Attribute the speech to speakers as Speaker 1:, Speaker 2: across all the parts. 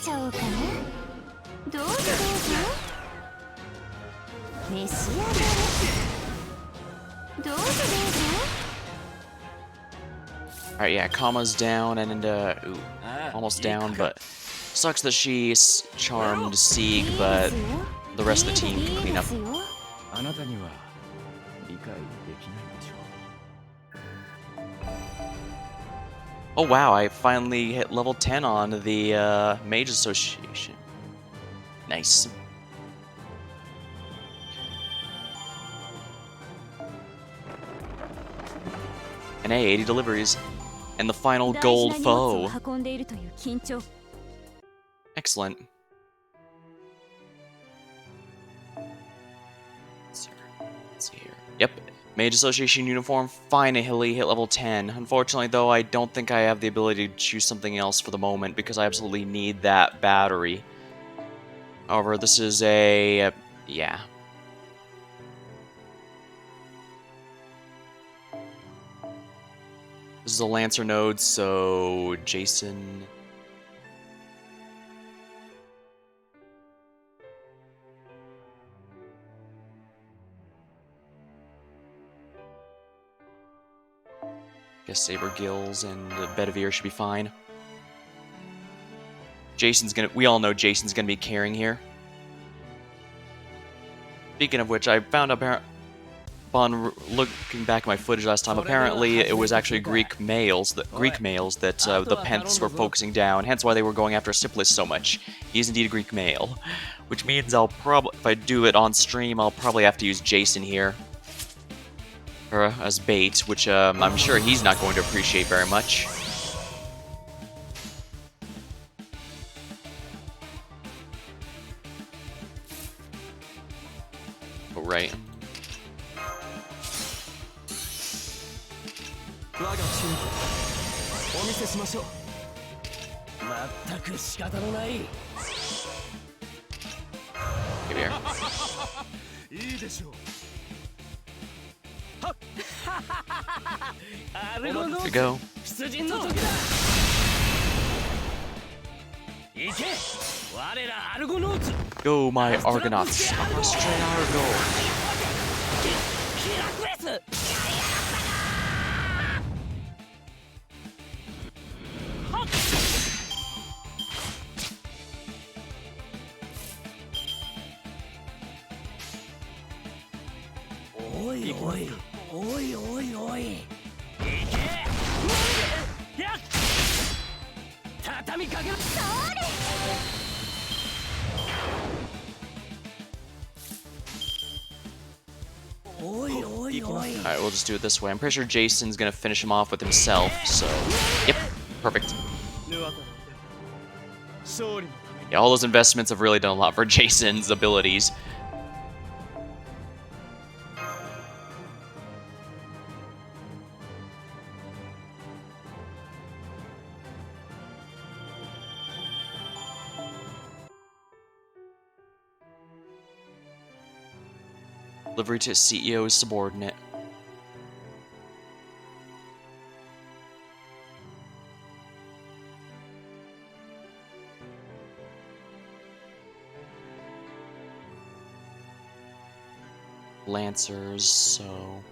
Speaker 1: ちゃおうかな。どうぞどうぞ。召し上がれ。どうぞどうぞ。
Speaker 2: Alright, yeah, Kama's down and ooh, almost down, but sucks that she charmed Sieg, but the rest of the team can clean up. Oh wow, I finally hit level 10 on the Mage Association. Nice. And hey, 80 deliveries. And the final gold foe. Excellent. Let's see here. Yep, Mage Association uniform finally hit level 10. Unfortunately, though, I don't think I have the ability to choose something else for the moment because I absolutely need that battery. However, this is a... yeah. This is a Lancer node, so Jason... guess Saber Gills and Bedivere should be fine. Jason's gonna... we all know Jason's gonna be carrying here. Speaking of which, I found out upon looking back at my footage last time, apparently it was actually Greek males that the Pents were focusing down, hence why they were going after Syphilis so much. He is indeed a Greek male, which means I'll probably, if I do it on stream, I'll probably have to use Jason here as bait, which I'm sure he's not going to appreciate very much. But right. Give here. To go. Go, my Argonauts. Straight Argo. Alright, we'll just do it this way. I'm pretty sure Jason's gonna finish him off with himself, so... yep, perfect. Yeah, all those investments have really done a lot for Jason's abilities. Delivery to CEO's subordinate. Lancers, so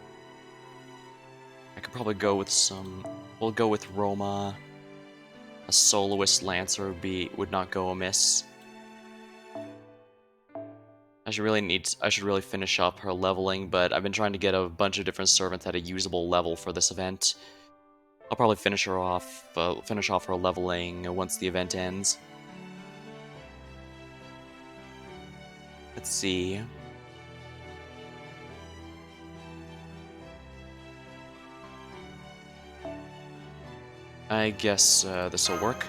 Speaker 2: I could probably go with some. We'll go with Roma. A soloist Lancer would not go amiss. I should really finish up her leveling, but I've been trying to get a bunch of different servants at a usable level for this event. I'll probably finish off her leveling once the event ends. Let's see. I guess this will work.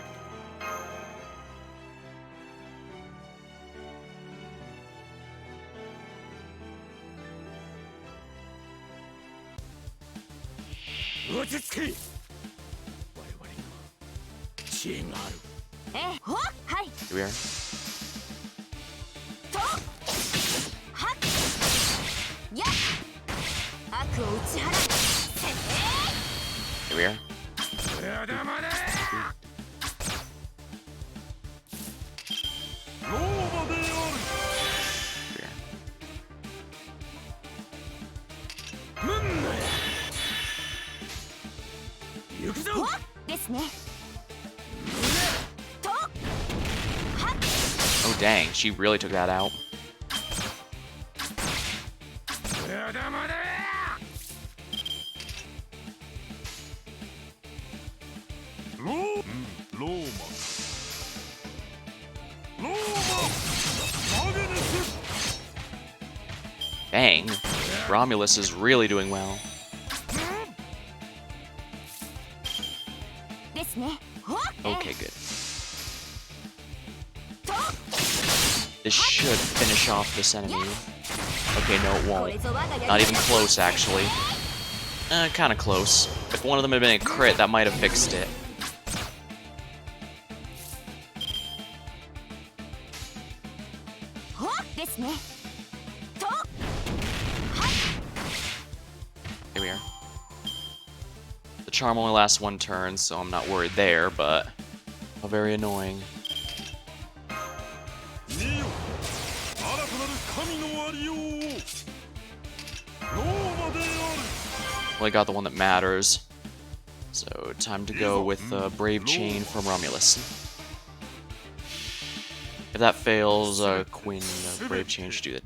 Speaker 2: Here we are. Here we are. dang, she really took that out. Dang, Romulus is really doing well. Okay, good. This should finish off this enemy. Okay, no, it won't. Not even close, actually. Kinda close. If one of them had been a crit, that might have fixed it. Here we are. The charm only lasts one turn, so I'm not worried there, but very annoying. Well, I got the one that matters. So, time to go with Brave Chain from Romulus. If that fails, Quinn Brave Chain should do it.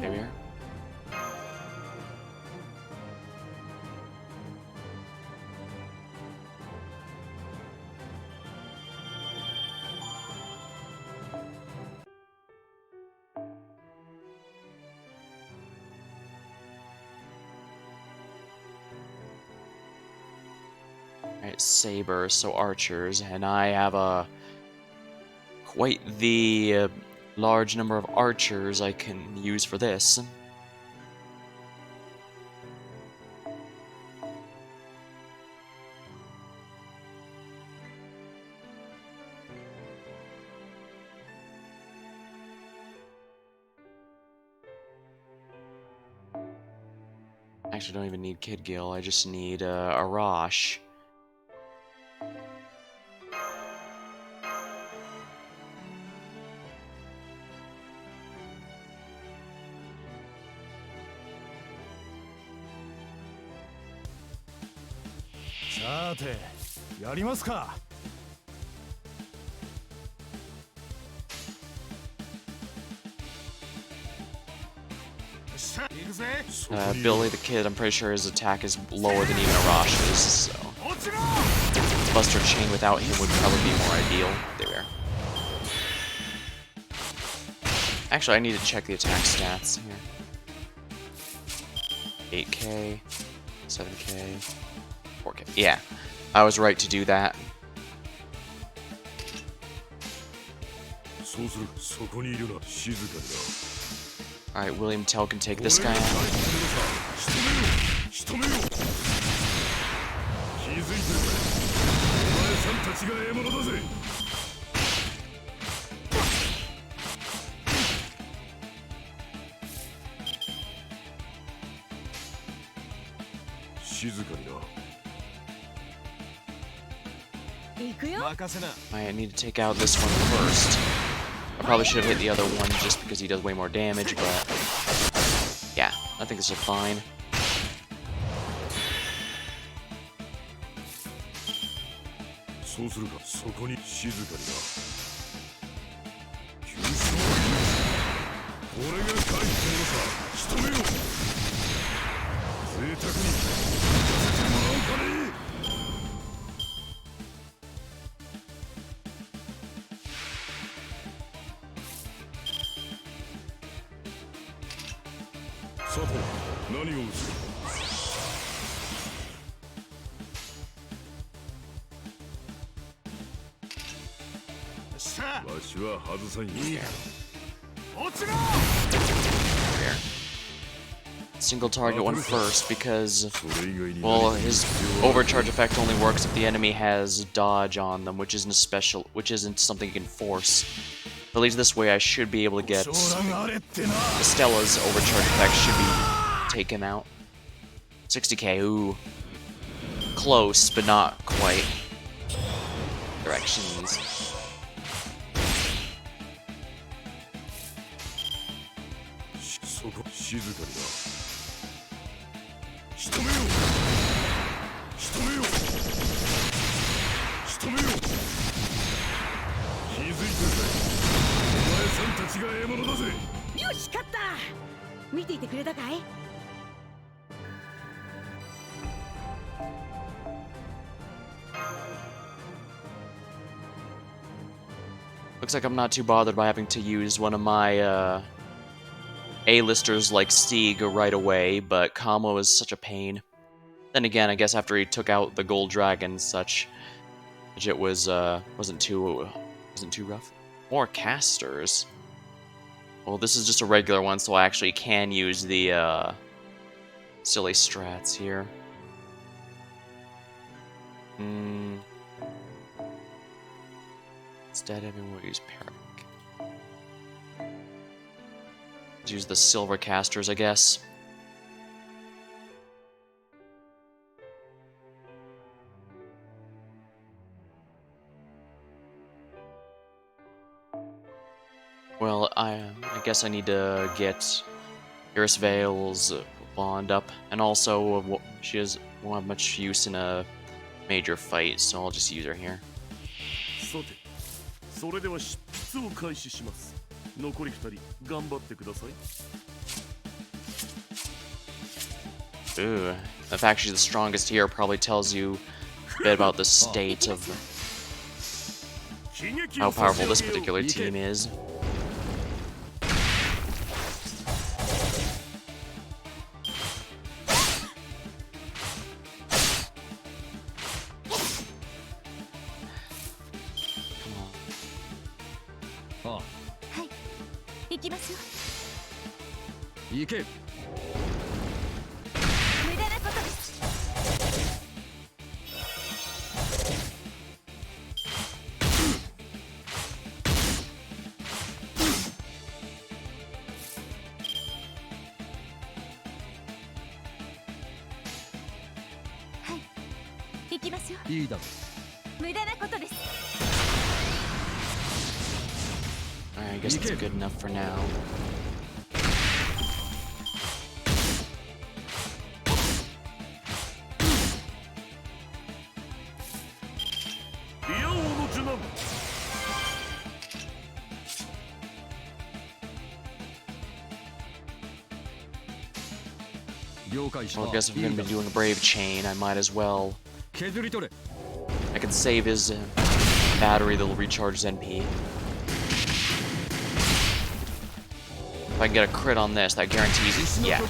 Speaker 2: There we are. Alright, sabers, so archers, and I have quite the large number of archers I can use for this. Actually, I don't even need Kid Gil, I just need Arash. Billy the Kid, I'm pretty sure his attack is lower than even Arash's, so Buster Chain without him would probably be more ideal. There we are. Actually, I need to check the attack stats here. 8k, 7k, 4k. Yeah, I was right to do that. Alright, William Tell can take this guy out. I need to take out this one first. I probably should have hit the other one just because he does way more damage, but yeah, I think this is fine. single target one first because, well, his overcharge effect only works if the enemy has dodge on them, which isn't something you can force. At least this way I should be able to get Stella's overcharge effect should be taken out. 60k, ooh. Close, but not quite. Directions. Looks like I'm not too bothered by having to use one of my A-listers like Stieg right away, but Kamo is such a pain. Then again, I guess after he took out the gold dragon and such, it was wasn't too rough. More casters. Well, this is just a regular one, so I actually can use the silly strats here. Instead, everyone will use Peric. Use the silver casters, I guess. Well, I guess I need to get Iris Vale's bond up, and also she won't have much use in a major fight, so I'll just use her here. Ooh, the fact she's the strongest here probably tells you a bit about the state of how powerful this particular team is. Alright, I guess that's good enough for now. Well, I guess if I'm gonna be doing a Brave Chain, I might as well. I can save his battery that'll recharge his NP. If I can get a crit on this, that guarantees it. Yeah.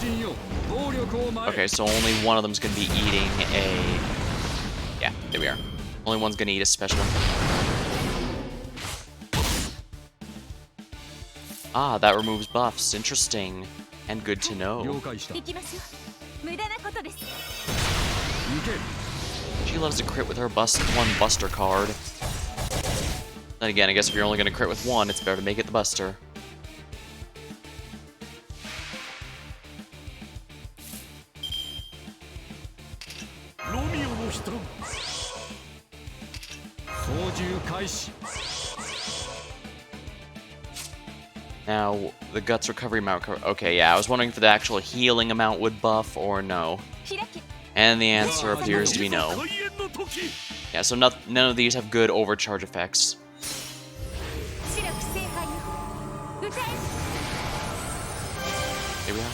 Speaker 2: Okay, so only one of them's gonna be eating a... Yeah, there we are. Only one's gonna eat a special. Ah, that removes buffs. Interesting. And good to know. She loves to crit with her one Buster card. Then again, I guess if you're only going to crit with one, it's better to make it the Buster. Now, the Guts recovery amount... Okay, yeah, I was wondering if the actual healing amount would buff or no. And the answer appears to be no. Yeah, so none of these have good overcharge effects. Here we are.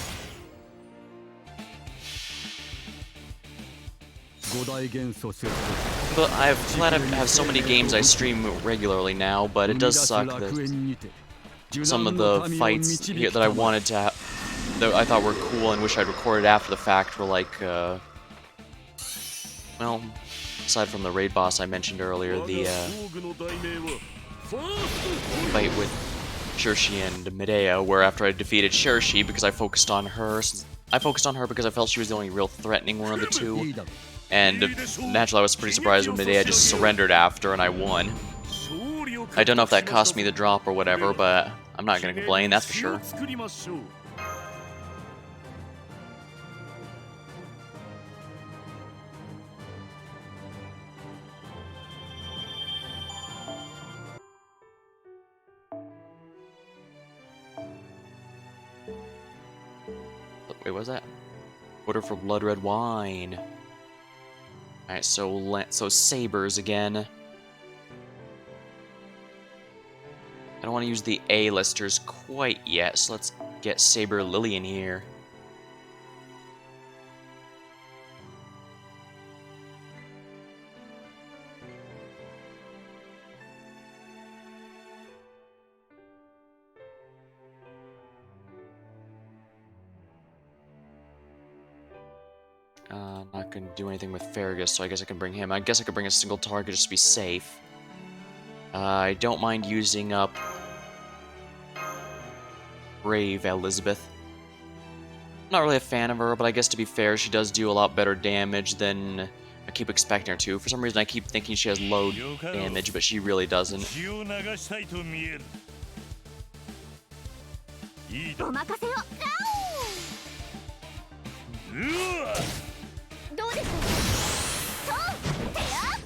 Speaker 2: But I'm glad I have so many games I stream regularly now, but it does suck that some of the fights here that I wanted to that I thought were cool and wish I'd recorded after the fact were like, well, aside from the raid boss I mentioned earlier, the fight with Shirshi and Medea, where after I defeated Shirshi, because I focused on her I focused on her because I felt she was the only real threatening one of the two. And naturally I was pretty surprised when Midday just surrendered after and I won. I don't know if that cost me the drop or whatever, but I'm not gonna complain, that's for sure. Wait, what was that? Order for blood red wine. Alright, so sabers again. I don't want to use the A-listers quite yet, so let's get Saber Lily in here. Not gonna do anything with Fergus, so I guess I can bring him. I guess I could bring a single target just to be safe. I don't mind using up Brave Elizabeth. Not really a fan of her, but I guess to be fair, she does do a lot better damage than I keep expecting her to. For some reason, I keep thinking she has low damage, but she really doesn't.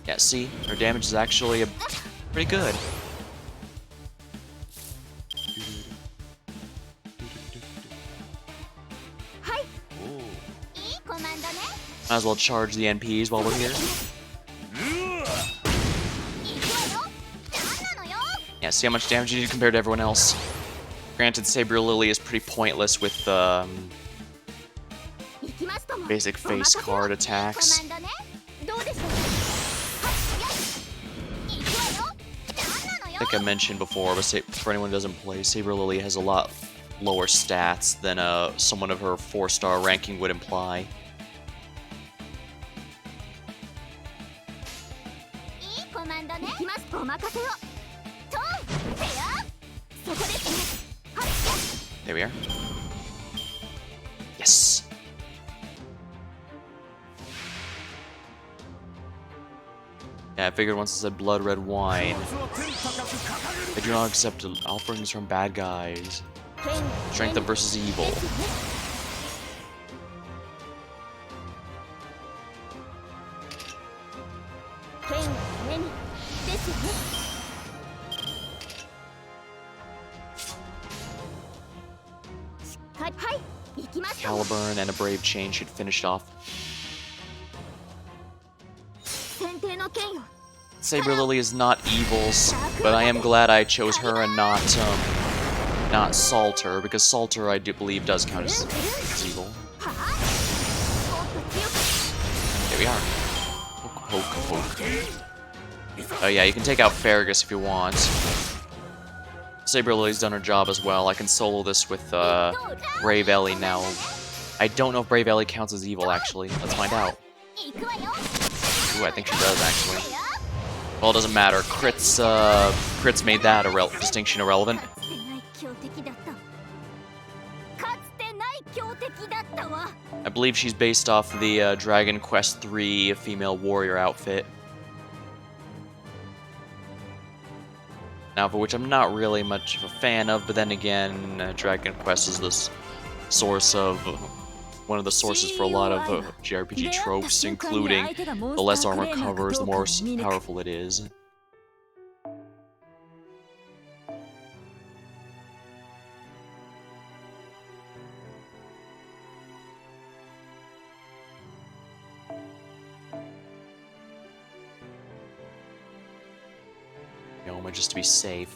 Speaker 2: Yeah, see? Her damage is actually pretty good. Might as well charge the NPs while we're here. Yeah, see how much damage you do compared to everyone else. Granted, Saber Lily is pretty pointless with basic face card attacks. I think I mentioned before, but for anyone who doesn't play, Saber Lily has a lot lower stats than someone of her 4-star ranking would imply. There we are. Yes! Yeah, I figured once it said blood red wine. I do not accept offerings from bad guys. Strength up versus evil. Caliburn and a Brave Chain should finish it off. Saber Lily is not evils, but I am glad I chose her and not Salter, because Salter I do believe does count as evil. There we are. Poke, poke, poke. Oh yeah, you can take out Fergus if you want. Saber Lily's done her job as well. I can solo this with Brave Ellie now. I don't know if Brave Ellie counts as evil, actually. Let's find out. Ooh, I think she does, actually. Well, it doesn't matter. Crits made that distinction irrelevant. I believe she's based off the Dragon Quest III female warrior outfit. Now, for which I'm not really much of a fan of, but then again, Dragon Quest is the source of one of the sources for a lot of JRPG tropes, including the less armor covers, the more powerful it is. Just to be safe,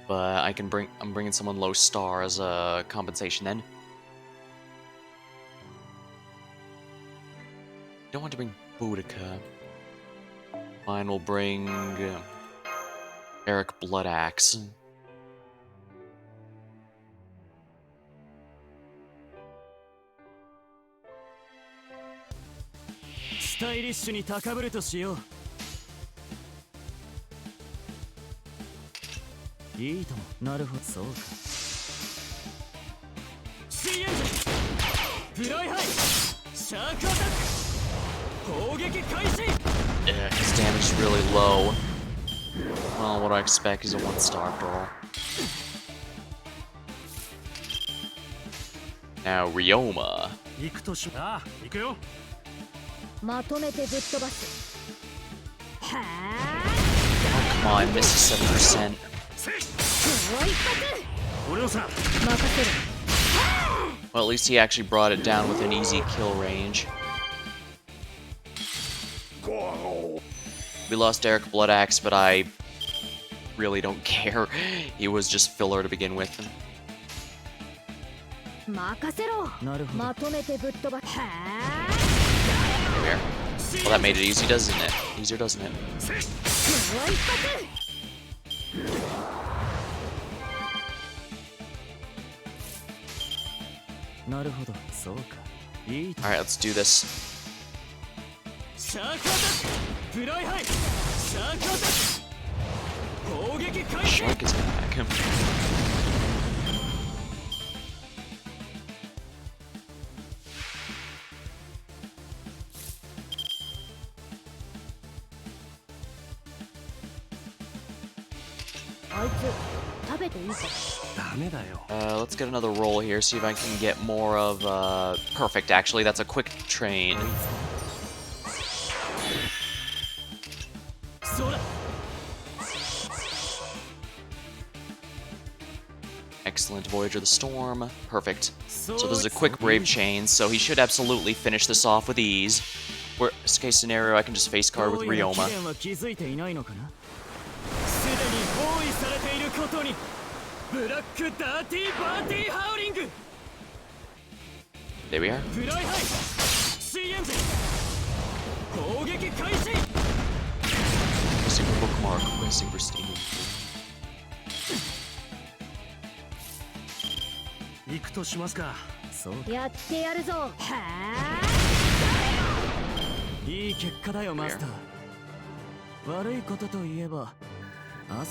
Speaker 2: but I'm bringing someone low star as a compensation then. Don't want to bring Boudica. Fine, we'll bring Eric Bloodaxe. Yeah, his damage is really low. Well, what I expect is a 1-star after all. Now, Ryoma. Oh, come on, missed 7%. Well, at least he actually brought it down with an easy kill range. We lost Derek Bloodaxe, but I really don't care. He was just filler to begin with. There. Well, that made it easy, doesn't it? Easier, doesn't it? Alright, let's do this. Shark is back. Let's get another roll here, see if I can get more of, perfect, actually, that's a quick train. Excellent, Voyager the Storm, perfect. So this is a quick Brave Chain, so he should absolutely finish this off with ease. Worst case scenario, I can just face card with Ryoma. There we are. Missing for bookmark, missing for Steam.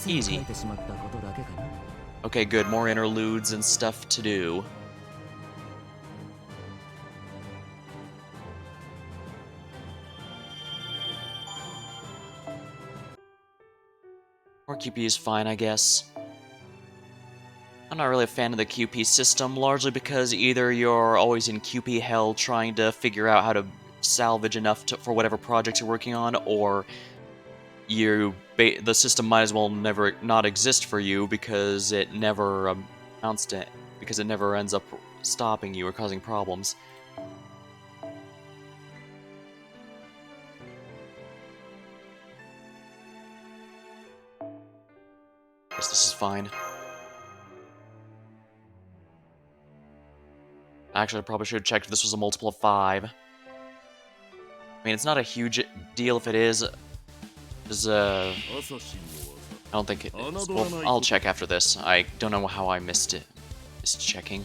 Speaker 2: Easy. Okay, good. More interludes and stuff to do. More QP is fine, I guess. I'm not really a fan of the QP system, largely because either you're always in QP hell trying to figure out how to salvage enough for whatever project you're working on, or the system might as well never not exist for you because it never because it never ends up stopping you or causing problems. Guess this is fine. Actually, I probably should have checked if this was a multiple of 5. I mean, it's not a huge deal if it is. I don't think it is. Well, I'll check after this. I don't know how I missed it. Missed checking.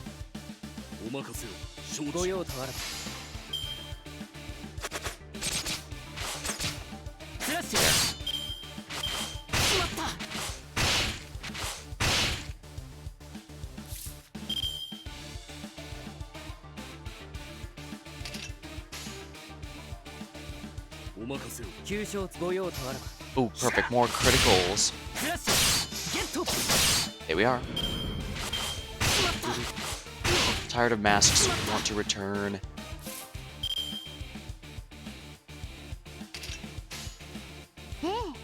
Speaker 2: Ooh, perfect. More criticals. There we are. Tired of masks. Want to return.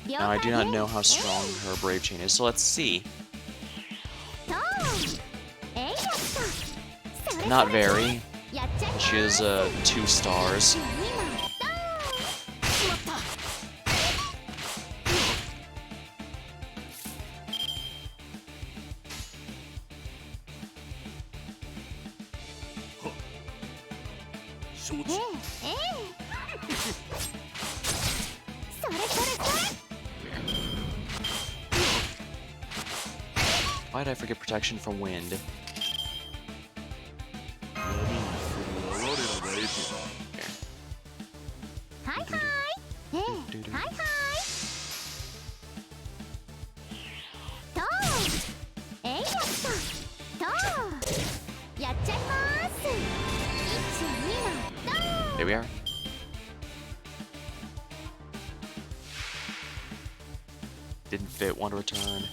Speaker 2: Now, I do not know how strong her Brave Chain is, so let's see. Not very. She is 2 stars. Why did I forget protection from wind? Here we are. Didn't fit, want to return.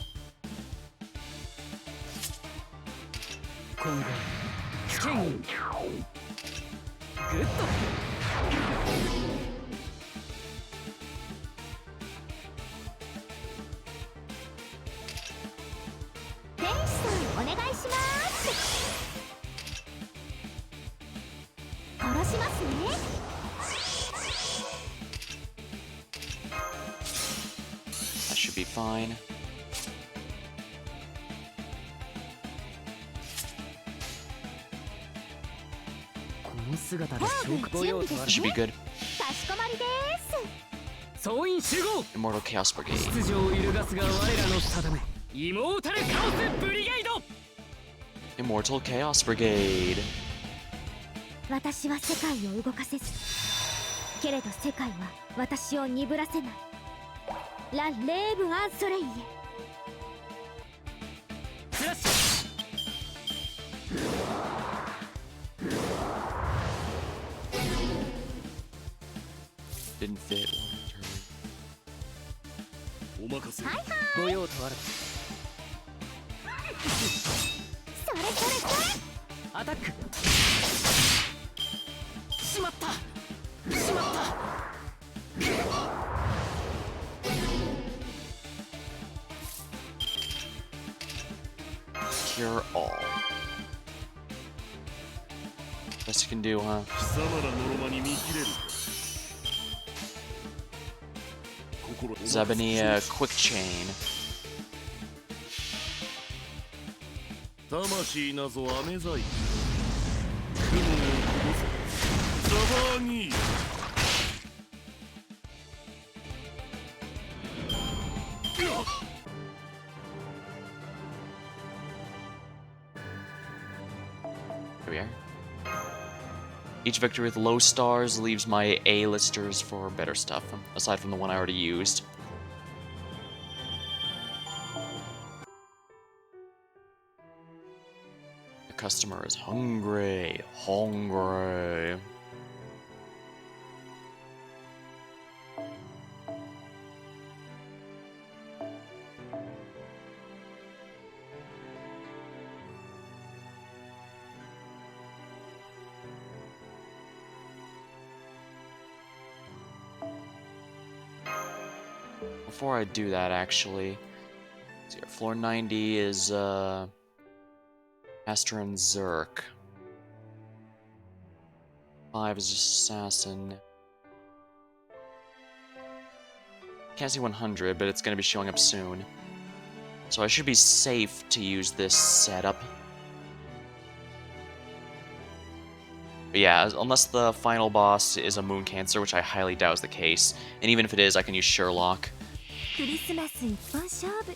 Speaker 2: That should be fine. That should be good. Immortal Chaos Brigade. Immortal Chaos Brigade.
Speaker 1: 私は世界を動かせず、けれど世界は私を鈍らせない。ラ・レーブ・アンソレイエ。
Speaker 2: Didn't fit.
Speaker 3: お任せ。
Speaker 1: はいはい。
Speaker 3: ご用とあらず。
Speaker 1: それそれそれ。
Speaker 3: アタック。しまった。しまった。
Speaker 2: Cure all. Best you can do, huh?
Speaker 3: 貴様らのろまに見切れる。
Speaker 2: Zebania Quick Chain.
Speaker 3: 魂なぞ飴細工。雲をこぼせ。ザバーニー。
Speaker 2: Here we are. Each victory with low stars leaves my A-listers for better stuff, aside from the one I already used. The customer is hungry. Hungry. Before I do that, actually, let's see here. Floor 90 is Master and Zerk. 5 is Assassin. Can't see 100, but it's going to be showing up soon. So I should be safe to use this setup. But yeah, unless the final boss is a Moon Cancer, which I highly doubt is the case. And even if it is, I can use Sherlock.
Speaker 1: クリスマス一本勝負、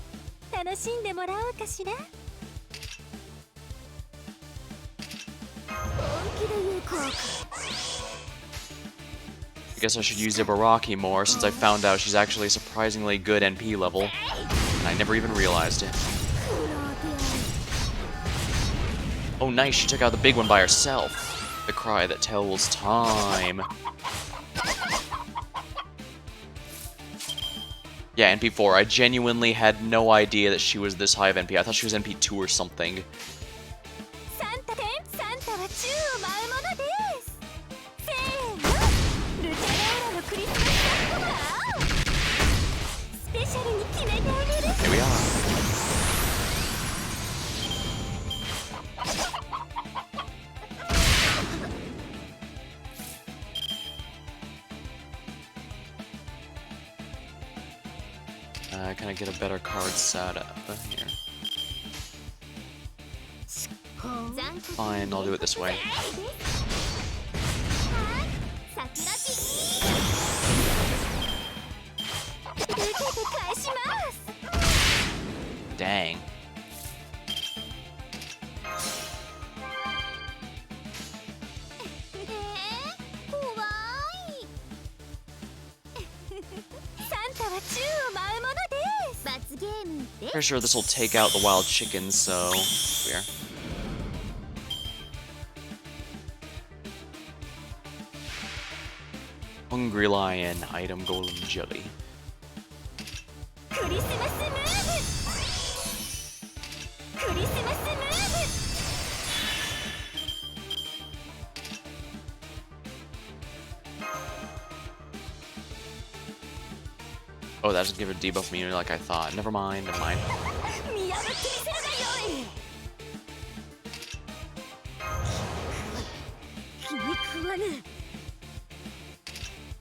Speaker 1: 楽しんでもらおうかしら。本気で言うか。
Speaker 2: I guess I should use Ibaraki more, since I found out she's actually a surprisingly good NP level. And I never even realized it. Oh nice, she took out the big one by herself. The cry that tells time. Yeah, NP4. I genuinely had no idea that she was this high of NP. I thought she was NP2 or something. Here we are. Can I get a better card set up here? Fine, I'll do it this way. Dang. Pretty sure this will take out the wild chickens, so we're. Hungry Lion, item golem jelly.
Speaker 1: クリスマスムーブクリスマスムー
Speaker 2: Oh, that doesn't give her debuff immunity like I thought. Never mind, never mind.
Speaker 1: 見破ってみせるがよい気に食わぬ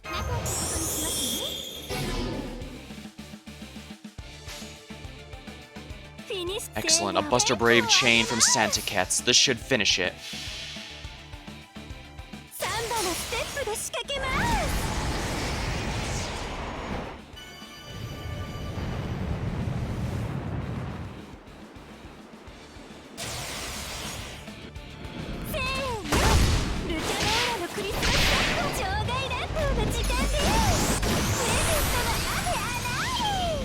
Speaker 1: 仲ってことにしますね Finish
Speaker 2: Excellent, a Buster Brave chain from Santa Cats. This should finish it.
Speaker 1: サンバのステップで仕掛けますせーのルチャローラのクリスマス場外乱闘の時間ですプレゼントの雨洗い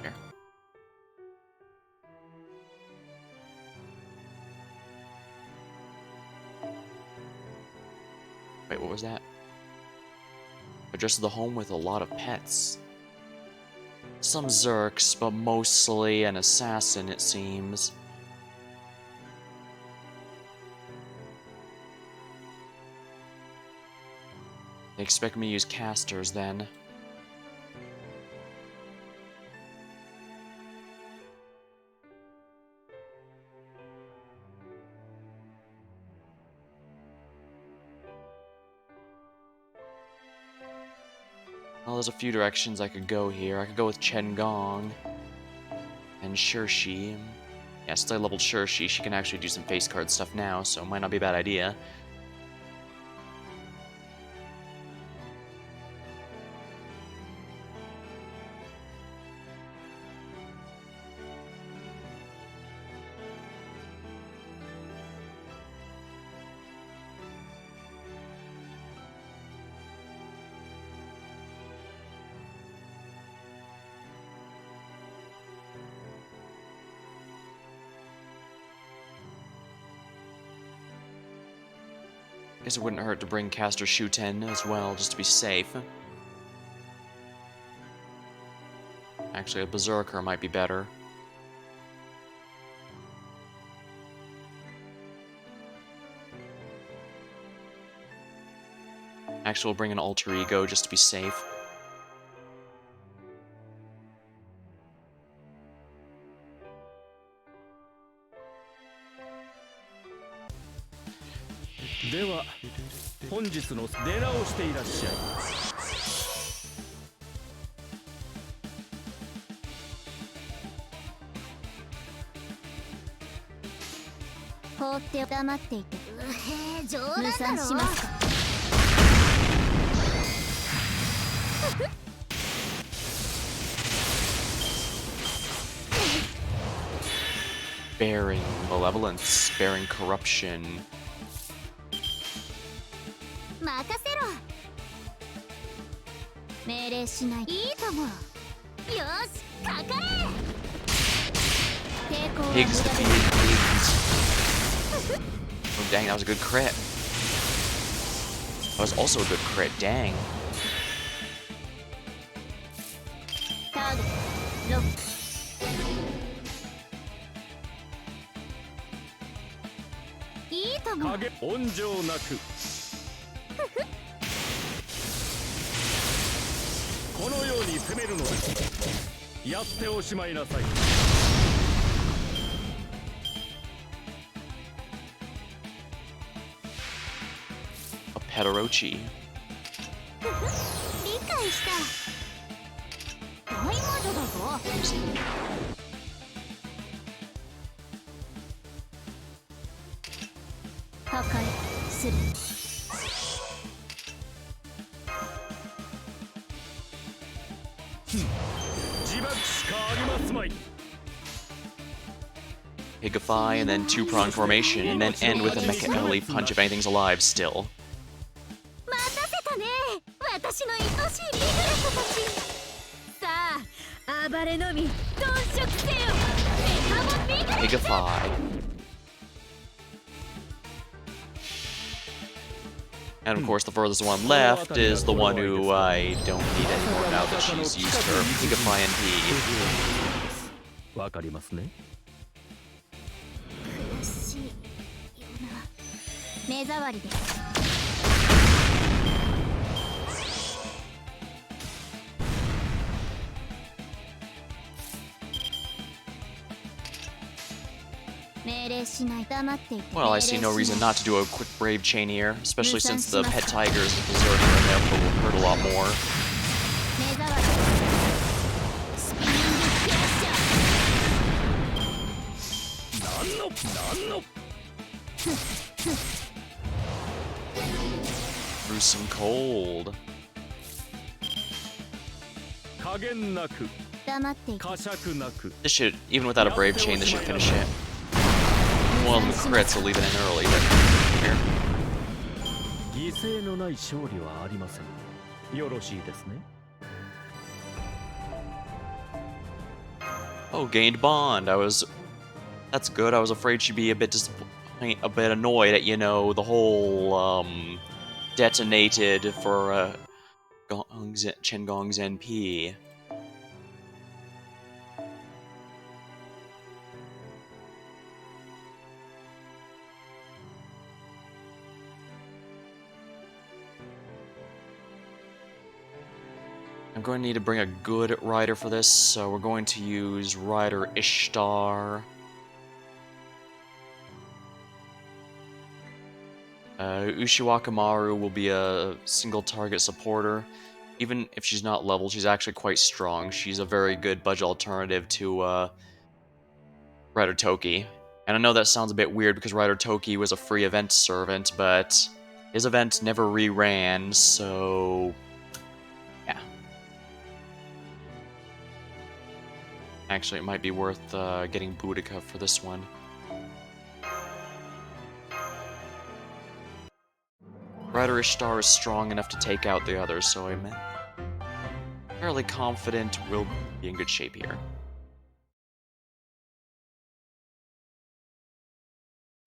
Speaker 2: Here. Wait, what was that? Adjusted the home with a lot of pets. Some Zerks, but mostly an assassin, it seems. They expect me to use casters, then. Well, there's a few directions I could go here. I could go with Chen Gong and Shirshi. Yeah, since I leveled Shirshi, she can actually do some face card stuff now, so it might not be a bad idea. Guess it wouldn't hurt to bring Caster Shuten as well, just to be safe. Actually, a Berserker might be better. Actually, we'll bring an Alter Ego just to be safe.
Speaker 3: Dewa, 本日の出直していらっしゃい。
Speaker 1: 放って黙っていて冗談だろ無賛しますか
Speaker 2: Bearing Malevolence, Bearing Corruption.
Speaker 1: 任せろ命令しないいいともよしかかれ抵抗は
Speaker 2: Pigs defeated pigs. Oh dang, that was a good crit. That was also a good crit, dang.
Speaker 1: ターゲットロックいいとも
Speaker 3: 影温情なくこのように攻めるのです。やっておしまいなさい。
Speaker 2: A Pederochi.
Speaker 1: 理解した大魔女だぞ破壊する
Speaker 3: 自爆しかありますまい。
Speaker 2: Higify, and then two-prong formation, and then end with a Mecha Ellie punch if anything's alive still.
Speaker 1: 待たせたね私の愛しいリグレットたち。さあ暴れのみ頓食せよ。メタモビグレット。
Speaker 2: Gigify. And of course, the furthest one left is the one who I don't need anymore now that she's used her Gigify NP.
Speaker 3: わかりますね。
Speaker 1: 悔しいような目障りです。命令しない。黙っていて。
Speaker 2: Well, I see no reason not to do a quick brave chain here, especially since the pet tigers and berserker and them will hurt a lot more.
Speaker 1: 目障り。スピニングクラッシャー。
Speaker 3: なんの
Speaker 2: Gruesome cold.
Speaker 3: 加減なく
Speaker 1: 黙っていて。
Speaker 3: 呵責なく
Speaker 2: This should, even without a brave chain, this should finish it. One of the crits will leave it in early, but here.
Speaker 3: 犠牲のない勝利はありません。よろしいですね。
Speaker 2: Oh, gained bond. That's good. I was afraid she'd be a bit a bit annoyed at, you know, the whole detonated for Chen Gong's NP. I'm going to need to bring a good rider for this, so we're going to use Rider Ishtar. Ushiwakamaru will be a single target supporter. Even if she's not leveled, she's actually quite strong. She's a very good budget alternative to Rider Toki. And I know that sounds a bit weird because Rider Toki was a free event servant, but his event never re-ran, so yeah. Actually, it might be worth getting Boudica for this one. Rider Ishtar is strong enough to take out the others, so I'm fairly confident we'll be in good shape here.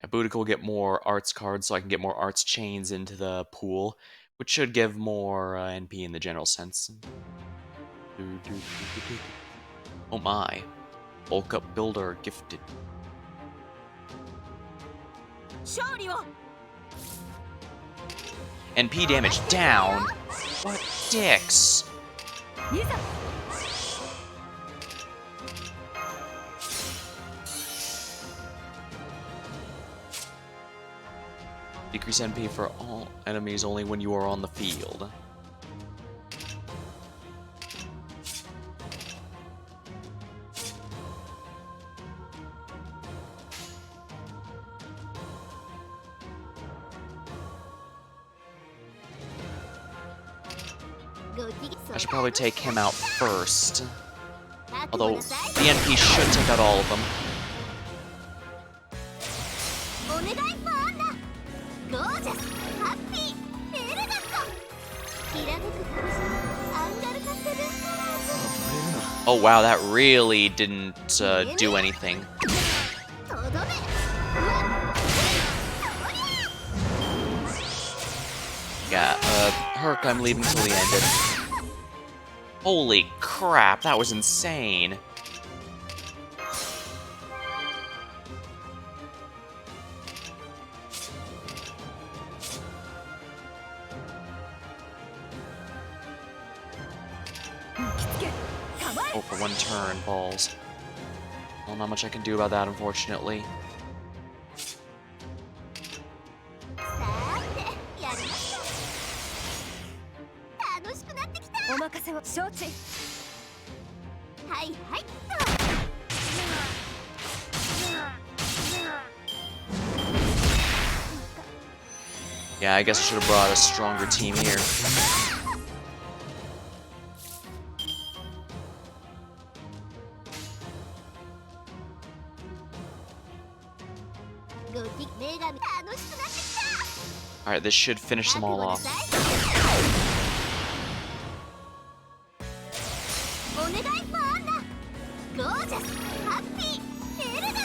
Speaker 2: Boudica will get more arts cards, so I can get more arts chains into the pool, which should give more NP in the general sense. Oh my. Bulk up builder gifted. NP damage down? What dicks? Decrease NP for all enemies only when you are on the field. I should probably take him out first. Although, the NP should take out all of them. Oh wow, that really didn't do anything. Yeah, Herc I'm leaving till the end. Holy crap, that was insane. Oh, for one turn, balls. Well, not much I can do about that, unfortunately. Yeah, I guess I should have brought a stronger team here. Alright, this should finish them all off.
Speaker 1: ゴージャスハッピーエレガント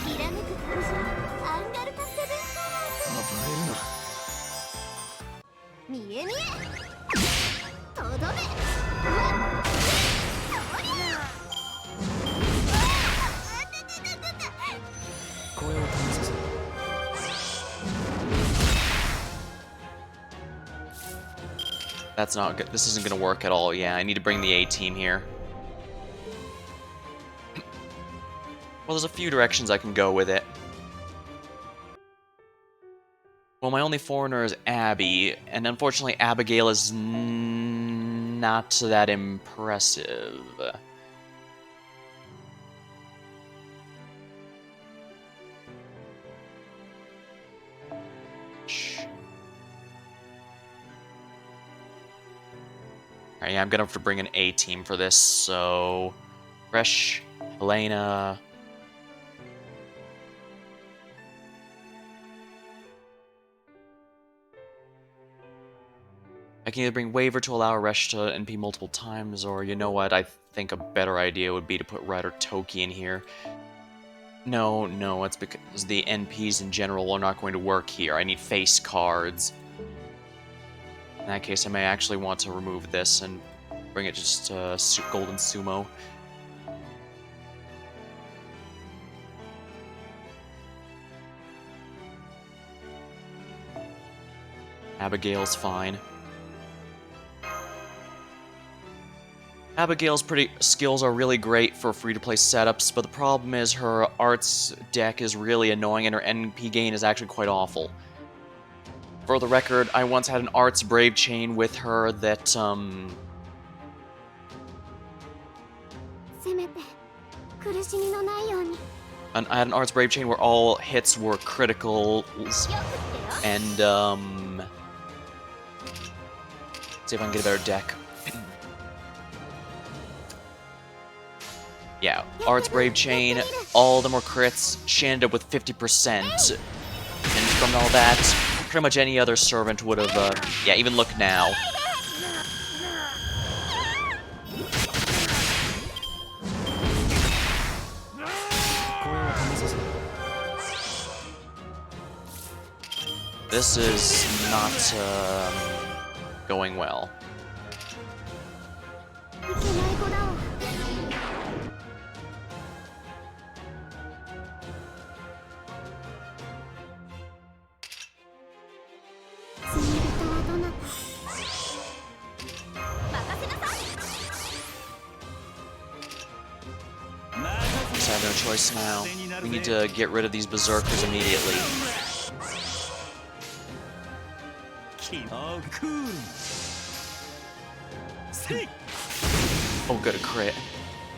Speaker 1: きらめく感じアンガルパセブンカラーズ見え見えとどめうわっそりゃ
Speaker 3: 声を試させる。
Speaker 2: That's not good. This isn't gonna work at all. Yeah, I need to bring the A team here. Well, there's a few directions I can go with it. Well, my only foreigner is Abby, and unfortunately Abigail is not that impressive. Alright, yeah, I'm gonna have to bring an A team for this, so... Fresh, Helena... I can either bring Waver to allow Resh to NP multiple times, or you know what, I think a better idea would be to put Ryder Toki in here. No, it's because the NPs in general are not going to work here. I need face cards. In that case, I may actually want to remove this and bring it just to Golden Sumo. Abigail's fine. Abigail's skills are really great for free-to-play setups, but the problem is her arts deck is really annoying and her NP gain is actually quite awful. For the record, I once had an arts brave chain with her that, and I had an arts brave chain where all hits were criticals, and, see if I can get a better deck. Yeah, Arts Brave Chain, all of them were crits, she ended up with 50%, and from all that, pretty much any other servant would have, yeah, even look now. This is not, going well. I have no choice now. We need to get rid of these berserkers immediately. Oh, good, a crit.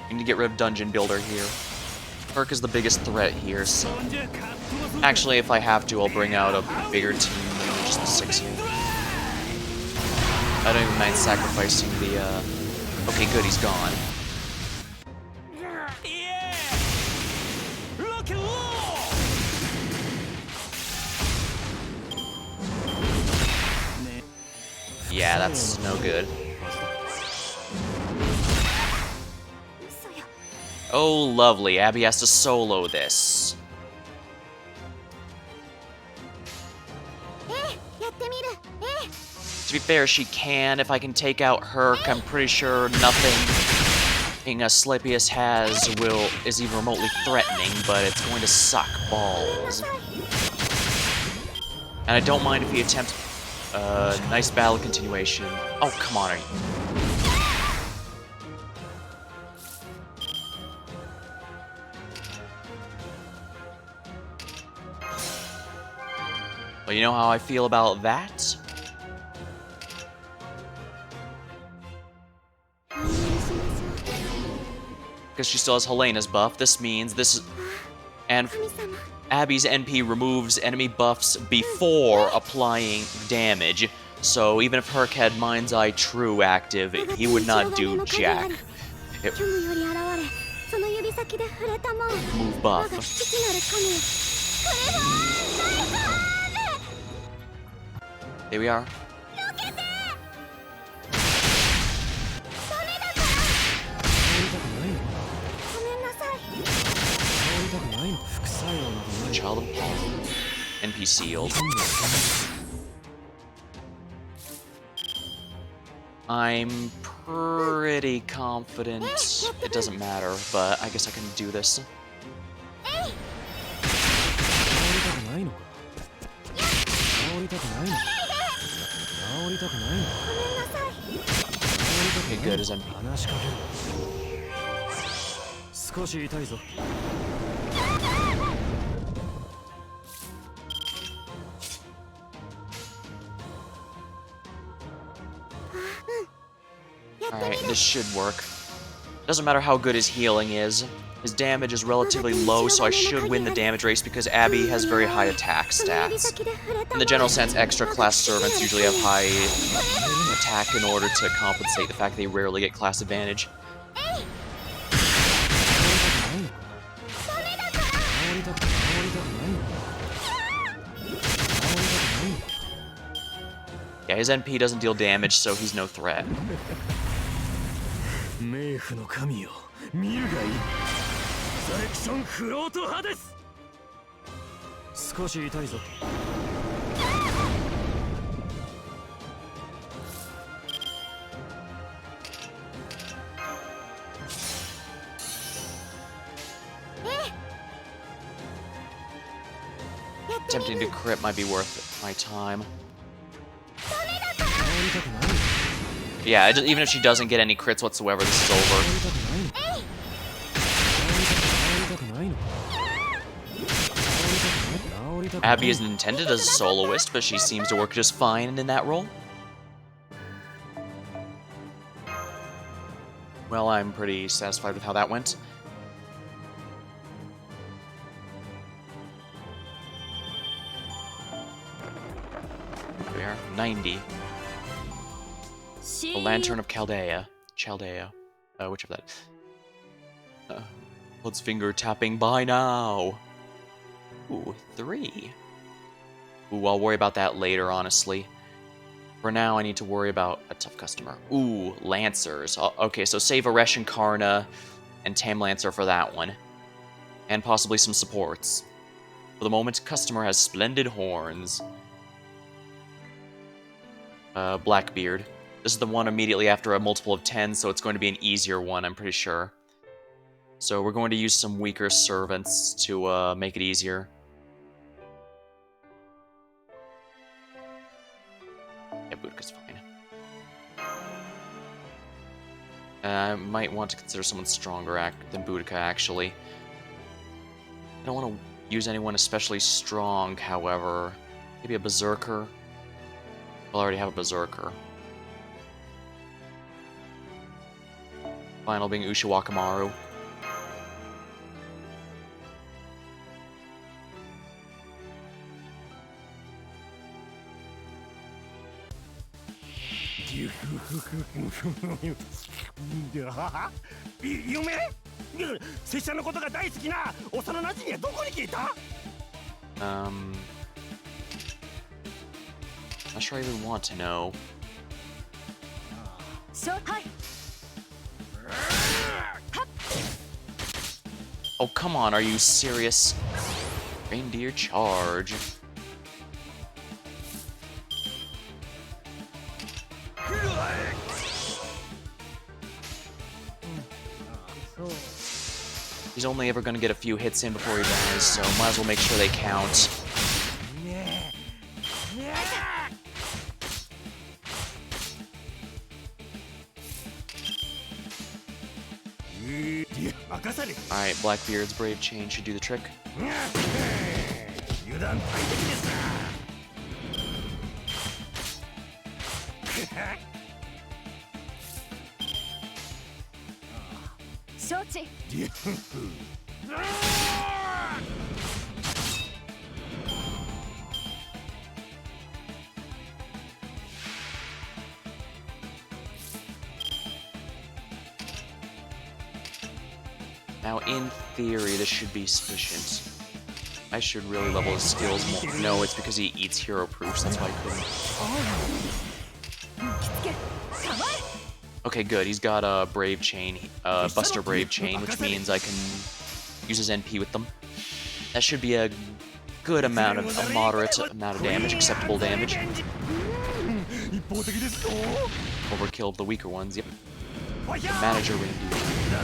Speaker 2: We need to get rid of Dungeon Builder here. Perk is the biggest threat here, so... Actually, if I have to, I'll bring out a bigger team than just the 6 here. I don't even mind sacrificing the, Okay, good, he's gone. Yeah, that's no good. Oh, lovely. Abby has to solo this. To be fair, she can. If I can take out Herc, I'm pretty sure nothing Slepius has is even remotely threatening, but it's going to suck balls. And I don't mind if he attempts... nice battle continuation. Oh, come on. Well, you know how I feel about that? Because she still has Helena's buff, this means this is... And Abby's NP removes enemy buffs before applying damage, so even if Herc had Mind's Eye True active, he would not do jack. Move buff. Here we are. Child of Paul. NP sealed. I'm pretty confident it doesn't matter, but I guess I can do this. Okay, good as MP. Alright, this should work. Doesn't matter how good his healing is. His damage is relatively low, so I should win the damage race because Abby has very high attack stats. In the general sense, extra class servants usually have high attack in order to compensate the fact they rarely get class advantage. Yeah, his NP doesn't deal damage, so he's no threat. Attempting to crit might be worth my time. Yeah, even if she doesn't get any crits whatsoever, this is over. Abby isn't intended as a soloist, but she seems to work just fine in that role. Well, I'm pretty satisfied with how that went. Here we are, 90. The Lantern of Chaldea. Whichever that. Let's finger tapping by now. Ooh, 3. Ooh, I'll worry about that later, honestly. For now, I need to worry about a tough customer. Ooh, Lancers. Okay, so save Aresh and Karna and Tam Lancer for that one. And possibly some supports. For the moment, customer has splendid horns. Blackbeard. This is the one immediately after a multiple of 10, so it's going to be an easier one, I'm pretty sure. So we're going to use some weaker servants to make it easier. Yeah, Boudica's fine. I might want to consider someone stronger than Boudica, actually. I don't want to use anyone especially strong, however. Maybe a Berserker. I'll already have a Berserker. Final being Ushiwakamaru. Not sure I even want to know. Oh, come on, are you serious? Reindeer charge. He's only ever going to get a few hits in before he dies, so might as well make sure they count. Alright, Blackbeard's Brave Chain should do the trick. Now, in theory, this should be sufficient. I should really level his skills more. No, it's because he eats hero proofs, that's why I couldn't. Okay, good. He's got a Brave Chain, Buster Brave Chain, which means I can use his NP with them. That should be a good amount of, a moderate amount of damage, acceptable damage. Overkilled the weaker ones, yep. Manager ring, dude.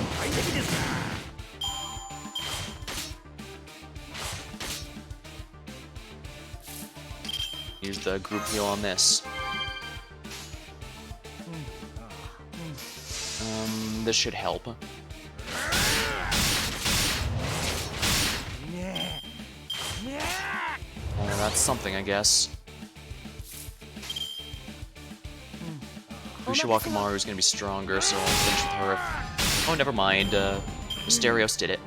Speaker 2: Use the group heal on this. This should help. That's something, I guess. Ushiwaka Maru's gonna be stronger, so I'll finish with her. Oh, never mind. Mysterios did it.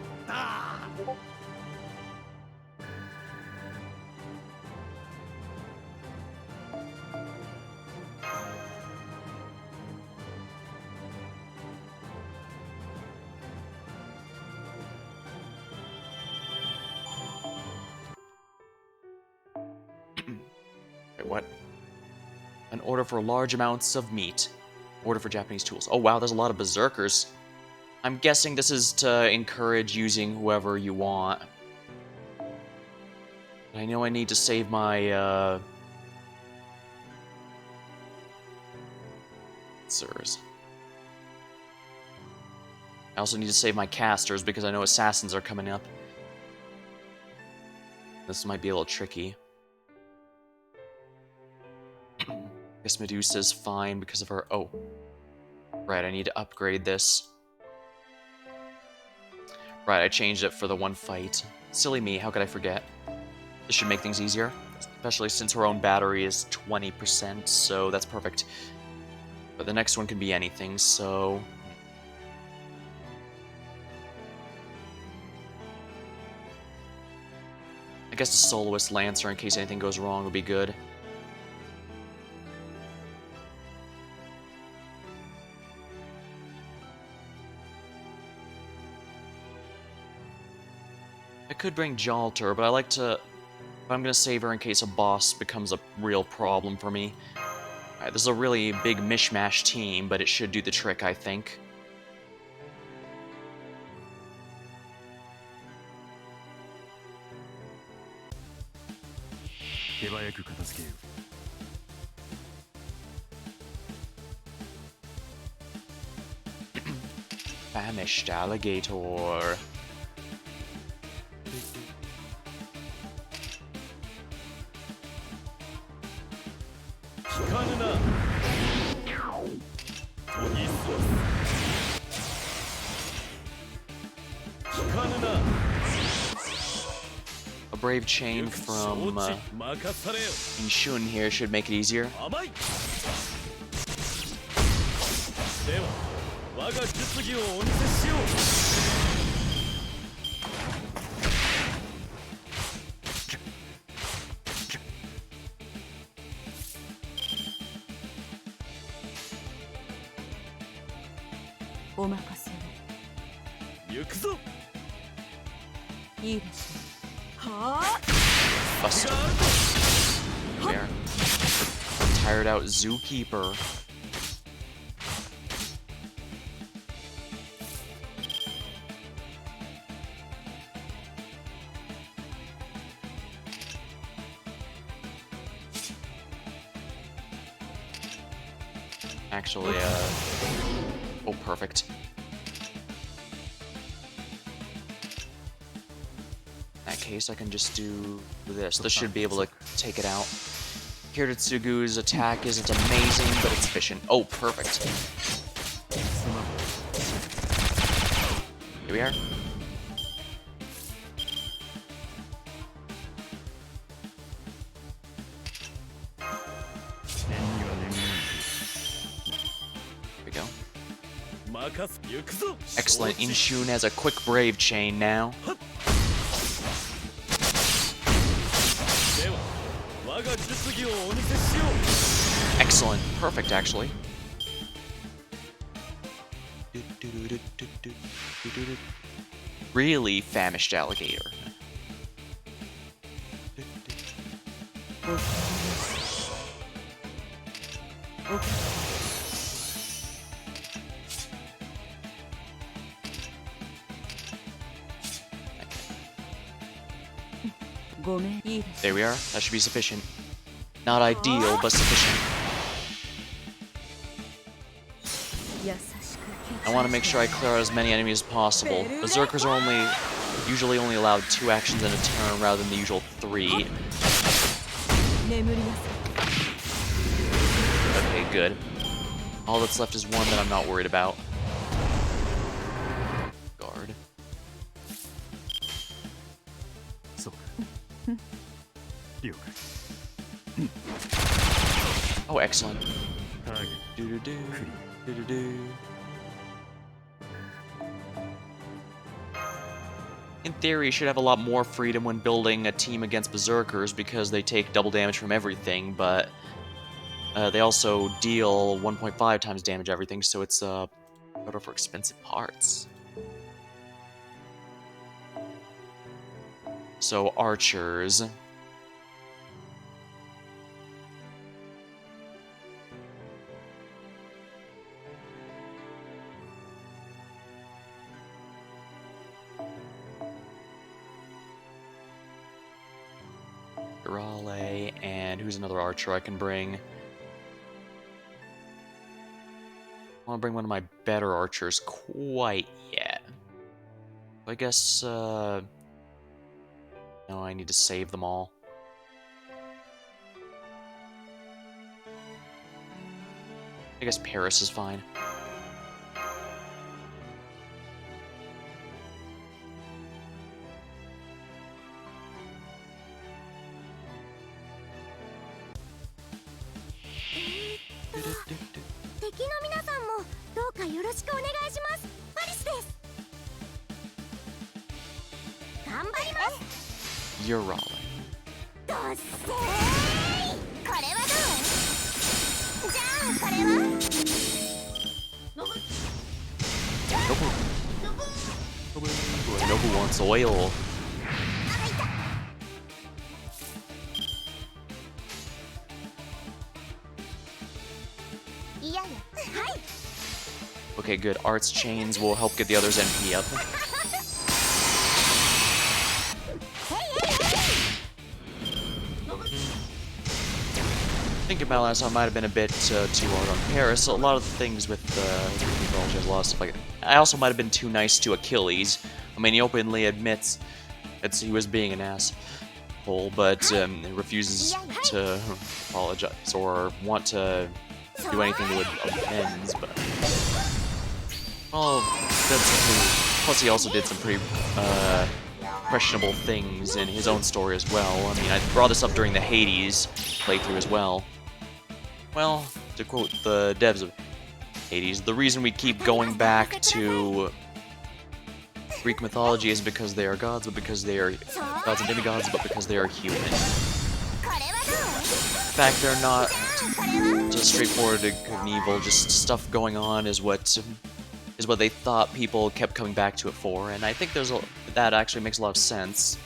Speaker 2: Wait, what? An order for large amounts of meat. Order for Japanese tools. Oh wow, there's a lot of berserkers. I'm guessing this is to encourage using whoever you want. I know I need to save my, Sirs. I also need to save my casters because I know assassins are coming up. This might be a little tricky. Guess Medusa's fine because of her... Oh. Right, I need to upgrade this. Right, I changed it for the one fight. Silly me, how could I forget? This should make things easier. Especially since her own battery is 20%, so that's perfect. But the next one can be anything, so... I guess the Soloist Lancer, in case anything goes wrong, would be good. I could bring Jalter, but I like to... But I'm gonna save her in case a boss becomes a real problem for me. Alright, this is a really big mishmash team, but it should do the trick, I think. Famished alligator. A brave chain from Inshun here should make it easier. Buster. There. Tired out Zookeeper. Actually, oh, perfect. In that case, I can just do this. This should be able to take it out. Hiratsugu's attack isn't amazing, but it's efficient. Oh, perfect. Here we are. Excellent. Inshun has a quick brave chain now. Excellent. Perfect, actually. Really famished alligator. There we are. That should be sufficient. Not ideal, but sufficient. I want to make sure I clear out as many enemies as possible. Berserkers are usually only allowed 2 actions in a turn rather than the usual 3. Okay, good. All that's left is one that I'm not worried about. Guard. Oh, excellent. Do-do-do. Do-do-do. In theory, you should have a lot more freedom when building a team against Berserkers because they take double damage from everything, but they also deal 1.5 times damage everything, so it's better for expensive parts. So, archers. Raleigh, and who's another archer I can bring? I want to bring one of my better archers quite yet. I guess, no, I need to save them all. I guess Paris is fine. You're Raleigh. Nobu wants oil. Okay, good. Art's chains will help get the others NP up. Thinking about last time, I might have been a bit too hard on Paris. A lot of the things with mythology has a lot of stuff like that. I also might have been too nice to Achilles. I mean, he openly admits that he was being an asshole, but he refuses to apologize or want to do anything to amends. But well, plus he also did some pretty questionable things in his own story as well. I mean, I brought this up during the Hades playthrough as well. Well, to quote the devs of Hades, the reason we keep going back to Greek mythology isn't because they are gods, but because they are gods and demigods, but because they are human. In fact, they're not just straightforward good and evil, just stuff going on is what they thought people kept coming back to it for, and I think that actually makes a lot of sense.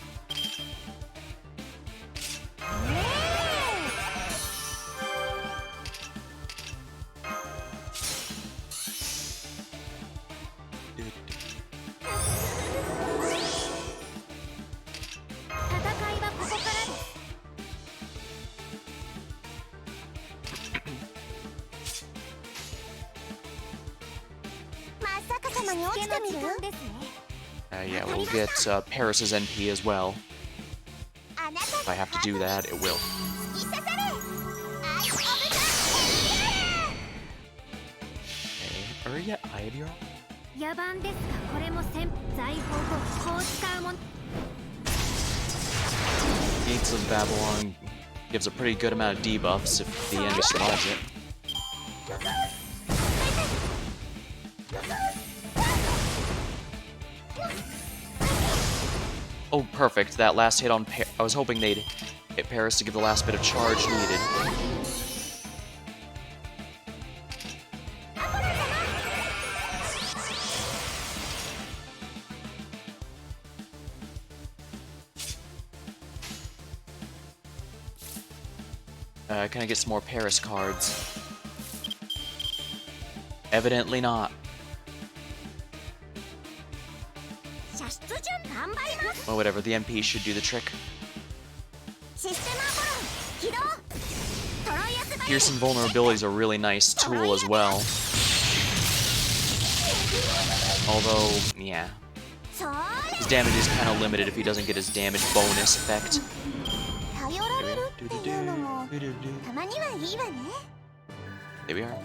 Speaker 2: Yeah, we'll get Paris's NP as well. If I have to do that, it will. Okay, yeah, I have your... Gates of Babylon gives a pretty good amount of debuffs if the enemy survives it. Oh, perfect. That last hit on I was hoping they'd hit Paris to give the last bit of charge needed. Can I get some more Paris cards? Evidently not. Well, whatever. The MP should do the trick. Piercing vulnerability is a really nice tool as well. Although, yeah. His damage is kind of limited if he doesn't get his damage bonus effect. There we are.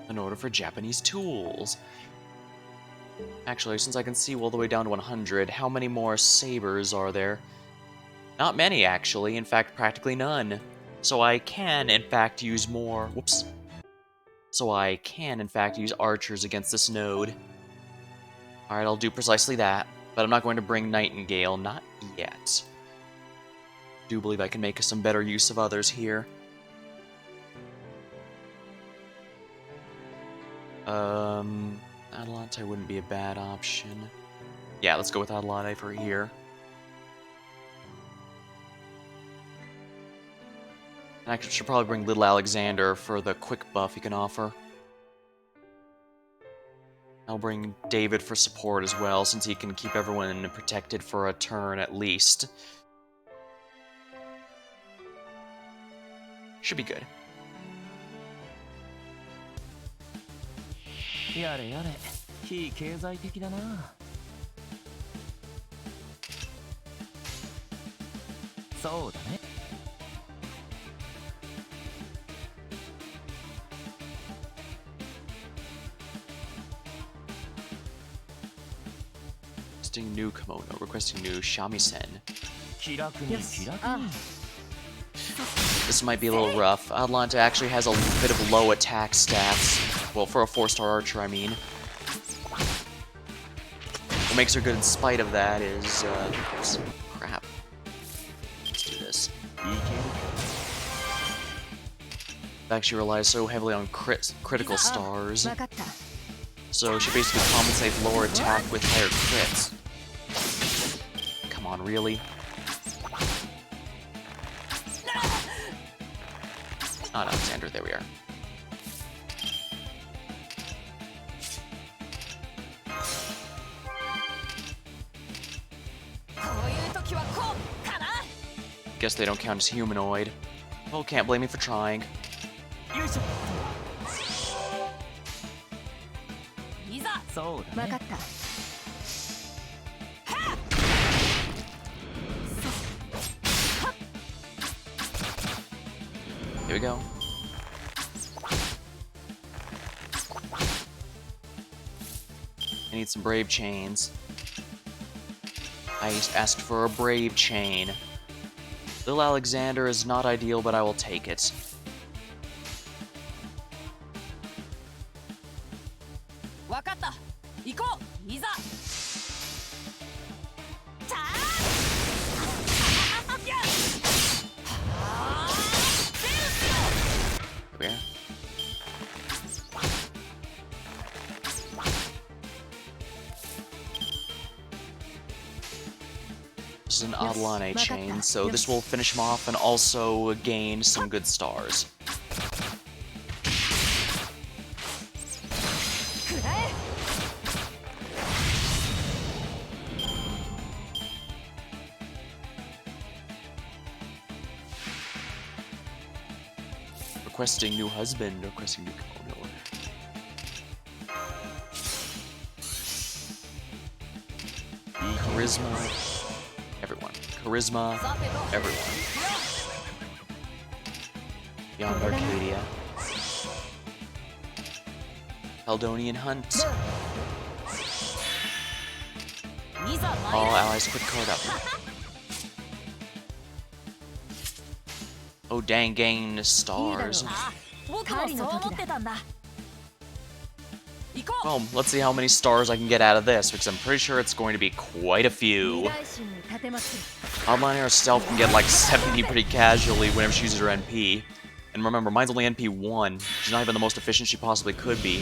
Speaker 2: An order for Japanese tools. Actually, since I can see all the way down to 100, how many more sabers are there? Not many, actually. In fact, practically none. So I can, in fact, use more... Whoops. So I can, in fact, use archers against this node. Alright, I'll do precisely that. But I'm not going to bring Nightingale. Not yet. I do believe I can make some better use of others here. Adelante wouldn't be a bad option. Yeah, let's go with Adelante for here. I should probably bring Little Alexander for the quick buff he can offer. I'll bring David for support as well, since he can keep everyone protected for a turn at least. Should be good.
Speaker 3: やれやれ、非経済的だな。そうだね。
Speaker 2: Requesting new kimono, requesting new shamisen.
Speaker 3: 気楽に気楽に。
Speaker 2: This might be a little rough. Adelante actually has a bit of low attack stats. Well, for a 4-star archer, I mean. What makes her good in spite of that is, oops, crap. Let's do this. In fact, she relies so heavily on critical stars. So she basically compensates lower attack with higher crits. Come on, really? Not Alexander, there we are. Guess they don't count as humanoid. Well, can't blame me for trying. Here we go. I need some brave chains. I asked for a brave chain. Little Alexander is not ideal, but I will take it. Where? This is an Adelante chain, so this will finish him off and also gain some good stars. Requesting new husband, requesting new kimono. Charisma, everyone. Charisma, everyone. Beyond Arcadia. Eldonian Hunt. All allies put card up. Oh dang, gain stars. Well, let's see how many stars I can get out of this, because I'm pretty sure it's going to be quite a few. Adeline herself can get like 70 pretty casually whenever she uses her NP. And remember, mine's only NP 1. She's not even the most efficient she possibly could be.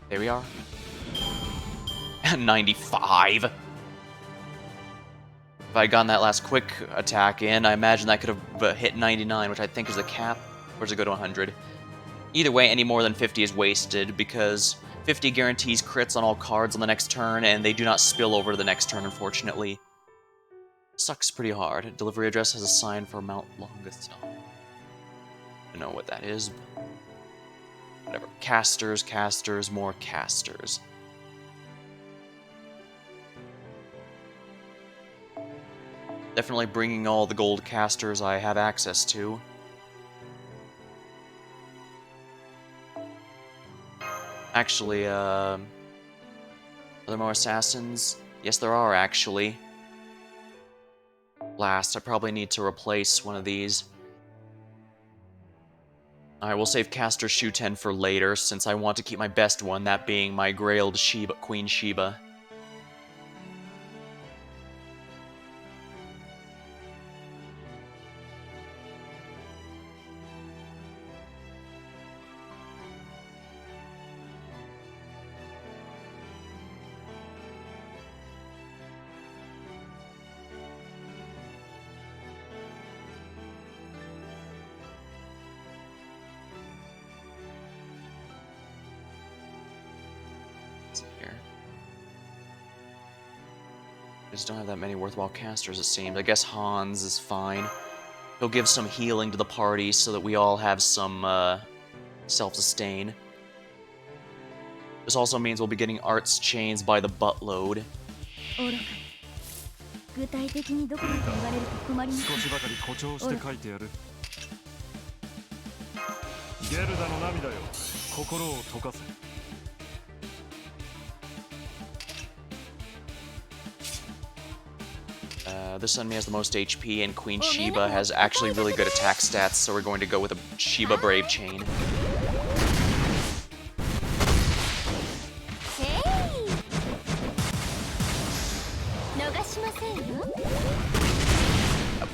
Speaker 2: There we are. 95. If I had gotten that last quick attack in, I imagine that could have hit 99, which I think is the cap. Or does it go to 100? Either way, any more than 50 is wasted, because 50 guarantees crits on all cards on the next turn, and they do not spill over to the next turn, unfortunately. Sucks pretty hard. Delivery address has a sign for Mount Longest. I don't know what that is. Whatever. Casters, casters, more casters. Definitely bringing all the gold casters I have access to. Actually, are there more assassins? Yes, there are, actually. Last, I probably need to replace one of these. Alright, we'll save Caster Shuten for later, since I want to keep my best one, that being my Grailed Sheba, Queen Sheba. I just don't have that many worthwhile casters, it seems. I guess Hans is fine. He'll give some healing to the party so that we all have some self-sustain. This also means we'll be getting Art's Chains by the buttload.
Speaker 1: 具体的にどこだと言われると困ります。
Speaker 3: 少しばかり誇張して書いてやる。ゲルダの涙よ、心を溶かせ。
Speaker 2: This enemy has the most HP, and Queen Sheba has actually really good attack stats, so we're going to go with a Sheba Brave Chain.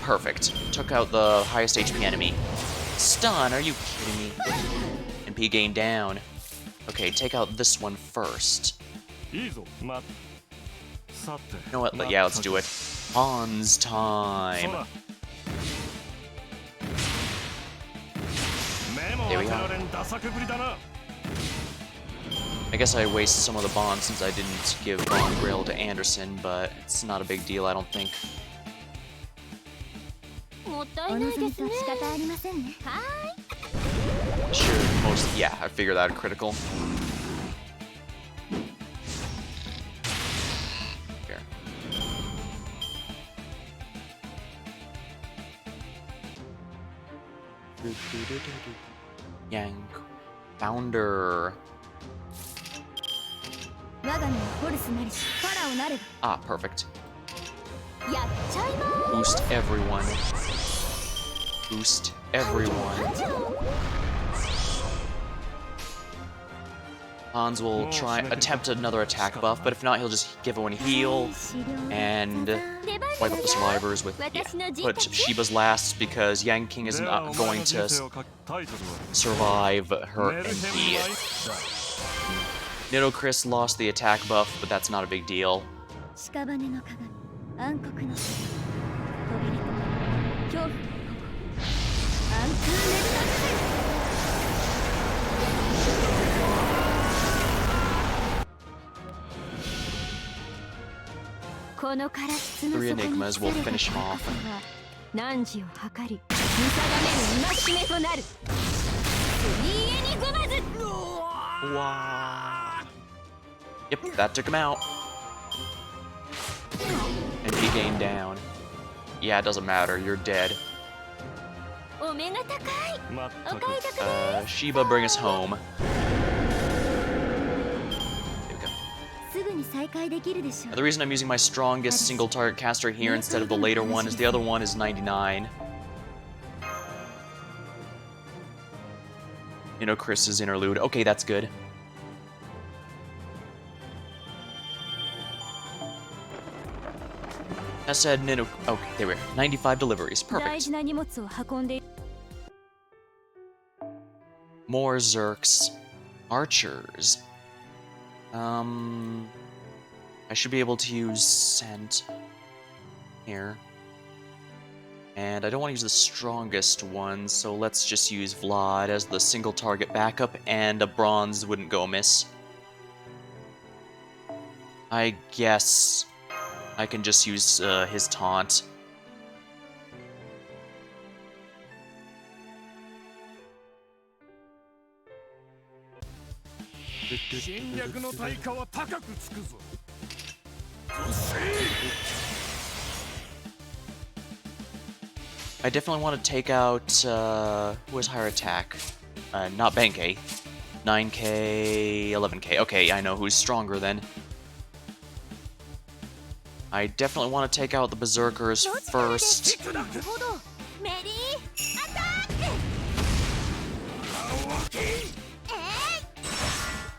Speaker 2: Perfect. Took out the highest HP enemy. Stun, are you kidding me? MP gain down. Okay, take out this one first. You know what? Yeah, let's do it. Hans time. There we are. I guess I wasted some of the bond since I didn't give Bond Grail to Anderson, but it's not a big deal, I don't think. Sure, yeah, I figured that critical. Here. Yank. Founder. Ah, perfect. Boost everyone. Boost everyone. Hans will attempt another attack buff, but if not, he'll just give everyone heal and wipe up the survivors with put Sheba's last because Yang King is not going to survive her MP. Nidochris lost the attack buff, but that's not a big deal. Three Enigmas will finish him off. Wow. Yep, that took him out. And he gained down. Yeah, it doesn't matter, you're dead. Sheba, bring us home. The reason I'm using my strongest single target caster here instead of the later one is the other one is 99. You know, Chris's interlude. Okay, that's good. That said, Nino. Okay, there we are. 95 deliveries. Perfect. More Zerks. Archers. I should be able to use Scent here. And I don't want to use the strongest one, so let's just use Vlad as the single target backup, and a bronze wouldn't go amiss. I guess I can just use his taunt. I definitely want to take out, who has higher attack? Not Benkei. 9k, 11k. Okay, I know who's stronger then. I definitely want to take out the Berserkers first.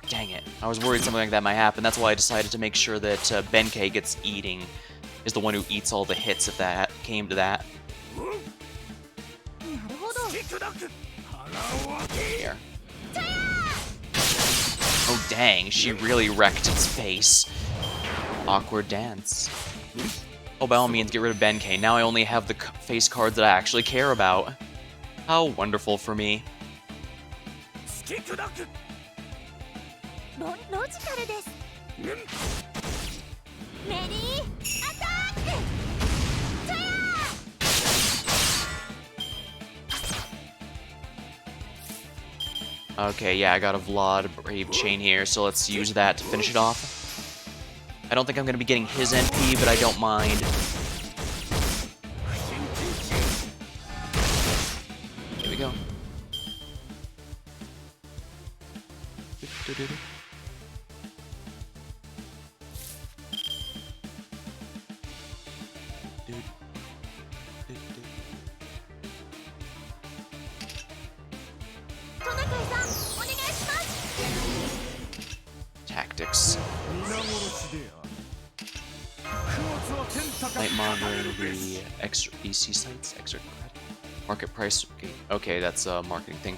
Speaker 2: Dang it. I was worried something like that might happen. That's why I decided to make sure that Benkei gets eating. Is the one who eats all the hits if that came to that. Here. Oh dang, she really wrecked its face. Awkward dance. Oh, by all means, get rid of Benkei. Now I only have the face cards that I actually care about. How wonderful for me. Okay, yeah, I got a Vlad Brave Chain here, so let's use that to finish it off. I don't think I'm going to be getting his NP, but I don't mind. Here we go. Tactics. Night monitoring the extra EC sites, extra credit. Market price. Okay, that's a marketing thing.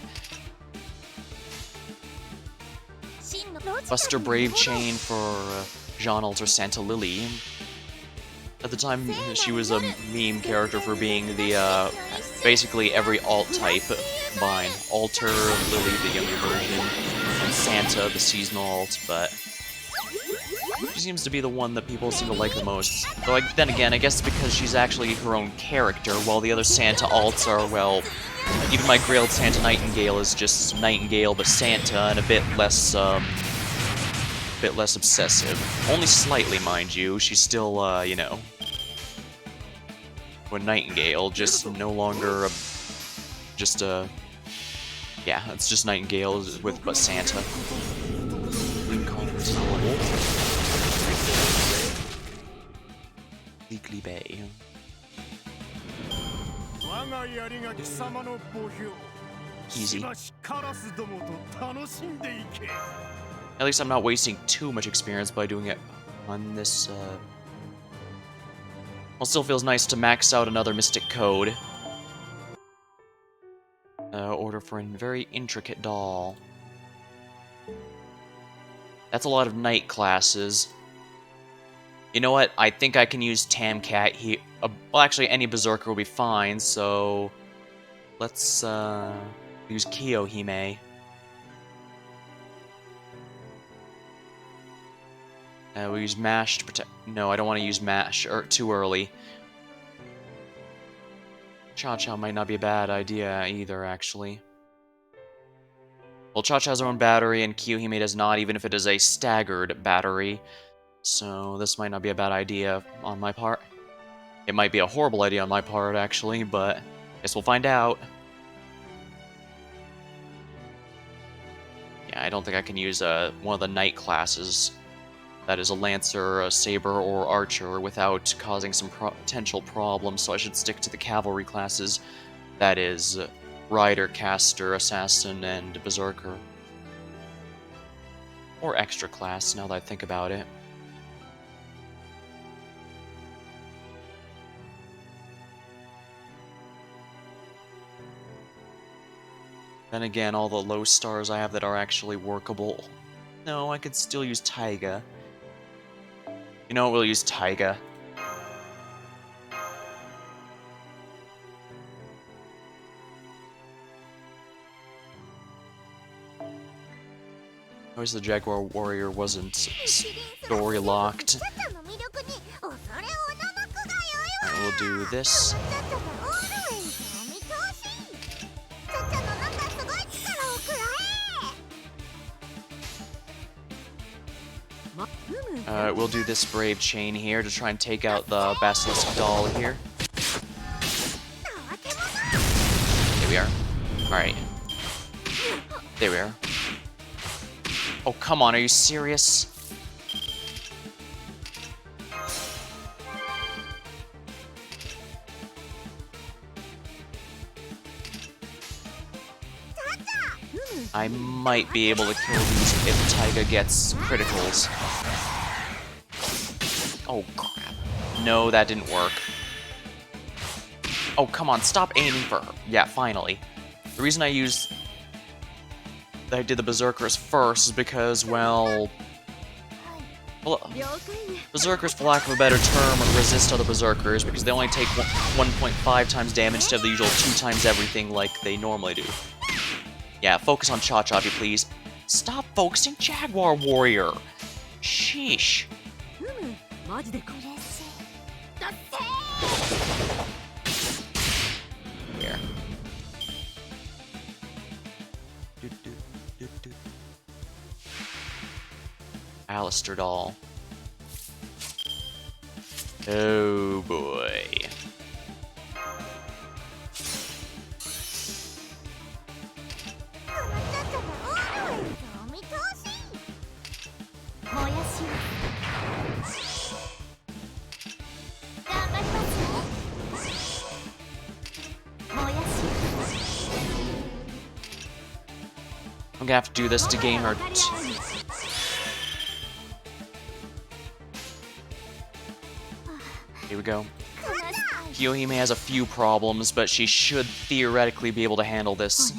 Speaker 2: Buster Brave Chain for Jean Alter Santa Lily. At the time, she was a meme character for being the basically every alt type combined. Alter, Lily, the younger version, and Santa, the seasonal alt, but she seems to be the one that people seem to like the most. Though, then again, I guess it's because she's actually her own character, while the other Santa alts are, well, even my Grailed Santa Nightingale is just Nightingale, but Santa, and a bit less obsessive. Only slightly, mind you. She's still, you know, when Nightingale, just no longer yeah, it's just Nightingale with but Santa. Weekly Bay. Easy. At least I'm not wasting too much experience by doing it on this, Well, still feels nice to max out another Mystic Code. Order for a very intricate doll. That's a lot of night classes. You know what? I think I can use Tamcat here. Well, actually, any Berserker will be fine, so let's use Kiyohime. We use Mash to protect. No, I don't want to use Mash too early. Cha-Cha might not be a bad idea either, actually. Well, Cha-Cha has her own battery, and Kiyohime does not, even if it is a staggered battery. So this might not be a bad idea on my part. It might be a horrible idea on my part, actually, but I guess we'll find out. Yeah, I don't think I can use one of the night classes. That is a Lancer, a Saber, or Archer without causing some potential problems, so I should stick to the Cavalry classes. That is Rider, Caster, Assassin, and Berserker. Or Extra class, now that I think about it. Then again, all the low stars I have that are actually workable. No, I could still use Taiga. You know what, we'll use Taiga. Where's the Jaguar Warrior wasn't story locked. Alright, we'll do this. We'll do this Brave Chain here to try and take out the Basilisk Doll here. There we are. Alright. There we are. Oh, come on, are you serious? I might be able to kill these if Taiga gets criticals. Oh, crap. No, that didn't work. Oh, come on, stop aiming for her. Yeah, finally. The reason I did the Berserkers first is because, well, Berserkers, for lack of a better term, resist other Berserkers because they only take 1.5 times damage instead of the usual 2 times everything like they normally do. Yeah, focus on Cha-Cha, if you please. Stop focusing Jaguar Warrior! Sheesh. Here. Alistair Doll. Oh boy. I'm gonna have to do this to gain her. Here we go. Kiyohime has a few problems, but she should theoretically be able to handle this.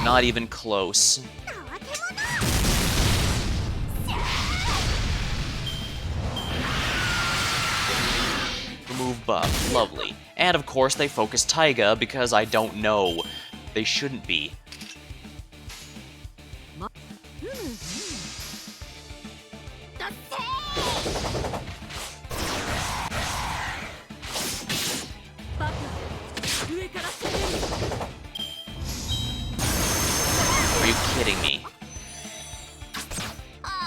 Speaker 2: Not even close. Remove buff. Lovely. And of course they focus Taiga because I don't know. They shouldn't be. Are you kidding me?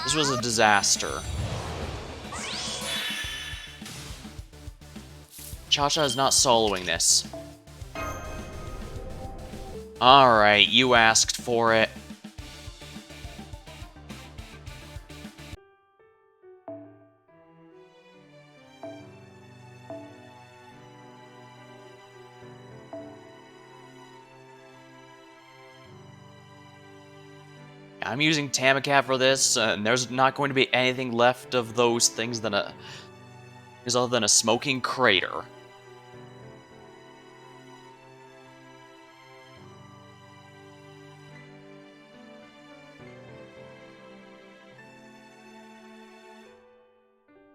Speaker 2: This was a disaster. Cha-Cha is not soloing this. Alright, you asked for it. I'm using Tamacat for this, and there's not going to be anything left of those things than other than a smoking crater.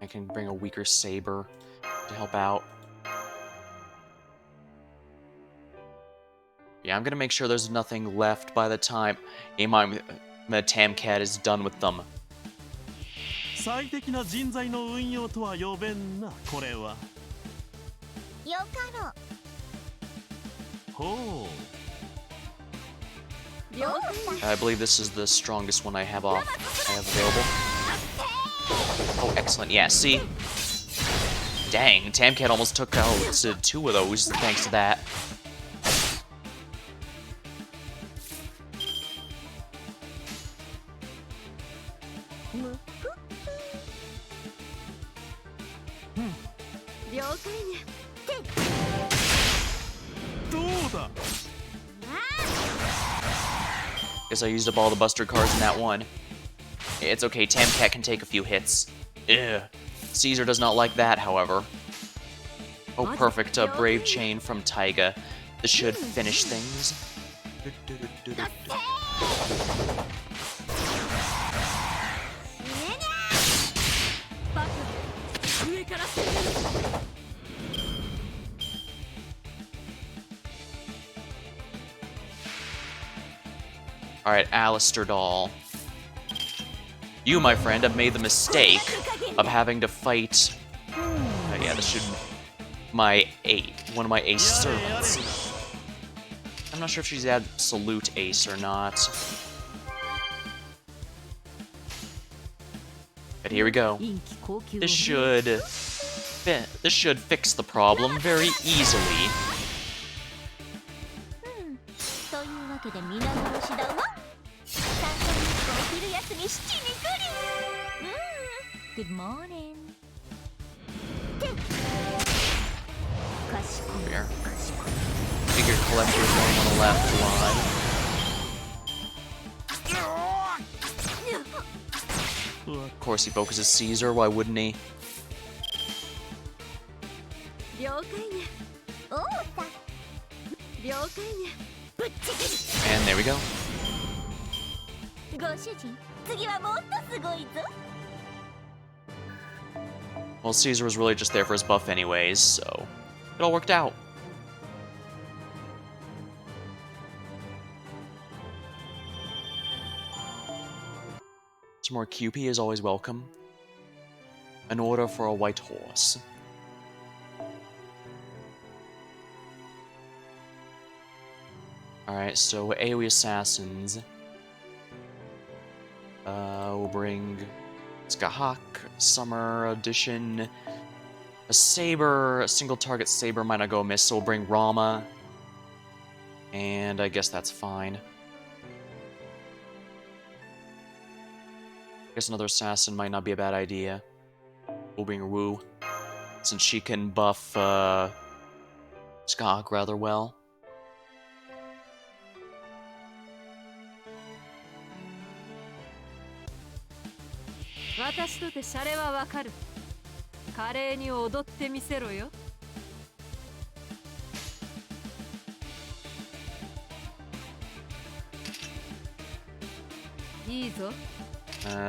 Speaker 2: I can bring a weaker saber to help out. Yeah, I'm gonna make sure there's nothing left by the time the Tamcat is done with them. I believe this is the strongest one I have available. Oh, excellent. Yeah, see? Dang, Tamcat almost took out 2 of those thanks to that. Guess I used up all the Buster cards in that one. It's okay, Tamcat can take a few hits. Ugh. Caesar does not like that, however. Oh, perfect. A Brave Chain from Taiga. This should finish things. Alright, Alistair Doll. You, my friend, have made the mistake of having to fight... Oh yeah, this should... one of my ace servants. I'm not sure if she's absolute ace or not. But here we go. This should fix the problem very easily.
Speaker 1: というわけで皆殺しだわ。最初にお昼休み7に来る。Good morning.
Speaker 2: Here. Figure collector is going on the left line. Of course he focuses Caesar, why wouldn't he? And there we go. Well, Caesar was really just there for his buff anyways, so it all worked out. Some more QP is always welcome. An order for a white horse. Alright, so AoE assassins. We'll bring Skahak, Summer Edition. A saber, a single target saber might not go amiss, so we'll bring Rama. And I guess that's fine. I guess another assassin might not be a bad idea. We'll bring Wu, since she can buff Skahak rather well.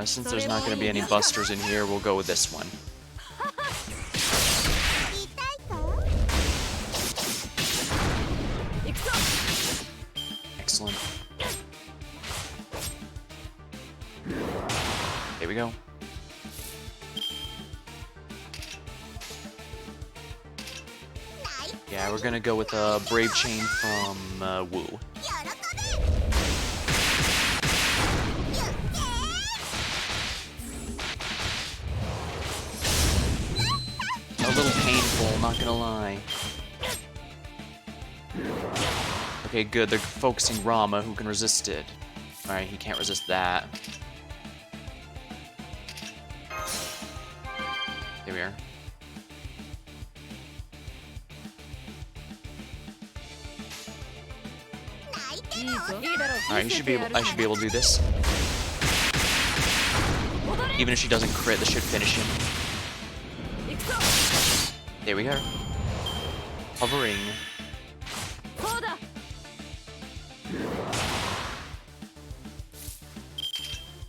Speaker 2: Since there's not going to be any busters in here, we'll go with this one. Excellent. There we go. Yeah, we're gonna go with a Brave Chain from Wu. A little painful, not gonna lie. Okay, good, they're focusing Rama, who can resist it. Alright, he can't resist that. There we are. Alright, I should be able to do this. Even if she doesn't crit, this should finish him. There we are. Hovering.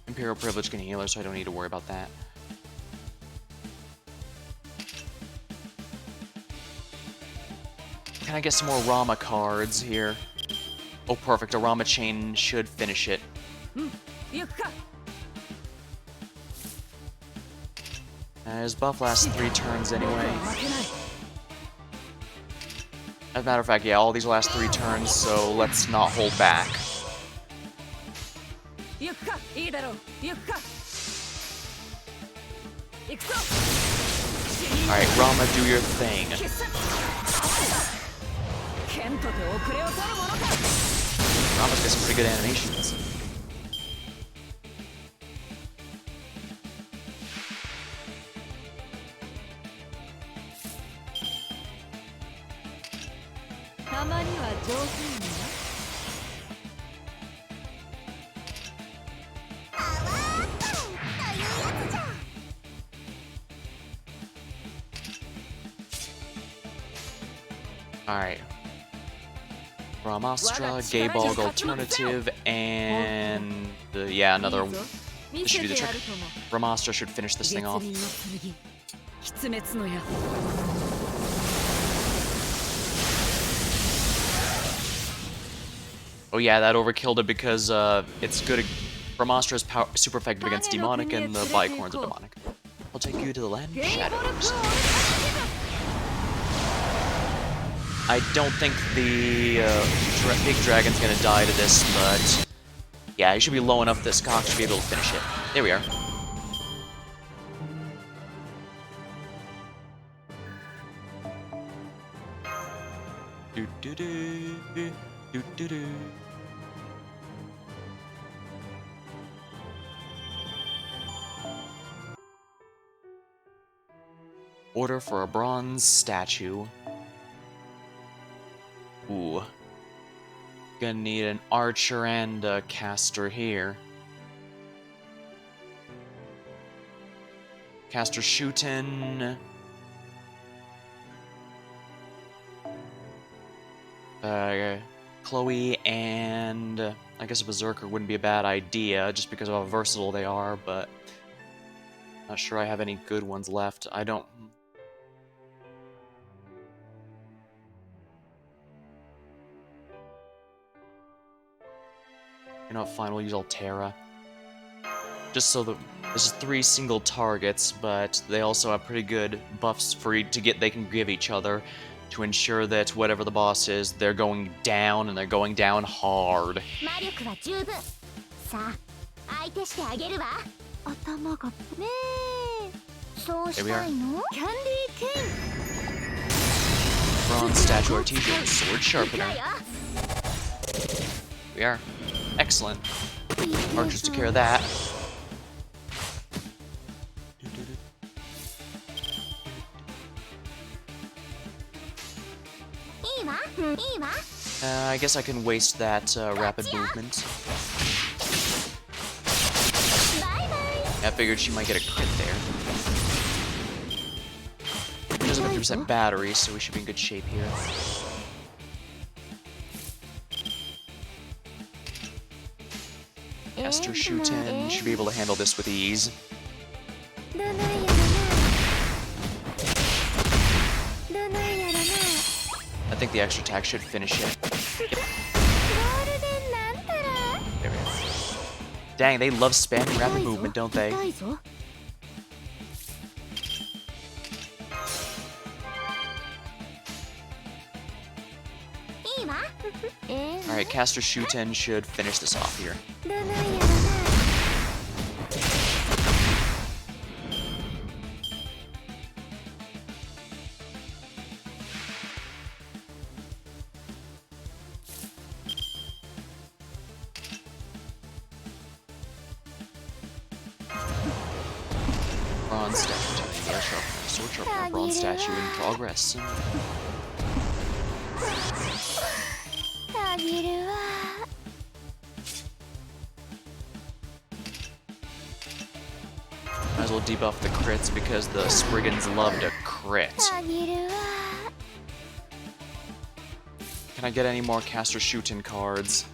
Speaker 2: Imperial Privilege can heal her, so I don't need to worry about that. Can I get some more Rama cards here? Oh, perfect. A Rama chain should finish it. His buff lasts 3 turns anyway. As a matter of fact, yeah, all these last 3 turns, so let's not hold back. Alright, Rama, do your thing. Rama's got some pretty good animations. Alright. Ramastra, Gaybog Alternative, and... yeah, another... This should do the trick. Ramastra should finish this thing off. Oh yeah, that overkilled it because it's good. Brahmastra is super effective against demonic, and the bicorns are demonic. I'll take you to the land of shadows. I don't think the big dragon's gonna die to this, but yeah, he should be low enough that Skok should be able to finish it. There we are. Do do do do do do. Order for a bronze statue. Ooh. Gonna need an archer and a caster here. Caster shooting. Chloe and I guess a berserker wouldn't be a bad idea just because of how versatile they are, but not sure I have any good ones left. I don't. You know what, fine, we'll use Altera. Just so that this is 3 single targets, but they also have pretty good buffs they can give each other to ensure that whatever the boss is, they're going down and they're going down hard. There we are. Bronze statue artesian sword sharpener. We are. Excellent. Archers took care of that. I guess I can waste that rapid movement. I figured she might get a crit there. She doesn't have 50% battery, so we should be in good shape here. Caster shooting should be able to handle this with ease. I think the extra attack should finish it. Yep. There we go. Dang, they love spamming rapid movement, don't they? Alright, Caster Shuten should finish this off here. Bronze statue, sword sharpener, bronze statue in progress. Might as well debuff the crits because the Spriggans love to crit. Can I get any more Caster Shootin' cards?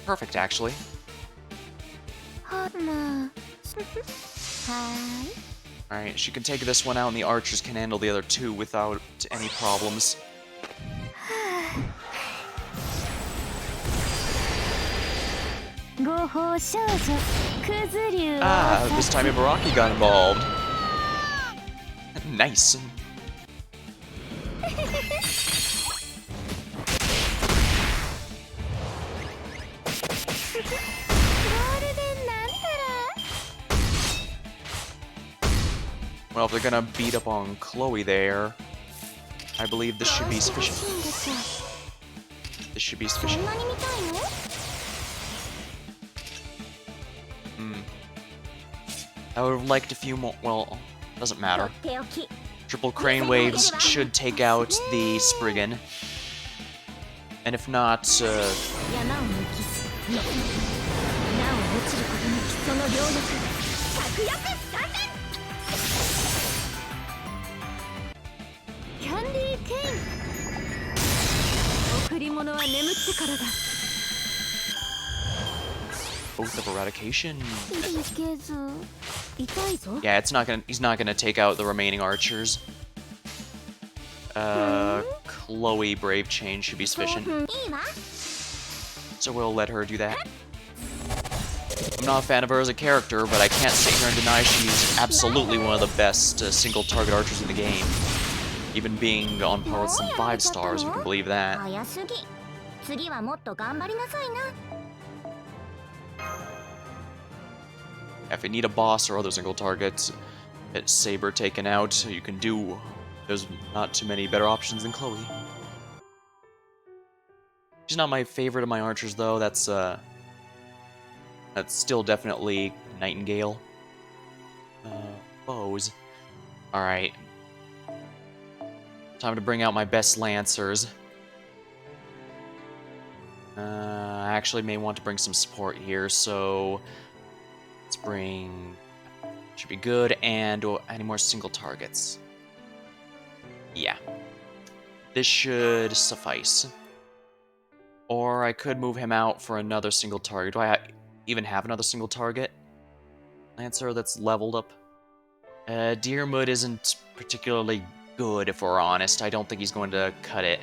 Speaker 2: Perfect, actually. Alright, she can take this one out and the archers can handle the other 2 without any problems. Ah, this time Ibaraki got involved. Nice. Well, if they're gonna beat up on Chloe there, I believe this should be sufficient. This should be sufficient. I would have liked a few more. Well, doesn't matter. Triple crane waves should take out the Spriggan. And if not, Oath of Eradication. Yeah, it's not gonna. He's not gonna take out the remaining archers. Chloe Brave Chain should be sufficient. So we'll let her do that. I'm not a fan of her as a character, but I can't sit here and deny she's absolutely one of the best single target archers in the game. Even being on par with some 5 stars, if you can believe that. If you need a boss or other single targets, get Saber taken out, you can do. There's not too many better options than Chloe. She's not my favorite of my archers, though. That's still definitely Nightingale. Bows. Alright. Time to bring out my best Lancers. I actually may want to bring some support here, so let's bring... Should be good, and any more single targets. Yeah. This should suffice. Or I could move him out for another single target. Do I even have another single target Lancer that's leveled up? Deermud isn't particularly good, if we're honest. I don't think he's going to cut it.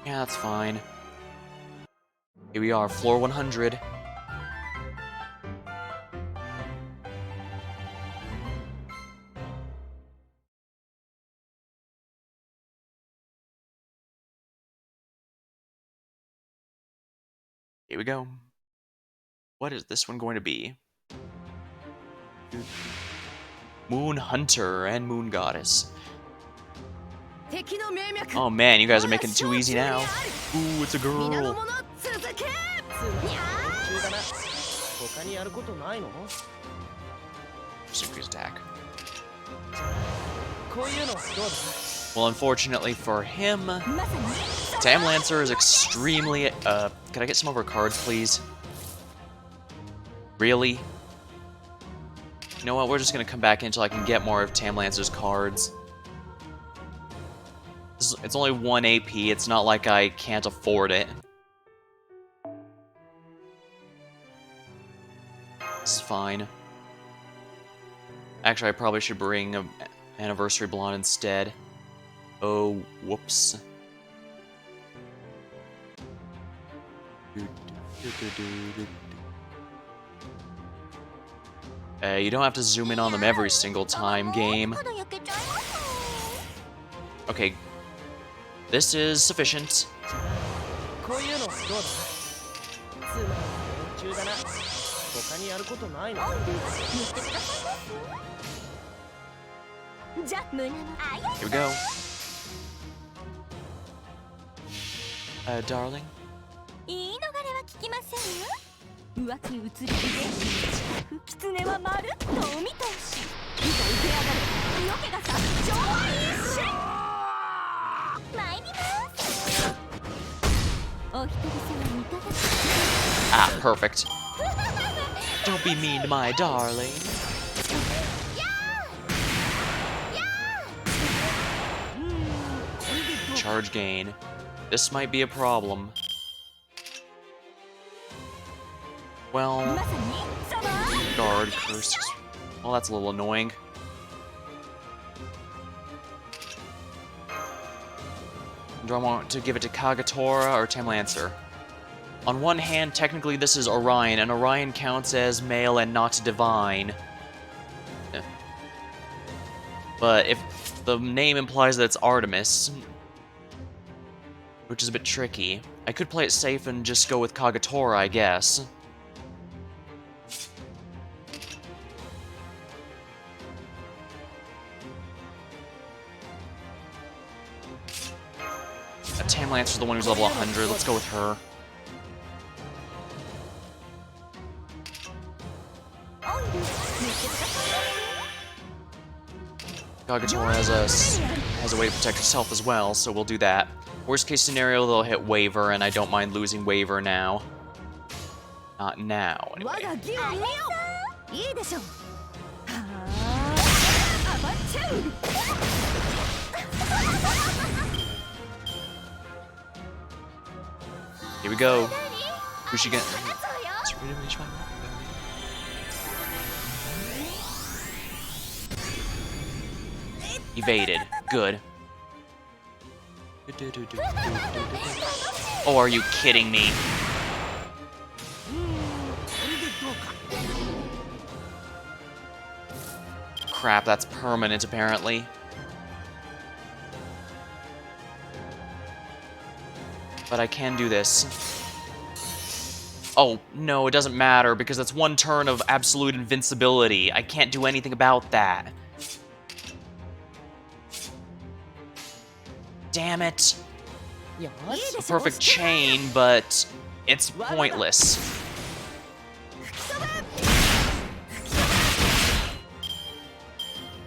Speaker 2: Yeah, that's fine. Here we are, floor 100. Here we go. What is this one going to be? Moon Hunter and Moon Goddess. Oh man, you guys are making it too easy now. Ooh, it's a girl. Serious attack. Well, unfortunately for him, Tam Lancer is extremely... Can I get some of her cards, please? Really? You know what, we're just gonna come back until I can get more of Tam Lancer's cards. It's only 1 AP, it's not like I can't afford it. This is fine. Actually, I probably should bring Anniversary Blonde instead. Oh, whoops. You don't have to zoom in on them every single time, game. Okay. This is sufficient. Here we go. Darling? Ah, perfect. Don't be mean to my darling. Charge gain. This might be a problem. Well, guard curse. Well, that's a little annoying. Do I want to give it to Kagatora or Tam Lancer? On one hand, technically this is Orion, and Orion counts as male and not divine. But if the name implies that it's Artemis, which is a bit tricky, I could play it safe and just go with Kagatora, I guess. Tam Lancer's the one who's level 100, let's go with her. Kagatora has a way to protect herself as well, so we'll do that. Worst case scenario, they'll hit Waver, and I don't mind losing Waver now. Not now, anyway. Here we go. Who's she getting? Evaded. Good. Oh, are you kidding me? Crap, that's permanent apparently. But I can do this. Oh, no, it doesn't matter because that's one turn of absolute invincibility. I can't do anything about that. Damn it. It's a perfect chain, but it's pointless.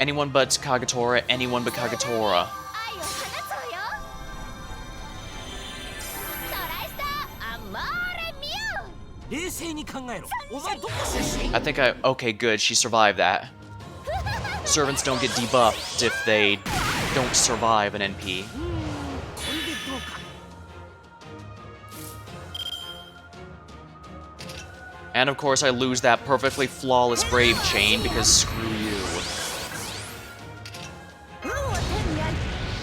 Speaker 2: Anyone but Kagetora, anyone but Kagetora. I think okay, good, she survived that. Servants don't get debuffed if they don't survive an NP. And of course I lose that perfectly flawless Brave Chain because screw you.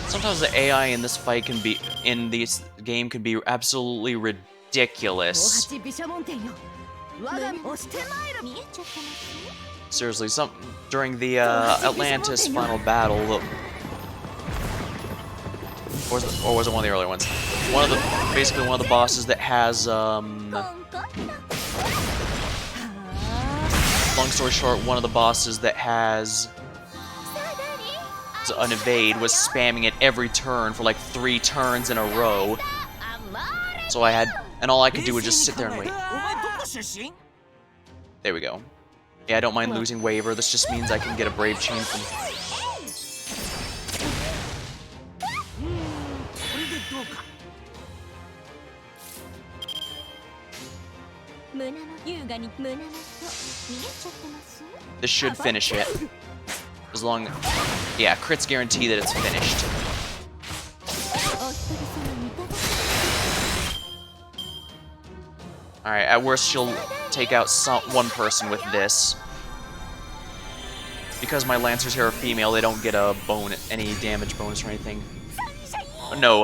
Speaker 2: Sometimes the AI in this fight can be, in this game, can be absolutely ridiculous. Seriously, during the Atlantis final battle, or was it one of the earlier ones? Basically one of the bosses that has, long story short, one of the bosses that has an evade was spamming it every turn for like 3 turns in a row. So and all I could do was just sit there and wait. There we go. Yeah, I don't mind losing Waver. This just means I can get a Brave Chain from... This should finish it. As long... Yeah, crits guarantee that it's finished. Alright, at worst she'll take out one person with this. Because my Lancers here are female, they don't get any damage bonus or anything. No,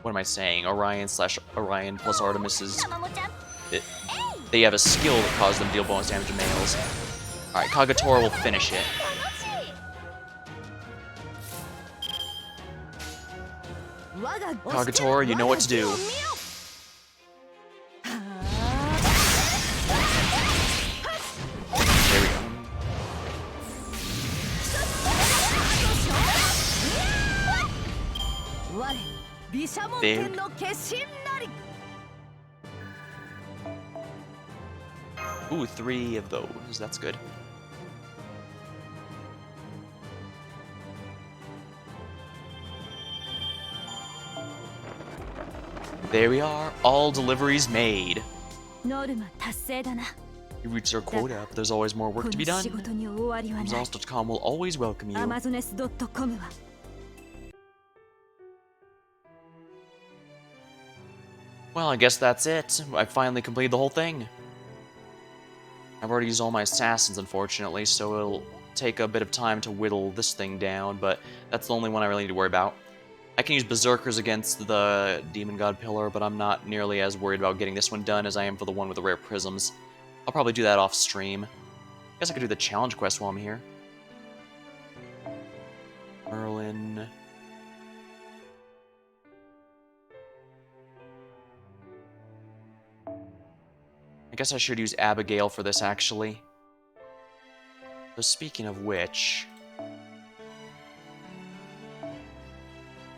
Speaker 2: what am I saying? Orion plus Artemis is... They have a skill that causes them to deal bonus damage to males. Alright, Kagetora will finish it. Kagetora, you know what to do. There we go. There. Ooh, 3 of those. That's good. There we are. All deliveries made. You reached our quota, but there's always more work to be done. Exhaust.com will always welcome you. Well, I guess that's it. I finally completed the whole thing. I've already used all my assassins, unfortunately, so it'll take a bit of time to whittle this thing down, but that's the only one I really need to worry about. I can use Berserkers against the Demon God Pillar, but I'm not nearly as worried about getting this one done as I am for the one with the rare prisms. I'll probably do that off stream. Guess I could do the challenge quest while I'm here. Merlin... I guess I should use Abigail for this, actually. So speaking of which...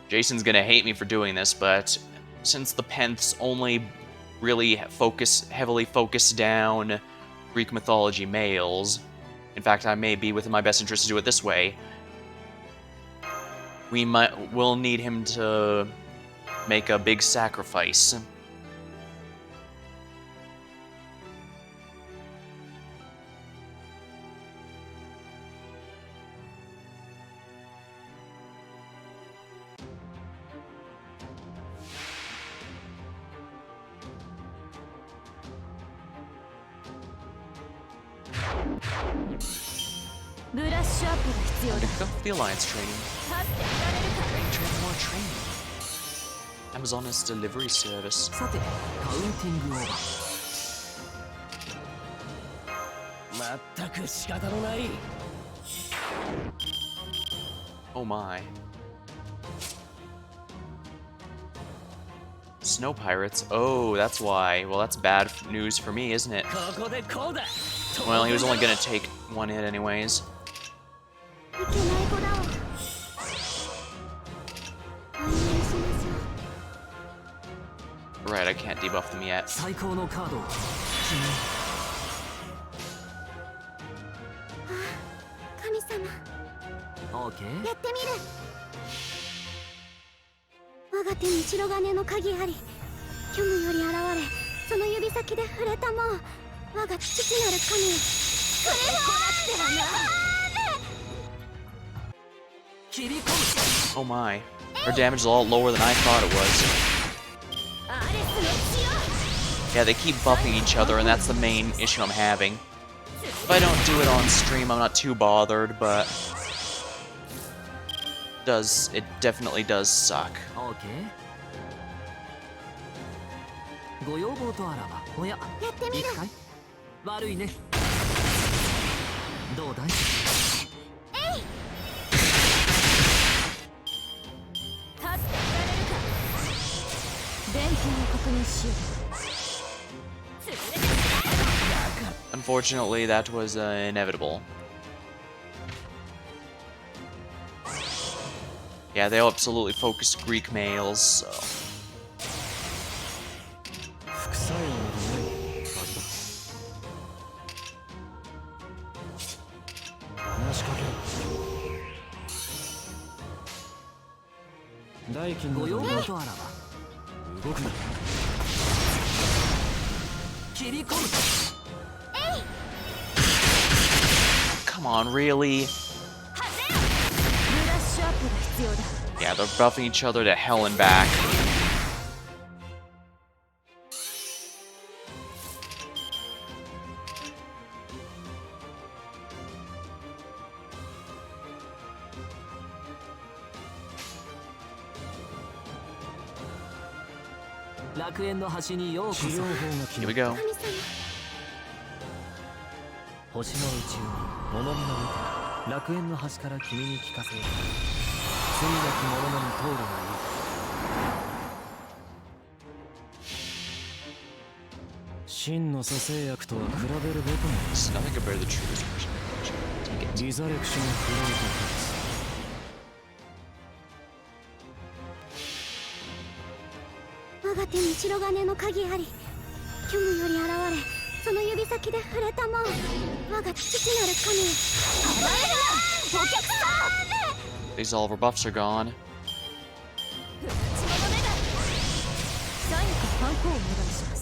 Speaker 2: Jason's gonna hate me for doing this, but since the Penths only really heavily focus down Greek mythology males, in fact, I may be within my best interest to do it this way, we'll need him to make a big sacrifice.
Speaker 1: ブラッシュアップが必要
Speaker 2: Time
Speaker 1: だ
Speaker 2: to go. The alliance training.
Speaker 1: 立っていられるか
Speaker 2: Train more training. Amazon's delivery service.
Speaker 3: さてカウンティングオーバー。まったく仕方のない。
Speaker 2: Oh my. Snow pirates. Oh, that's why. Well, that's bad news for me, isn't it?
Speaker 3: ここでこうだ。
Speaker 2: Well, he was only gonna take one hit anyways.
Speaker 1: いけない子だわお願いしますよ
Speaker 2: Right, I can't debuff them yet.
Speaker 3: 最高のカードを
Speaker 1: 神様
Speaker 3: オーケー。
Speaker 1: やってみる我が手に白金の鍵あり虚無より現れその指先で触れたもう我が父なる神よこれはこらってはな
Speaker 2: Oh my. Her damage is a lot lower than I thought it was.
Speaker 1: アレスの血よ
Speaker 2: Yeah, they keep buffing each other, and that's the main issue I'm having. If I don't do it on stream, I'm not too bothered, but it definitely does suck.
Speaker 3: オーケー。ご要望とあらば。おや。
Speaker 1: やってみる
Speaker 3: いいかい。悪いね。どうだい。
Speaker 1: 立っていられるか電気を確認しよう
Speaker 2: Unfortunately, that was inevitable. Yeah, they absolutely focused Greek males, so...
Speaker 3: 副作用のないはずだ。話しかけろ。代金のご要望とあらば動くな。切り込む。
Speaker 2: Come on, really?
Speaker 1: ブラッシュアップが必要だ
Speaker 2: Yeah, they're buffing each other to hell and back. Here we go.
Speaker 1: 神様
Speaker 3: 星の宇宙に物見の見て楽園の端から君に聞かせよう。罪なき者のみ通るがいい。真の蘇生薬とは比べるべきも
Speaker 2: It's nothing compared to the truest version. Take it.
Speaker 3: リザレクションフロート
Speaker 1: 我が手に白金の鍵あり虚無より現れその指先で触れたもん我が父なる神よ暴れるなお客さん
Speaker 2: These all of our buffs are gone.
Speaker 1: 不立ちの目だサインかハンコをお願いします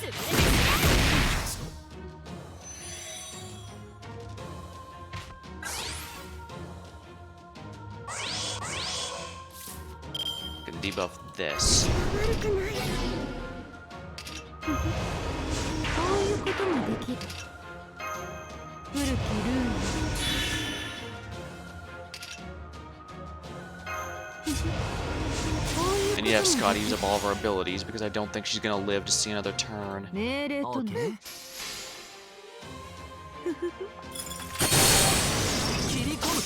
Speaker 1: 潰れて
Speaker 2: Can debuff this.
Speaker 1: 悪くないこういうこともできる古きルール
Speaker 2: I need to have Scotty use up all of our abilities because I don't think she's gonna live to see another turn.
Speaker 1: 命令とね
Speaker 3: 切り込む。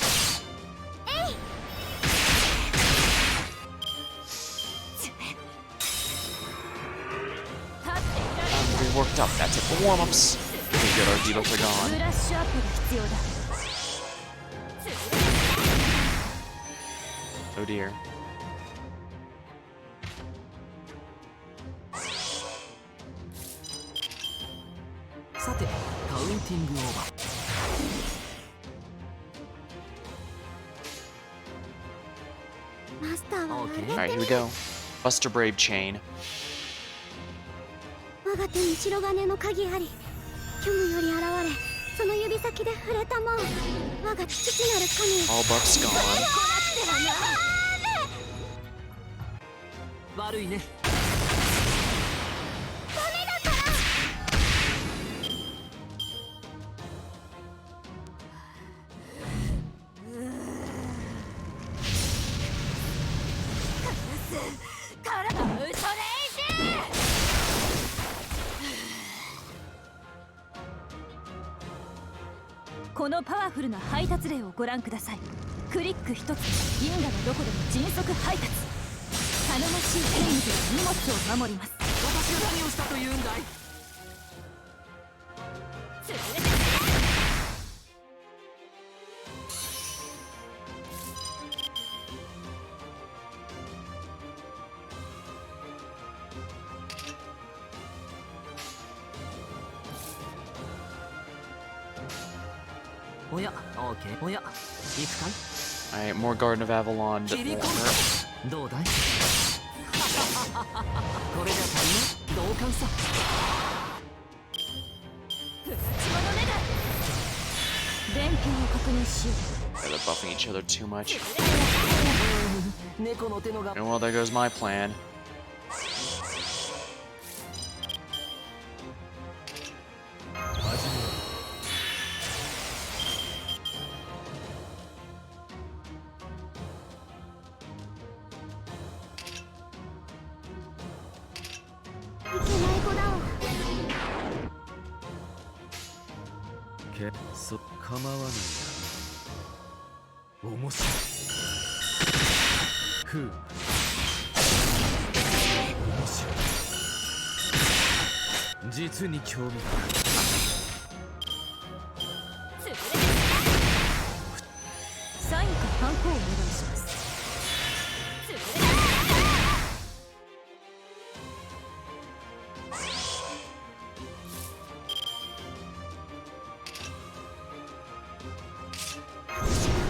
Speaker 2: We worked up. That's it for warm-ups. Okay, good. Our debuffs are
Speaker 1: ブ
Speaker 2: gone.
Speaker 1: ラッシュアップが必要だ
Speaker 2: Oh dear.
Speaker 3: さてカウンティングオーバー。
Speaker 1: マスターは
Speaker 3: Okay.
Speaker 2: Alright, here we go. Buster Brave Chain.
Speaker 1: 我が手に白金の鍵あり虚無より現れその指先で触れたもん我が父なる神よ
Speaker 2: All buffs gone.
Speaker 3: 悪いね。
Speaker 4: このパワフルな配達例をご覧ください。クリック一つ銀河のどこでも迅速配達。頼もしい権利で荷物を守ります。
Speaker 3: 私が何をしたというんだい。おや、オーケー。おや、行くかい。
Speaker 2: Alright, more Garden of Avalon that won't hurt.
Speaker 3: どうだい。これじゃ足りない。同感さ。
Speaker 4: 不立ち者ねだ。電源を確認しよう。
Speaker 2: They're buffing each other too much.
Speaker 3: 猫の手のが。
Speaker 2: And well, there goes my plan.
Speaker 1: いけない子だわ。
Speaker 3: 構わないな。面白い。ふう。面白い。実に興味深い。
Speaker 4: サインかハンコをお願いします。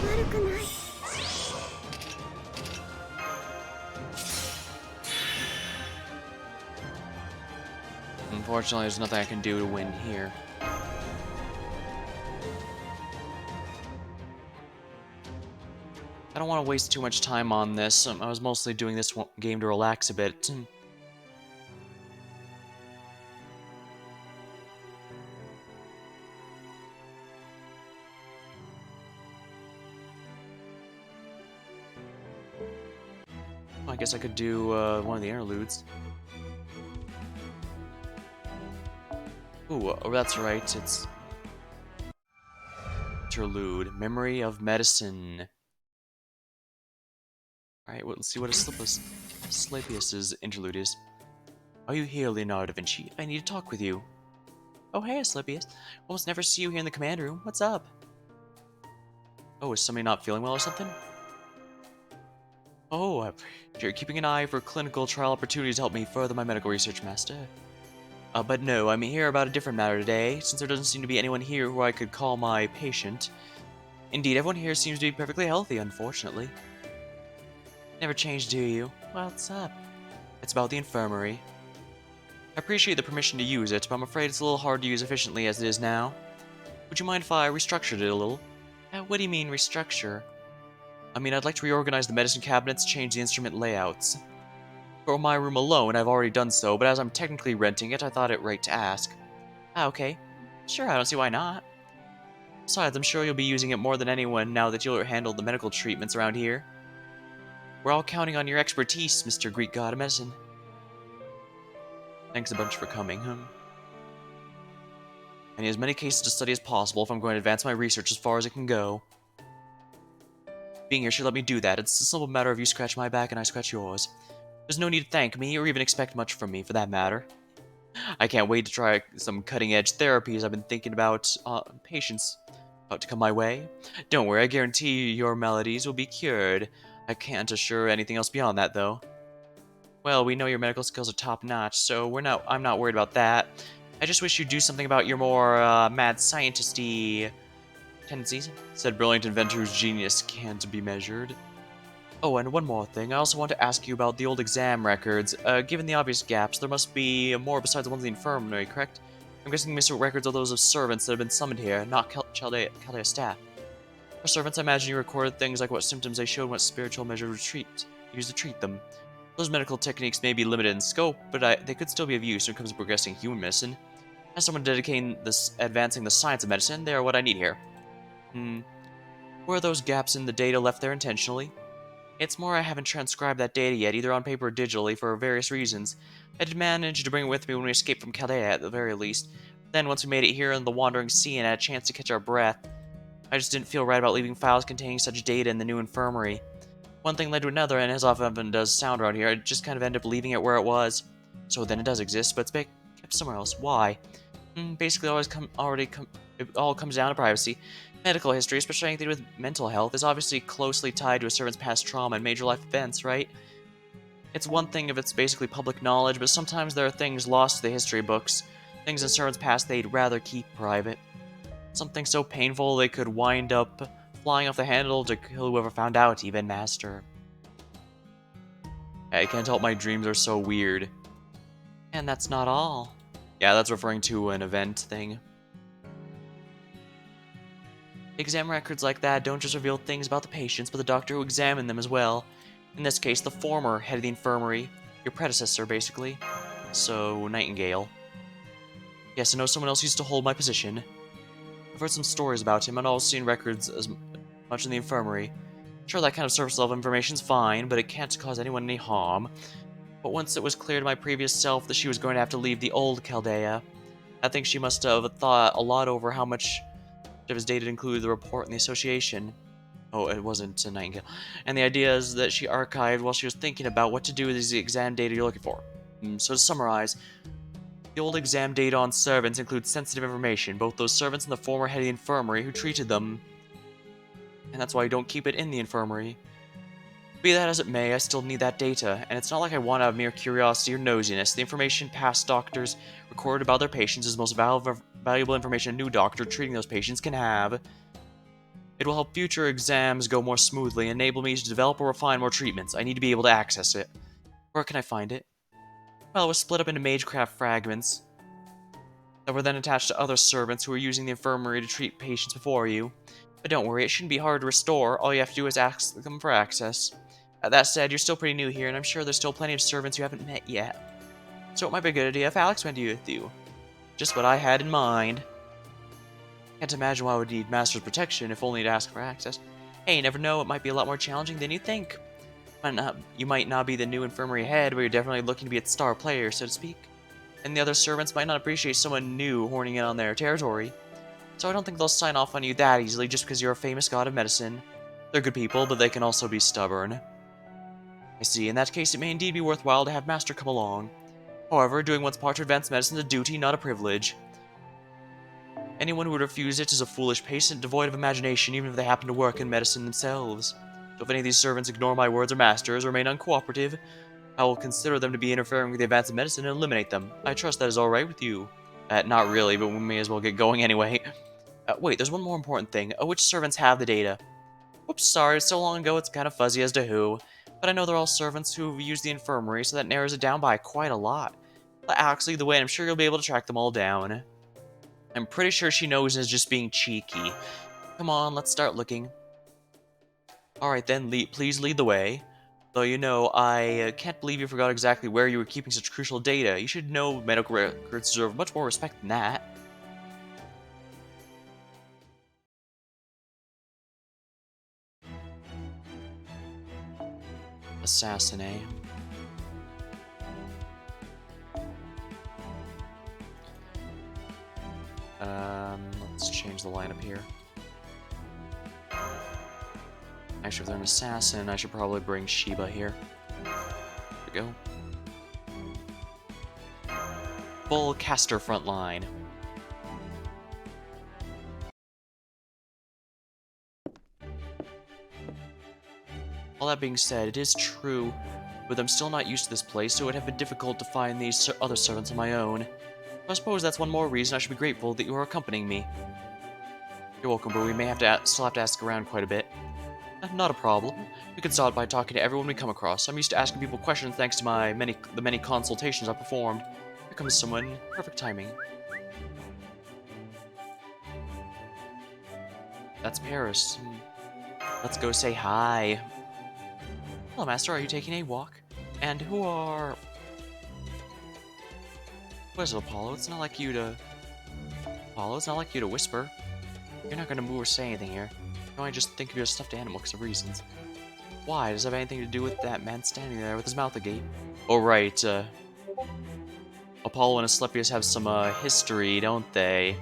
Speaker 1: 悪くない。
Speaker 2: Unfortunately, there's nothing I can do to win here. I don't want to waste too much time on this. I was mostly doing this game to relax a bit. I guess I could do one of the interludes. Ooh, oh, that's right, it's... Interlude. Memory of Medicine. Alright, well, let's see what Asclepius' interlude is. Are you here, Leonardo da Vinci? I need to talk with you. Oh, hey, Asclepius. Almost never see you here in the command room. What's up? Oh, is somebody not feeling well or something? Oh, you're keeping an eye for clinical trial opportunities to help me further my medical research, Master. But no, I'm here about a different matter today, since there doesn't seem to be anyone here who I could call my patient. Indeed, everyone here seems to be perfectly healthy, unfortunately. Never changed, do you? Well, what's up? It's about the infirmary. I appreciate the permission to use it, but I'm afraid it's a little hard to use efficiently as it is now. Would you mind if I restructured it a little? What do you mean, restructure? I mean, I'd like to reorganize the medicine cabinets, change the instrument layouts. For my room alone, I've already done so, but as I'm technically renting it, I thought it right to ask. Ah, okay. Sure, I don't see why not. Besides, I'm sure you'll be using it more than anyone now that you'll handle the medical treatments around here. We're all counting on your expertise, Mr. Greek God of Medicine. Thanks a bunch for coming, I need as many cases to study as possible if I'm going to advance my research as far as it can go. Being here should let me do that. It's a simple matter of you scratch my back and I scratch yours. There's no need to thank me, or even expect much from me, for that matter. I can't wait to try some cutting-edge therapies I've been thinking about patients about to come my way. Don't worry, I guarantee your maladies will be cured. I can't assure anything else beyond that, though. Well, we know your medical skills are top-notch, so I'm not worried about that. I just wish you'd do something about your more mad scientist-y tendencies, said brilliant inventor whose genius can't be measured. Oh, and one more thing. I also want to ask you about the old exam records. Given the obvious gaps, there must be more besides the ones in the infirmary, correct? I'm guessing missing records are those of servants that have been summoned here, not Chaldea staff. For servants, I imagine you recorded things like what symptoms they showed and what spiritual measures used to treat them. Those medical techniques may be limited in scope, but they could still be of use when it comes to progressing human medicine. As someone dedicating advancing the science of medicine, they are what I need here. Where are those gaps in the data left there intentionally? It's more I haven't transcribed that data yet, either on paper or digitally, for various reasons. I did manage to bring it with me when we escaped from Chaldea, at the very least. Then, once we made it here in the Wandering Sea and had a chance to catch our breath, I just didn't feel right about leaving files containing such data in the new infirmary. One thing led to another, and as often does sound around here, I just kind of ended up leaving it where it was. So then it does exist, but it's kept somewhere else. Why? Basically, it all comes down to privacy. Medical history, especially anything with mental health, is obviously closely tied to a servant's past trauma and major life events, right? It's one thing if it's basically public knowledge, but sometimes there are things lost to the history books, things in servants' past they'd rather keep private. Something so painful they could wind up flying off the handle to kill whoever found out, even Master. I can't help my dreams are so weird. And that's not all. Yeah, that's referring to an event thing. Exam records like that don't just reveal things about the patients, but the doctor who examined them as well. In this case, the former head of the infirmary. Your predecessor, basically. So, Nightingale. Yes, I know someone else used to hold my position. I've heard some stories about him, and also seen records as much in the infirmary. Sure, that kind of surface level information's fine, but it can't cause anyone any harm. But once it was clear to my previous self that she was going to have to leave the old Chaldea, I think she must have thought a lot over how much of his data included the report and the association. Oh, it wasn't a Nightingale. And the ideas that she archived while she was thinking about what to do with the exam data you're looking for. So to summarize, the old exam data on servants includes sensitive information, both those servants and the former head of the infirmary who treated them. And that's why you don't keep it in the infirmary. Be that as it may, I still need that data, and it's not like I want out of mere curiosity or nosiness. The information past doctors recorded about their patients is the most valuable information a new doctor treating those patients can have. It will help future exams go more smoothly and enable me to develop or refine more treatments. I need to be able to access it. Where can I find it? Well, it was split up into Magecraft fragments that were then attached to other servants who were using the infirmary to treat patients before you. But don't worry, it shouldn't be hard to restore. All you have to do is ask them for access. That said, you're still pretty new here, and I'm sure there's still plenty of servants you haven't met yet. So it might be a good idea if Alex went with you. Just what I had in mind. Can't imagine why I would need Master's protection, if only to ask for access. Hey, you never know, it might be a lot more challenging than you think. You might not be the new infirmary head, but you're definitely looking to be a star player, so to speak. And the other servants might not appreciate someone new horning in on their territory. So I don't think they'll sign off on you that easily just because you're a famous god of medicine. They're good people, but they can also be stubborn. I see, in that case it may indeed be worthwhile to have Master come along. However, doing one's part to advance medicine is a duty, not a privilege. Anyone who would refuse it is a foolish patient devoid of imagination, even if they happen to work in medicine themselves. So if any of these servants ignore my words or masters, or remain uncooperative, I will consider them to be interfering with the advance of medicine and eliminate them. I trust that is alright with you. Not really, but we may as well get going anyway. Wait, there's one more important thing. Which servants have the data? Whoops, sorry, so long ago it's kind of fuzzy as to who. But I know they're all servants who've used the infirmary, so that narrows it down by quite a lot. But Alex, lead the way, and I'm sure you'll be able to track them all down. I'm pretty sure she knows is just being cheeky. Come on, let's start looking. Alright then, please lead the way. Though you know, I can't believe you forgot exactly where you were keeping such crucial data. You should know medical records deserve much more respect than that. Assassinate. Let's change the lineup here. Actually, if they're an assassin, I should probably bring Sheba here. There we go. Full caster front line. All that being said, it is true, but I'm still not used to this place, so it would have been difficult to find these other servants on my own. I suppose that's one more reason I should be grateful that you are accompanying me. You're welcome, but we may have to still have to ask around quite a bit. Not a problem. We can start by talking to everyone we come across. I'm used to asking people questions thanks to the many consultations I've performed. Here comes someone. Perfect timing. That's Paris. Let's go say hi. Hello, Master. Are you taking a walk? And who are... What is it, Apollo? It's not like you to... Apollo, it's not like you to whisper. You're not gonna move or say anything here. No, I just think of you as a stuffed animal because of reasons. Why? Does it have anything to do with that man standing there with his mouth agape? Oh, right, Apollo and Asclepius have some, history, don't they?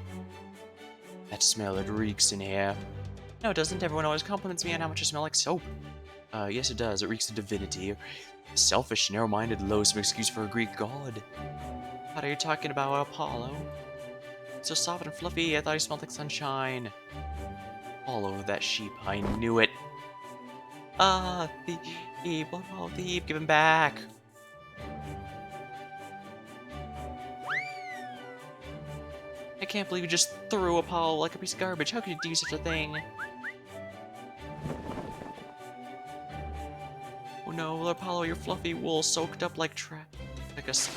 Speaker 2: That smell, it reeks in here. No, doesn't everyone always compliments me on how much I smell like soap? Yes it does. It reeks of divinity. Selfish, narrow-minded, loathsome excuse for a Greek god. What are you talking about, Apollo? So soft and fluffy, I thought he smelled like sunshine. Apollo, that sheep, I knew it. Ah, thief, oh, thief, give him back. I can't believe you just threw Apollo like a piece of garbage. How could you do such a thing? Oh no, Apollo, your fluffy wool soaked up like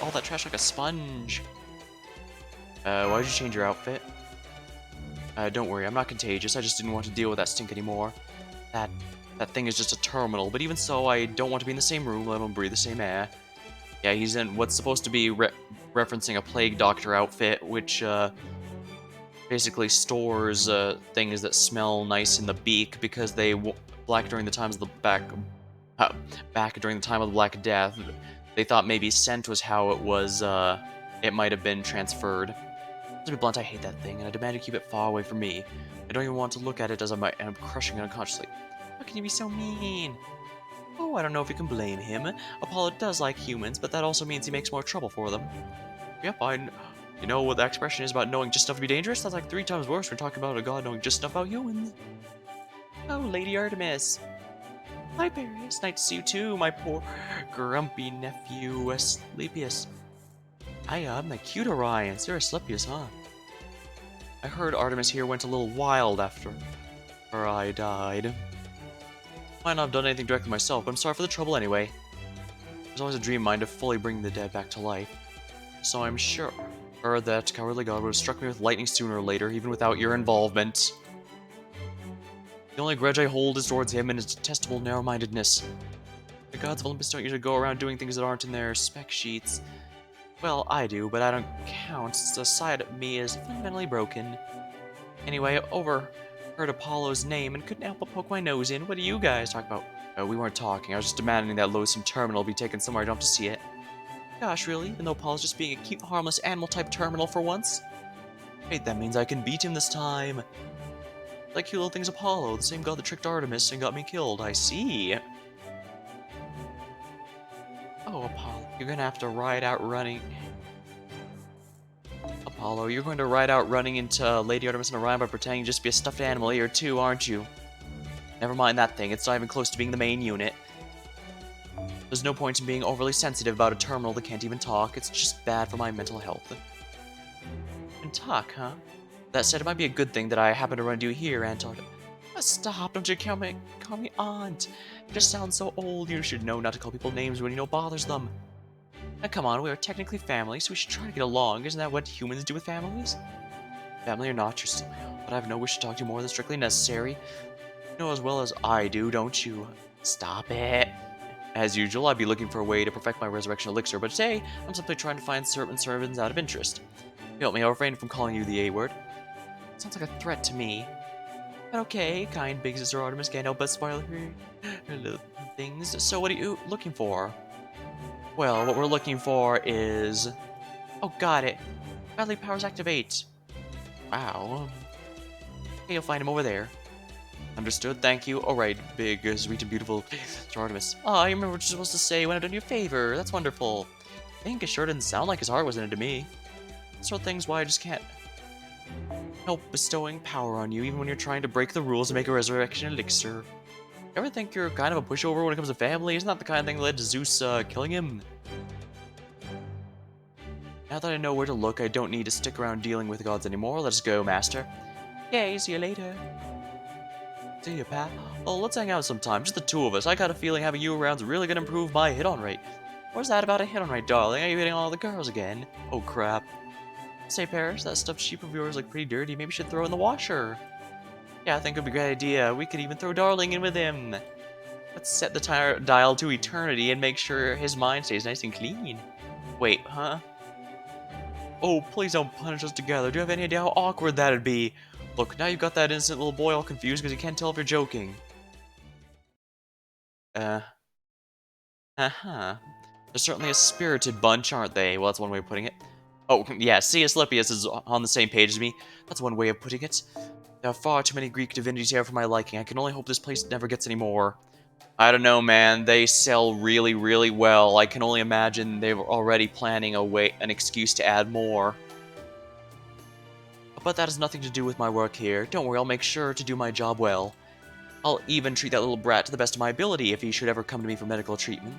Speaker 2: all that trash like a sponge. Why'd you change your outfit? Don't worry, I'm not contagious. I just didn't want to deal with that stink anymore. That thing is just a terminal, but even so, I don't want to be in the same room, let alone breathe the same air. Yeah, he's in what's supposed to be referencing a plague doctor outfit, which, basically stores, things that smell nice in the beak because they back during the times of the back during the time of the Black Death, they thought maybe scent was how it was, it might have been transferred. To be blunt, I hate that thing, and I demand you keep it far away from me. I don't even want to look at it as I'm crushing it unconsciously. How can you be so mean? Oh, I don't know if you can blame him. Apollo does like humans, but that also means he makes more trouble for them. Yep, you know what the expression is about knowing just enough to be dangerous? That's like 3 times worse when talking about a god knowing just enough about humans. Oh, Lady Artemis. Hi, Paris. Nice to see you too, my poor grumpy nephew, Asclepius. I'm the cute Orion. You're Asclepius, huh? I heard Artemis here went a little wild after I died. Might not have done anything directly myself, but I'm sorry for the trouble anyway. There's always a dream of mine to fully bring the dead back to life. So I'm sure that cowardly god would have struck me with lightning sooner or later, even without your involvement. The only grudge I hold is towards him and his detestable narrow-mindedness. The gods of Olympus don't usually go around doing things that aren't in their spec sheets. Well, I do, but I don't count, since the side of me is fundamentally broken. Anyway, I overheard Apollo's name and couldn't help but poke my nose in. What do you guys talk about? We weren't talking, I was just demanding that loathsome terminal be taken somewhere I don't have to see it. Gosh, really? Even though Apollo's just being a cute, harmless animal-type terminal for once? Wait, that means I can beat him this time. Like cute little things Apollo, the same god that tricked Artemis and got me killed, I see. Oh, Apollo, you're gonna have to ride out running... Apollo, you're going to ride out running into Lady Artemis and Orion by pretending to just be a stuffed animal here too, aren't you? Never mind that thing, it's not even close to being the main unit. There's no point in being overly sensitive about a terminal that can't even talk, it's just bad for my mental health. And talk, huh? That said, it might be a good thing that I happen to run into you here, Aunt Artemis. Stop, don't you call me Aunt. You just sound so old, you should know not to call people names when you know bothers them. Now come on, we are technically family, so we should try to get along. Isn't that what humans do with families? Family or not, you're still my own, but I have no wish to talk to you more than strictly necessary. You know as well as I do, don't you? Stop it. As usual, I'd be looking for a way to perfect my resurrection elixir, but today, I'm simply trying to find certain servants out of interest. Help me, I'll refrain from calling you the A-word. Sounds like a threat to me. But okay, kind big sister Artemis can't help but spoil her little things. So what are you looking for? Well, what we're looking for is... Oh, got it. Badly powers activate. Wow. Okay, you'll find him over there. Understood, thank you. Alright, big, sweet, and beautiful Sir Artemis. Ah, I remember what you're supposed to say when I've done you a favor. That's wonderful. I think it sure didn't sound like his heart was in it to me. Sort of things why I just can't help bestowing power on you, even when you're trying to break the rules and make a resurrection elixir. Ever think you're kind of a pushover when it comes to family? Isn't that the kind of thing that led to Zeus, killing him? Now that I know where to look, I don't need to stick around dealing with gods anymore. Let's go, Master. Yay, see you later. See you, pal. Oh, let's hang out sometime, just the two of us. I got a feeling having you around's really gonna improve my hit-on rate. What's that about a hit-on rate, darling? Are you hitting all the girls again? Oh, crap. Say, Paris, that stuffed sheep of yours look pretty dirty. Maybe you should throw it in the washer. Yeah, I think it would be a great idea. We could even throw Darling in with him. Let's set the dial to eternity and make sure his mind stays nice and clean. Wait, huh? Oh, please don't punish us together. Do you have any idea how awkward that'd be? Look, now you've got that innocent little boy all confused because he can't tell if you're joking. They're certainly a spirited bunch, aren't they? Well, that's one way of putting it. Oh, yeah, see, Asclepius is on the same page as me. That's one way of putting it. There are far too many Greek divinities here for my liking. I can only hope this place never gets any more. I don't know, man. They sell really, really well. I can only imagine they were already planning an excuse to add more. But that has nothing to do with my work here. Don't worry, I'll make sure to do my job well. I'll even treat that little brat to the best of my ability if he should ever come to me for medical treatment.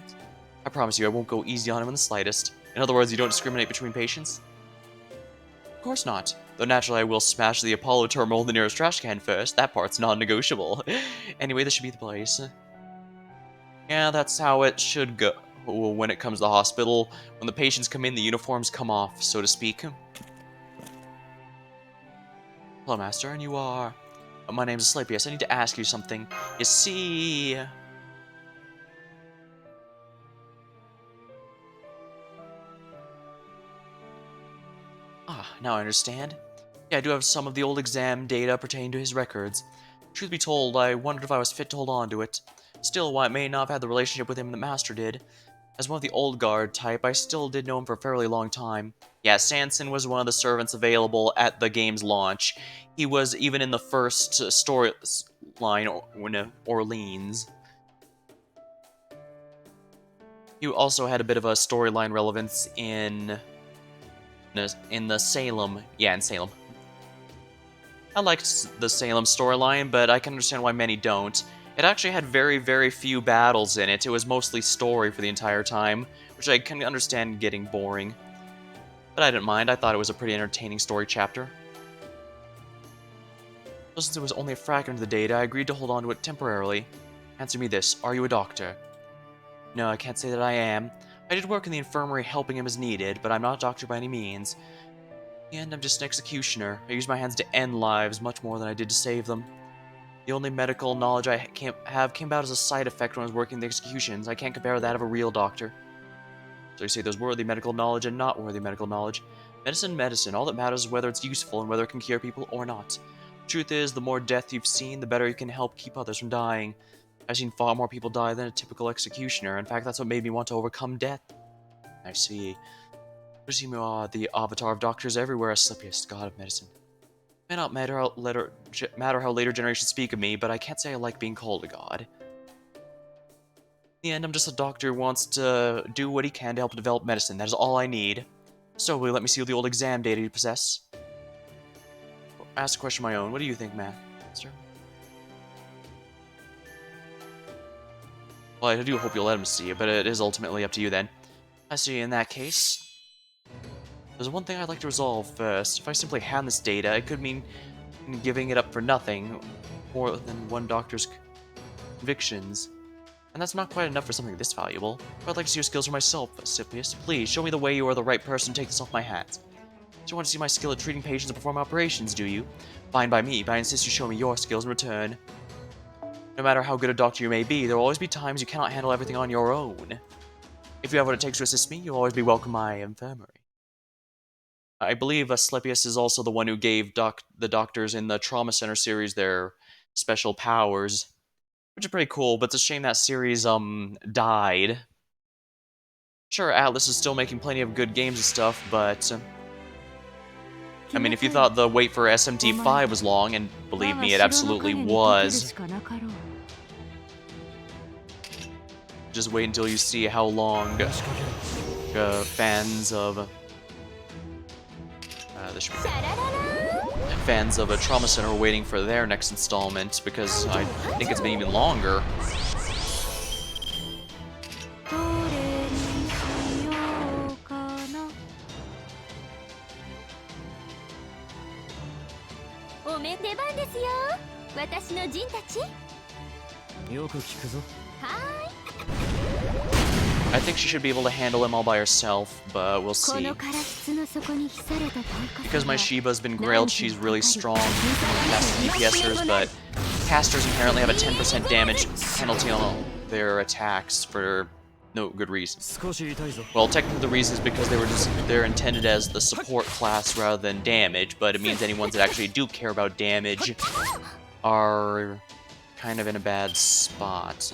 Speaker 2: I promise you I won't go easy on him in the slightest. In other words, you don't discriminate between patients? Of course not. Though naturally I will smash the Apollo terminal in the nearest trash can first. That part's non-negotiable. Anyway, this should be the place. Yeah, that's how it should go when it comes to the hospital. When the patients come in, the uniforms come off, so to speak. Hello, Master, and you are... my name's Asclepius. I need to ask you something. You see... Ah, now I understand. Yeah, I do have some of the old exam data pertaining to his records. Truth be told, I wondered if I was fit to hold on to it. Still, while I may not have had the relationship with him the Master did, as one of the old guard type, I still did know him for a fairly long time. Yeah, Sanson was one of the servants available at the game's launch. He was even in the first storyline, Orleans. He also had a bit of a storyline relevance in the Salem. Yeah, in Salem. I liked the Salem storyline, but I can understand why many don't. It actually had very, very few battles in it. It was mostly story for the entire time, which I can understand getting boring. But I didn't mind. I thought it was a pretty entertaining story chapter. So since it was only a fragment of the data, I agreed to hold on to it temporarily. Answer me this. Are you a doctor? No, I can't say that I am. I did work in the infirmary helping him as needed, but I'm not a doctor by any means. In the end, I'm just an executioner. I use my hands to end lives much more than I did to save them. The only medical knowledge I came about as a side effect when I was working the executions. I can't compare that of a real doctor. So you say there's worthy medical knowledge and not worthy medical knowledge. Medicine. All that matters is whether it's useful and whether it can cure people or not. The truth is, the more death you've seen, the better you can help keep others from dying. I've seen far more people die than a typical executioner. In fact, that's what made me want to overcome death. I see. You are the avatar of doctors everywhere, Asclepius, god of medicine. It may not matter how later generations speak of me, but I can't say I like being called a god. In the end, I'm just a doctor who wants to do what he can to help develop medicine. That is all I need. So, will you let me see the old exam data you possess? Ask a question of my own. What do you think, Master? Well, I do hope you'll let him see it, but it is ultimately up to you then. I see. In that case, there's one thing I'd like to resolve first. If I simply hand this data, it could mean giving it up for nothing, more than one doctor's convictions. And that's not quite enough for something this valuable. But I'd like to see your skills for myself, Asclepius. Please, show me the way you are the right person to take this off my hands. Do you want to see my skill at treating patients and performing operations, do you? Fine by me, but I insist you show me your skills in return. No matter how good a doctor you may be, there will always be times you cannot handle everything on your own. If you have what it takes to assist me, you'll always be welcome in my infirmary. I believe Asclepius is also the one who gave the doctors in the Trauma Center series their special powers, which is pretty cool, but it's a shame that series, died. Sure, Atlas is still making plenty of good games and stuff, but... I mean, if you thought the wait for SMT5 was long, and believe me, it absolutely was. Just wait until you see how long fans of... fans of a Trauma Center are waiting for their next installment, because I think it's been even longer. I think she should be able to handle them all by herself, but we'll see. Because my Shiba's been grailed, she's really strong against DPSers, but casters inherently have a 10% damage penalty on all their attacks for no good reason. Well, technically the reason is because they're intended as the support class rather than damage, but it means any ones that actually do care about damage are kind of in a bad spot.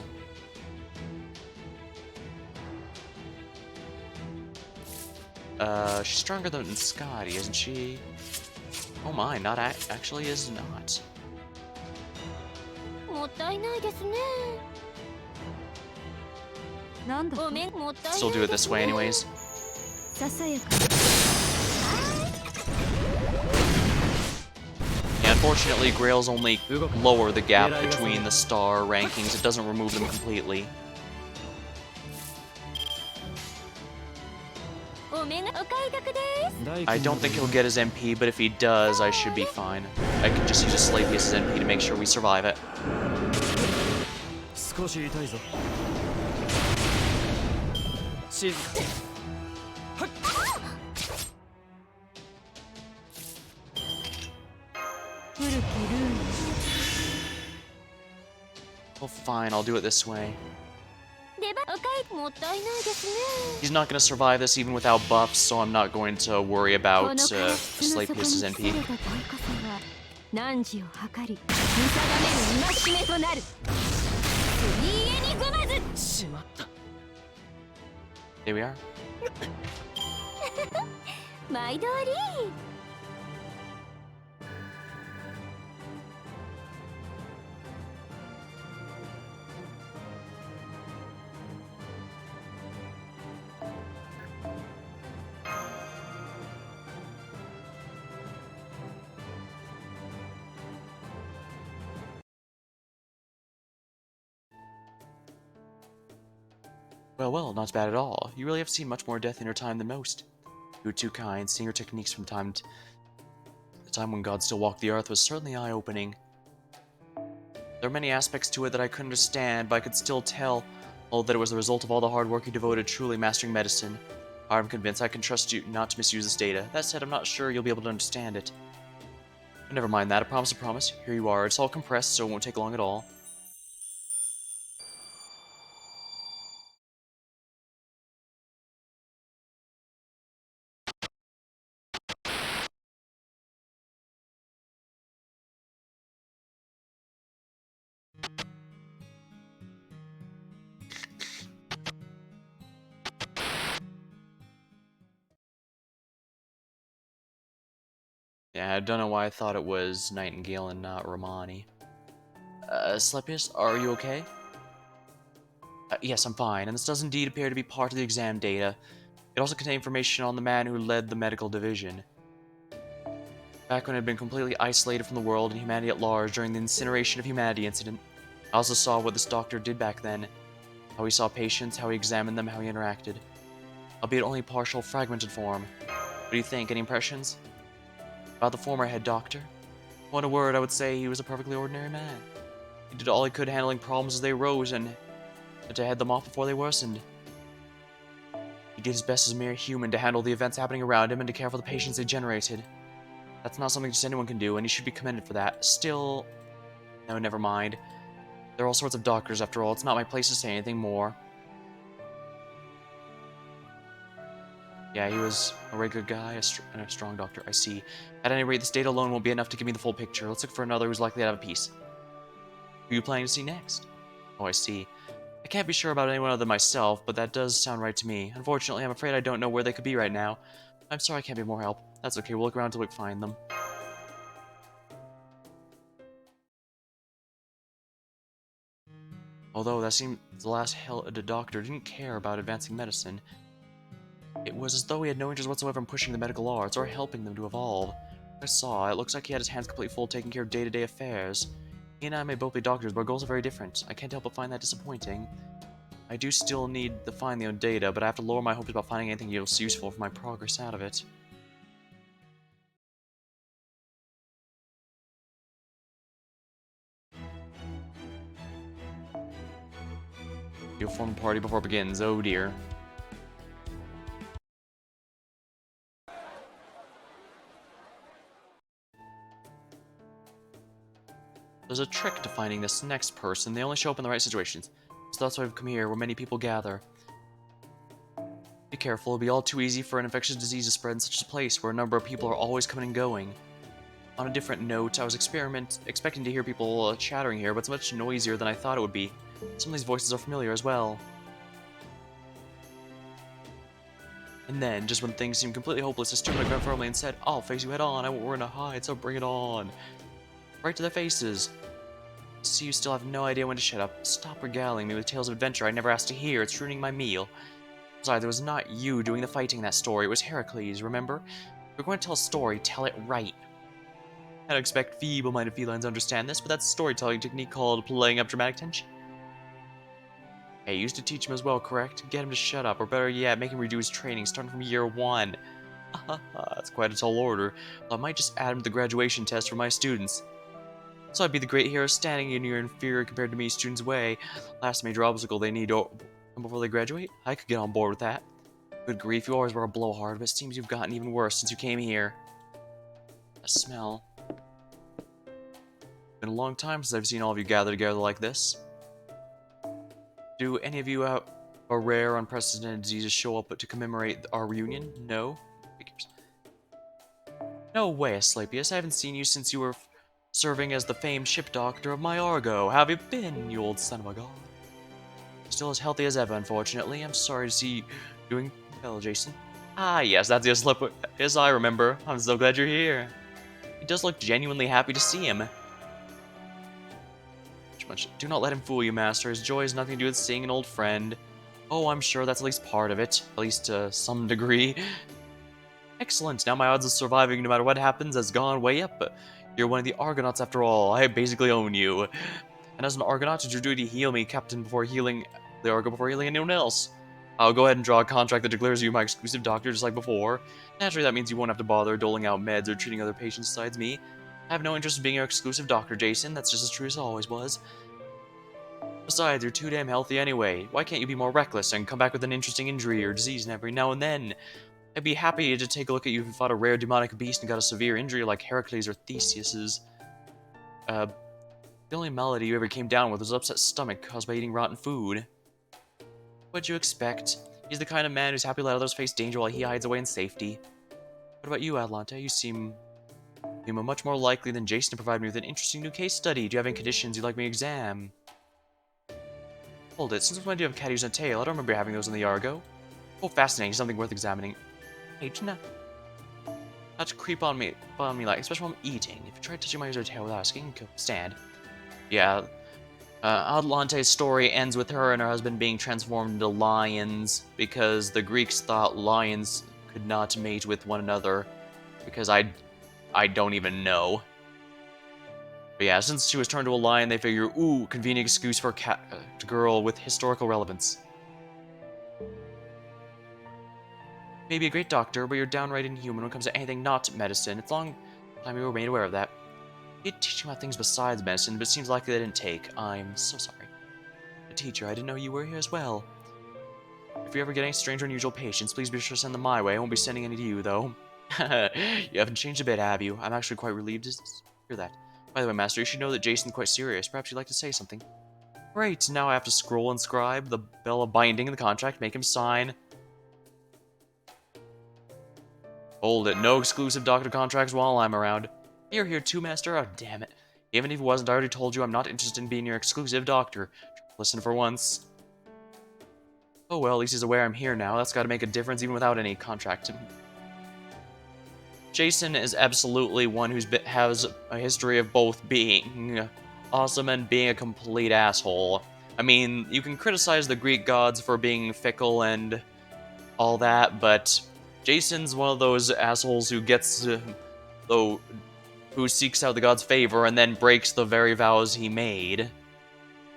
Speaker 2: She's stronger than Scotty, isn't she? Oh my, not actually is not.
Speaker 1: もったいないですね。
Speaker 4: なんだ
Speaker 1: ごめん、もったいない
Speaker 2: Still do it this way anyways.
Speaker 4: ささやか
Speaker 2: Yeah, unfortunately, Grails only lower the gap between the star rankings. It doesn't remove them completely.
Speaker 1: お目がお買い得です。
Speaker 2: I don't think he'll get his MP, but if he does, I should be fine. I can just use a Slavius as MP to make sure we survive it.
Speaker 3: 少し痛いぞ静かに
Speaker 4: 古きルール
Speaker 2: Well, fine, I'll do it this way.
Speaker 1: でばお買いもったいないですね。
Speaker 2: He's not going to survive this even without buffs, so I'm not going to worry
Speaker 1: こ
Speaker 2: about
Speaker 1: の体質の底に
Speaker 2: Slavius'
Speaker 1: 隠さ
Speaker 2: NP.
Speaker 1: れた大火さは
Speaker 4: 汝を測り見定める戒めとなる水泳にごまず
Speaker 3: しまった
Speaker 2: Here we are.
Speaker 1: 毎通り。
Speaker 2: Well, well, not bad at all. You really have seen much more death in your time than most. You were too kind. Seeing your techniques from time to the time when God still walked the earth was certainly eye-opening. There are many aspects to it that I couldn't understand, but I could still tell that it was the result of all the hard work you devoted truly mastering medicine. I'm convinced I can trust you not to misuse this data. That said, I'm not sure you'll be able to understand it. But never mind that. A promise. Here you are. It's all compressed, so it won't take long at all. Yeah, I don't know why I thought it was Nightingale and not Romani. Slepius, are you okay? Yes, I'm fine, and this does indeed appear to be part of the exam data. It also contained information on the man who led the medical division. Back when it had been completely isolated from the world and humanity at large during the Incineration of Humanity incident, I also saw what this doctor did back then. How he saw patients, how he examined them, how he interacted. Albeit only partial, fragmented form. What do you think? Any impressions? About the former head doctor? Well, in a word, I would say he was a perfectly ordinary man. He did all he could handling problems as they arose and to head them off before they worsened. He did his best as a mere human to handle the events happening around him and to care for the patients they generated. That's not something just anyone can do, and he should be commended for that. Still... No, never mind. There are all sorts of doctors, after all. It's not my place to say anything more. Yeah, he was a regular guy, and a strong doctor, I see. At any rate, this data alone won't be enough to give me the full picture. Let's look for another who's likely to have a piece. Who are you planning to see next? Oh, I see. I can't be sure about anyone other than myself, but that does sound right to me. Unfortunately, I'm afraid I don't know where they could be right now. I'm sorry I can't be more help. That's okay, we'll look around until we find them. Although that seems the last the doctor didn't care about advancing medicine. It was as though he had no interest whatsoever in pushing the medical arts or helping them to evolve. I saw, it looks like he had his hands completely full taking care of day-to-day affairs. He and I may both be doctors, but our goals are very different. I can't help but find that disappointing. I do still need to find the own data, but I have to lower my hopes about finding anything useful for my progress out of it. You'll form a party before it begins, oh dear. There's a trick to finding this next person. They only show up in the right situations. So that's why I've come here, where many people gather. Be careful, it'll be all too easy for an infectious disease to spread in such a place where a number of people are always coming and going. On a different note, I was expecting to hear people chattering here, but it's much noisier than I thought it would be. Some of these voices are familiar as well. And then, just when things seemed completely hopeless, a student grabbed firmly and said, "I'll face you head on, I won't run to hide, so bring it on." Right to their faces. See, you still have no idea when to shut up. Stop regaling me with tales of adventure I never asked to hear. It's ruining my meal. Besides, it was not you doing the fighting in that story. It was Heracles, remember? If we're going to tell a story, tell it right. I don't expect feeble-minded felines to understand this, but that's a storytelling technique called playing up dramatic tension. Hey, you used to teach him as well, correct? Get him to shut up, or better yet, make him redo his training, starting from year 1. That's quite a tall order. Well, I might just add him to the graduation test for my students. So I'd be the great hero standing in your inferior compared to me students' way. Last major obstacle they need before they graduate? I could get on board with that. Good grief, you always were a blowhard, but it seems you've gotten even worse since you came here. A smell. Been a long time since I've seen all of you gather together like this. Do any of you have a rare, unprecedented disease show up to commemorate our reunion? No? Figures. No way, Asclepius. I haven't seen you since you were serving as the famed ship doctor of my Argo. How have you been, you old son of a god? Still as healthy as ever, unfortunately. I'm sorry to see you doing well, Jason. Ah, yes, that's the Asclepius. Yes, I remember. I'm so glad you're here. He does look genuinely happy to see him. Do not let him fool you, Master. His joy has nothing to do with seeing an old friend. Oh, I'm sure that's at least part of it. At least to some degree. Excellent. Now my odds of surviving no matter what happens has gone way up. You're one of the Argonauts after all. I basically own you. And as an Argonaut, it's your duty to heal me, Captain, before healing the Argo before healing anyone else. I'll go ahead and draw a contract that declares you my exclusive doctor just like before. Naturally, that means you won't have to bother doling out meds or treating other patients besides me. I have no interest in being your exclusive doctor, Jason. That's just as true as it always was. Besides, you're too damn healthy anyway. Why can't you be more reckless and come back with an interesting injury or disease every now and then? I'd be happy to take a look at you if you fought a rare demonic beast and got a severe injury like Heracles or Theseus's. The only malady you ever came down with was upset stomach caused by eating rotten food. What'd you expect? He's the kind of man who's happy to let others face danger while he hides away in safety. What about you, Atlanta? You seem much more likely than Jason to provide me with an interesting new case study. Do you have any conditions you'd like me to examine? Hold it, since when do you have caddies and a tail? I don't remember having those in the Argo. Oh, fascinating, something worth examining. Hey, not to creep on me like, especially when I'm eating. If you try touching my ears or tail without asking, go stand. Yeah, Atlante's story ends with her and her husband being transformed into lions because the Greeks thought lions could not mate with one another. Because I don't even know. But yeah, since she was turned to a lion, they figure, ooh, convenient excuse for a girl with historical relevance. Maybe a great doctor, but you're downright inhuman when it comes to anything not medicine. It's long time we were made aware of that. You did teach me about things besides medicine, but it seems likely they didn't take. I'm so sorry. A teacher, I didn't know you were here as well. If you ever get any strange or unusual patients, please be sure to send them my way. I won't be sending any to you, though. You haven't changed a bit, have you? I'm actually quite relieved to hear that. By the way, Master, you should know that Jason's quite serious. Perhaps you'd like to say something. Great, now I have to scroll and scribe the bill of binding in the contract, make him sign. Hold it, no exclusive doctor contracts while I'm around. You're here too, Master? Oh, damn it. Even if he wasn't, I already told you I'm not interested in being your exclusive doctor. Listen for once. Oh well, at least he's aware I'm here now. That's gotta make a difference even without any contract. Jason is absolutely one who has a history of both being awesome and being a complete asshole. I mean, you can criticize the Greek gods for being fickle and all that, but Jason's one of those assholes who gets, who seeks out the god's favor and then breaks the very vows he made.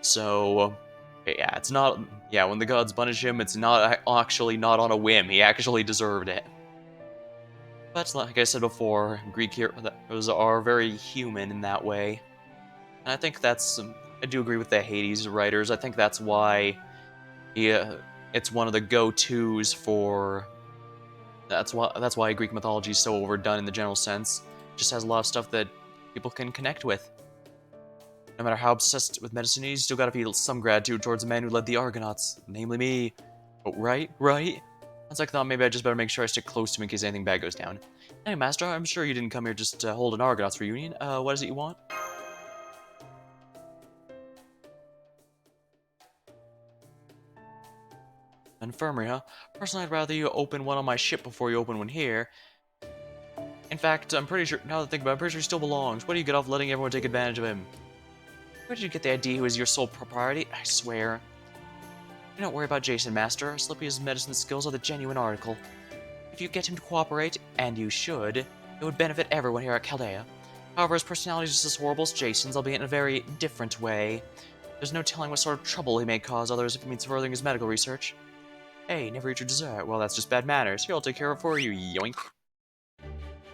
Speaker 2: So, yeah, it's not, yeah, when the gods punish him, it's not actually not on a whim. He actually deserved it. But like I said before, Greek heroes are very human in that way. And I think that's, I do agree with the Hades writers. I think that's why it's one of the go-tos for, that's why Greek mythology is so overdone in the general sense. It just has a lot of stuff that people can connect with. No matter how obsessed with medicine you still gotta feel some gratitude towards the man who led the Argonauts, namely me. Oh, right? Once I thought maybe I just better make sure I stick close to him in case anything bad goes down. Hey, Master, I'm sure you didn't come here just to hold an Argonauts reunion. What is it you want? Infirmary, huh? Personally, I'd rather you open one on my ship before you open one here. In fact, I'm pretty sure, now that I think about it, I'm pretty sure he still belongs. What do you get off letting everyone take advantage of him? Where did you get the idea he was your sole propriety? I swear. Do not worry about Jason, Master. Slippy's medicine skills are the genuine article. If you get him to cooperate, and you should, it would benefit everyone here at Chaldea. However, his personality is just as horrible as Jason's, albeit in a very different way. There's no telling what sort of trouble he may cause others if it means furthering his medical research. Hey, never eat your dessert. Well, that's just bad manners. Here, I'll take care of it for you, yoink.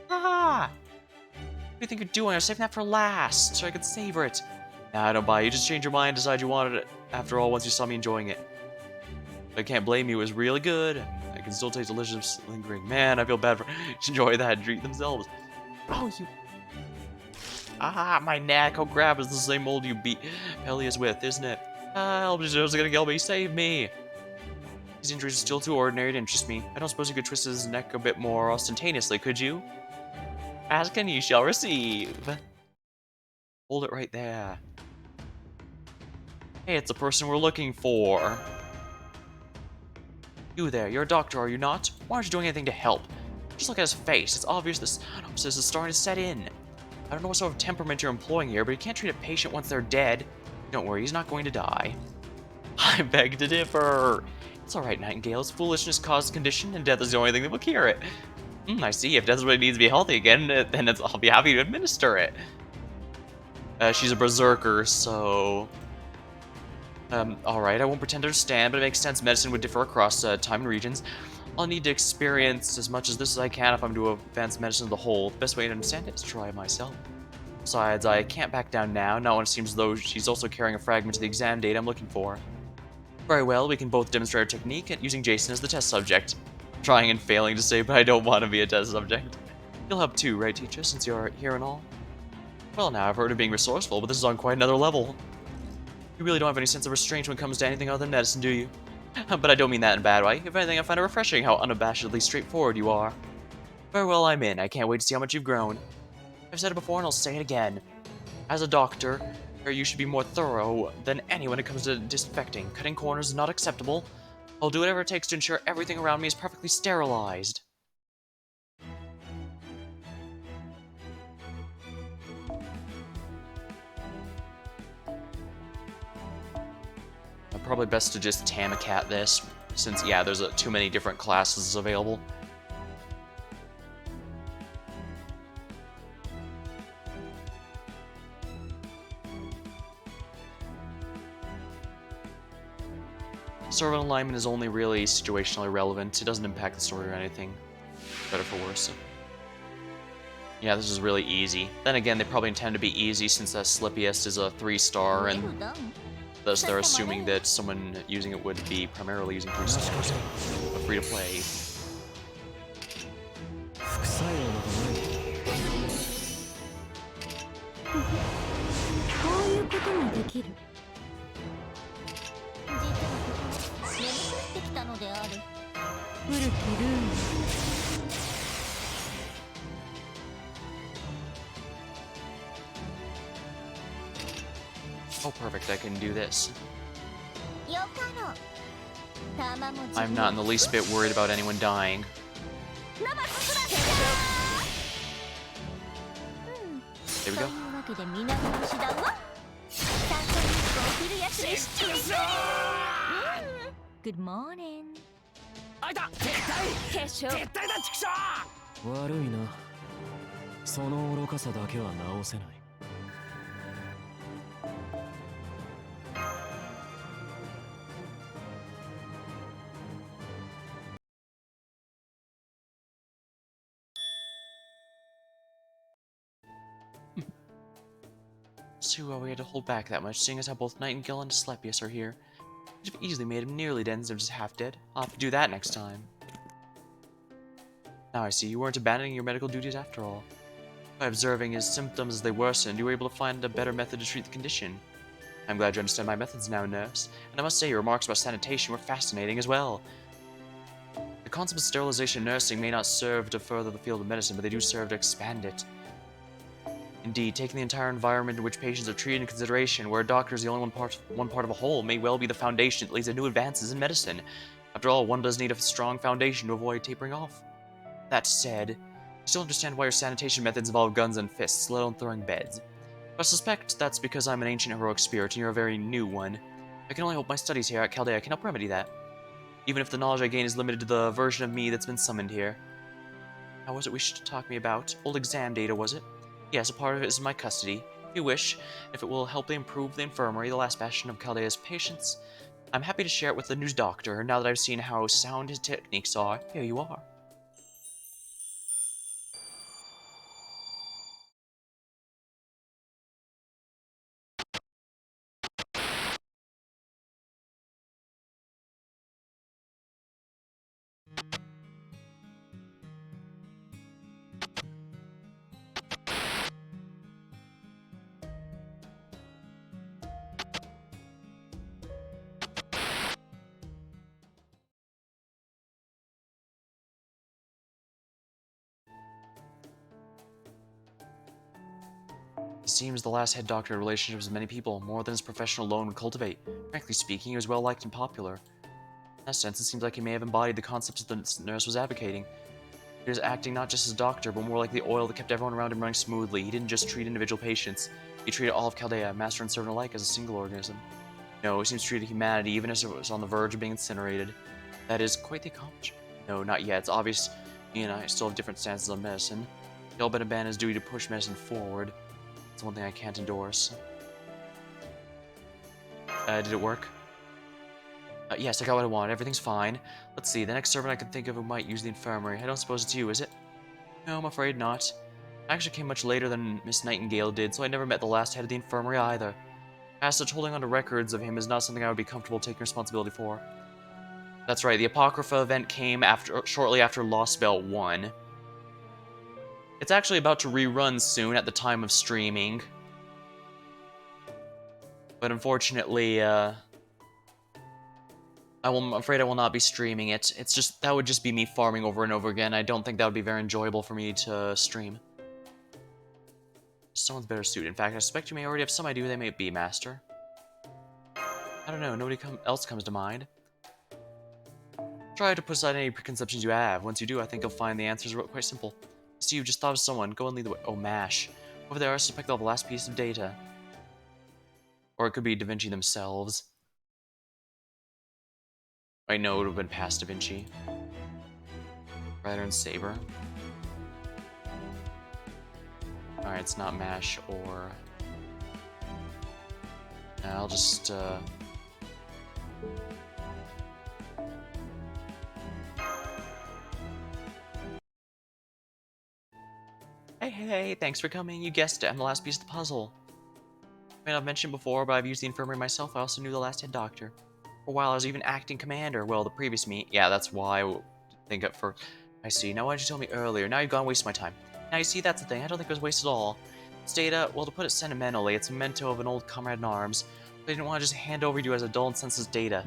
Speaker 2: Ah! What do you think you're doing? I was saving that for last, so I could savor it. Nah, I don't buy it. You just changed your mind, decide you wanted it. After all, once you saw me enjoying it. I can't blame you, it was really good. I can still taste delicious lingering. Man, I feel bad for enjoy that and treat themselves. Oh, you... Ah, my neck. Oh, crap, it's the same mold you beat Peleus with, isn't it? Ah, Elbjorn's gonna kill me. Save me. These injuries are still too ordinary to interest me. I don't suppose you could twist his neck a bit more ostentatiously, could you? Ask and you shall receive. Hold it right there. Hey, it's the person we're looking for. You there, you're a doctor, are you not? Why aren't you doing anything to help? Just look at his face. It's obvious the synopsis is starting to set in. I don't know what sort of temperament you're employing here, but you can't treat a patient once they're dead. Don't worry, he's not going to die. I beg to differ. It's alright, Nightingale's foolishness caused the condition, and death is the only thing that will cure it. I see. If death is what it needs to be healthy again, then I'll be happy to administer it. She's a berserker, so... alright, I won't pretend to understand, but it makes sense medicine would differ across time and regions. I'll need to experience as much of this as I can if I'm to advance medicine as a whole. The best way to understand it is to try it myself. Besides, I can't back down now, not when it seems as though she's also carrying a fragment of the exam data I'm looking for. Very well, we can both demonstrate our technique at using Jason as the test subject. Trying and failing to say, but I don't want to be a test subject. You'll help too, right, teacher, since you're here and all? Well, now, I've heard of being resourceful, but this is on quite another level. You really don't have any sense of restraint when it comes to anything other than medicine, do you? But I don't mean that in a bad way. If anything, I find it refreshing how unabashedly straightforward you are. Very well, I'm in. I can't wait to see how much you've grown. I've said it before and I'll say it again. As a doctor, you should be more thorough than anyone when it comes to disinfecting. Cutting corners is not acceptable. I'll do whatever it takes to ensure everything around me is perfectly sterilized. Probably best to just Tamacat this, since, yeah, there's too many different classes available. Servant alignment is only really situationally relevant. It doesn't impact the story or anything. Better for worse. Yeah, this is really easy. Then again, they probably intend to be easy since Slippiest is a 3-star, and thus they're assuming that someone using it would be primarily using 3 stars. But free to play.
Speaker 3: 副作用などない。
Speaker 1: こういうこともできる。
Speaker 5: 実はここ眠くってきたのである。
Speaker 1: 古きルール。
Speaker 2: Oh, perfect, I can do this.
Speaker 5: よかろう。玉も
Speaker 2: I'm not in the least bit worried about anyone dying.
Speaker 5: 生すら
Speaker 2: There we
Speaker 5: と
Speaker 2: go.
Speaker 5: いうわけで皆殺しだわ。参加にお昼休みしてるぞ。Good morning。
Speaker 3: あいた絶対
Speaker 5: 決勝。
Speaker 3: 絶対だチクショー。悪いな。その愚かさだけは直せない。
Speaker 2: See why we had to hold back that much, seeing as how both Nightingale and Asclepius are here. Could have easily made him nearly dead instead of just half dead. I'll have to do that next time. Now I see, you weren't abandoning your medical duties after all. By observing his symptoms as they worsened, you were able to find a better method to treat the condition. I'm glad you understand my methods now, nurse. And I must say, your remarks about sanitation were fascinating as well. The concept of sterilization nursing may not serve to further the field of medicine, but they do serve to expand it. Indeed, taking the entire environment in which patients are treated into consideration, where a doctor is the only one part of a whole, may well be the foundation that leads to new advances in medicine. After all, one does need a strong foundation to avoid tapering off. That said, I still understand why your sanitation methods involve guns and fists, let alone throwing beds. I suspect that's because I'm an ancient heroic spirit and you're a very new one. I can only hope my studies here at Chaldea can help remedy that, even if the knowledge I gain is limited to the version of me that's been summoned here. How was it we should talk me about? Old exam data, was it? Yes, a part of it is in my custody. If you wish, if it will help improve the infirmary, the last bastion of Chaldea's patience, I'm happy to share it with the new doctor, now that I've seen how sound his techniques are. Here you are. It seems the last head doctor had relationships with many people, more than his profession alone would cultivate. Frankly speaking, he was well liked and popular. In that sense, it seems like he may have embodied the concepts the nurse was advocating. He was acting not just as a doctor, but more like the oil that kept everyone around him running smoothly. He didn't just treat individual patients. He treated all of Chaldea, master and servant alike, as a single organism. No, he seems to treat humanity even as it was on the verge of being incinerated. That is quite the accomplishment. No, not yet. It's obvious he and I still have different stances on medicine. He all but abandoned his duty to push medicine forward. That's one thing I can't endorse. Did it work? Yes, I got what I wanted. Everything's fine. Let's see, the next servant I can think of who might use the infirmary. I don't suppose it's you, is it? No, I'm afraid not. I actually came much later than Miss Nightingale did, so I never met the last head of the infirmary either. As such, holding on to records of him is not something I would be comfortable taking responsibility for. That's right, the Apocrypha event came shortly after Lost Belt 1. It's actually about to rerun soon at the time of streaming. But unfortunately, I'm afraid I will not be streaming it. It's just, that would just be me farming over and over again. I don't think that would be very enjoyable for me to stream. Someone's better suited. In fact, I suspect you may already have some idea who they may be, Master. I don't know, nobody else comes to mind. Try to put aside any preconceptions you have. Once you do, I think you'll find the answers are quite simple. See, you've just thought of someone. Go and lead the way. Oh, MASH. Over there, I suspect they'll have the last piece of data. Or it could be Da Vinci themselves. I know it would have been past Da Vinci. Rider and Saber. Alright, it's not MASH or... I'll just, Hey, thanks for coming. You guessed it, I'm the last piece of the puzzle. I may not have mentioned before, but I've used the infirmary myself. I also knew the last head doctor. For a while, I was even acting commander. Well, the previous me. Yeah, that's why I think at first. I see. Now, why didn't you tell me earlier? Now you've gone wasting my time. Now, you see, that's the thing. I don't think it was wasted at all. This data, well, to put it sentimentally, it's a memento of an old comrade in arms. But I didn't want to just hand over to you as a dull and senseless data.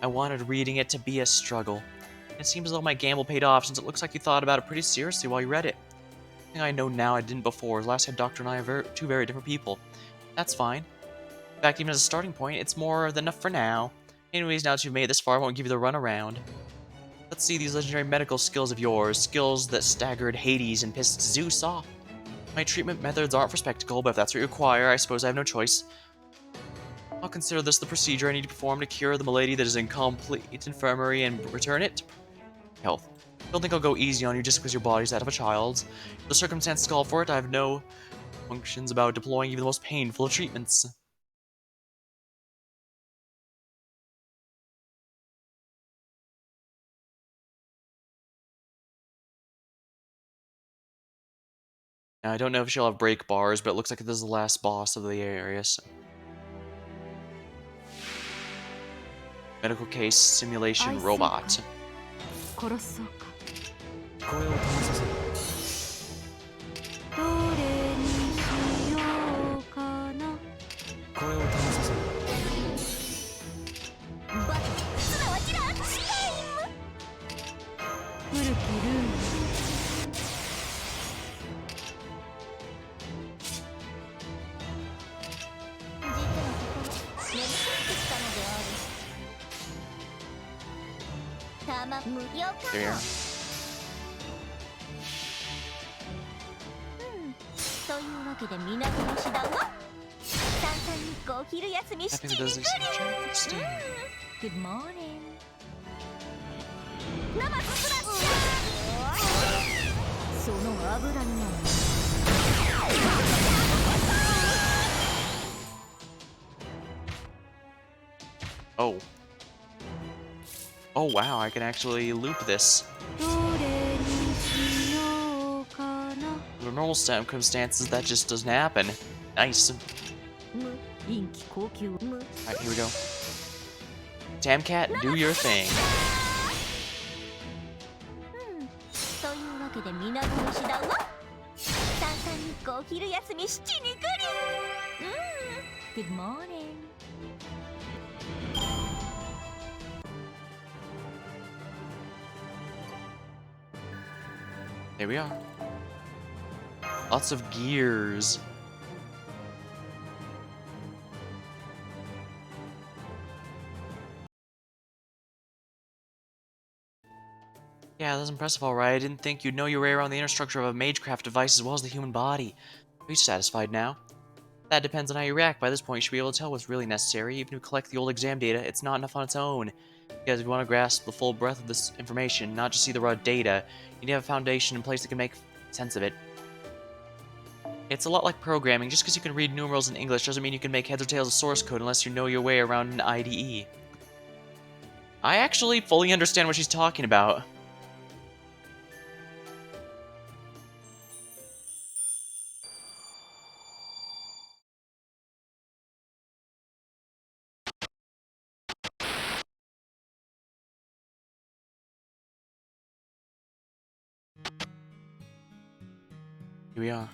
Speaker 2: I wanted reading it to be a struggle. And it seems as though my gamble paid off, since it looks like you thought about it pretty seriously while you read it. The thing I know now I didn't before. Last head doctor and I are two very different people. That's fine. In fact, even as a starting point, it's more than enough for now. Anyways, now that you've made it this far, I won't give you the runaround. Let's see these legendary medical skills of yours. Skills that staggered Hades and pissed Zeus off. My treatment methods aren't for spectacle, but if that's what you require, I suppose I have no choice. I'll consider this the procedure I need to perform to cure the malady that is in complete infirmary and return it to health. Don't think I'll go easy on you just because your body's that of a child's. If the circumstances call for it, I have no functions about deploying even the most painful of treatments. Now, I don't know if she'll have break bars, but it looks like this is the last boss of the area. So. Medical case simulation robot.
Speaker 4: 殺そうか。
Speaker 3: 声を止めさせる。
Speaker 4: どれにしようかな。
Speaker 3: 声を止めさせる。
Speaker 5: バッすなわちランチタイム。
Speaker 4: 古きルール。
Speaker 5: 実のところ練り切ってきたのである。玉無料か
Speaker 2: There you
Speaker 5: も
Speaker 2: are.。
Speaker 5: というわけで皆殺しだわ。日お昼休み7
Speaker 2: Tapping
Speaker 5: 時
Speaker 2: the
Speaker 5: に
Speaker 2: does
Speaker 5: 来
Speaker 2: these
Speaker 5: る。
Speaker 2: interesting.
Speaker 4: Good morning.
Speaker 5: 生スラッシ
Speaker 4: その油になる
Speaker 2: Oh. Oh wow, I can actually loop this.
Speaker 4: どれにしようかな
Speaker 2: Under normal circumstances, that just doesn't happen. Nice.
Speaker 4: 無陰気高級無
Speaker 2: Alright, here we go. Tamcat, do your thing.
Speaker 5: というわけで港飯だわ。さんさん日光お昼休み7時に来る。
Speaker 4: Good morning.
Speaker 2: There we are. Lots of gears. Yeah, that's impressive, alright. I didn't think you'd know your way around the inner structure of a magecraft device as well as the human body. Are you satisfied now? That depends on how you react. By this point, you should be able to tell what's really necessary. Even if you collect the old exam data, it's not enough on its own. Because if you want to grasp the full breadth of this information, not just see the raw data, you need to have a foundation in place that can make sense of it. It's a lot like programming. Just because you can read numerals in English doesn't mean you can make heads or tails of source code unless you know your way around an IDE. I actually fully understand what she's talking about. Here we are.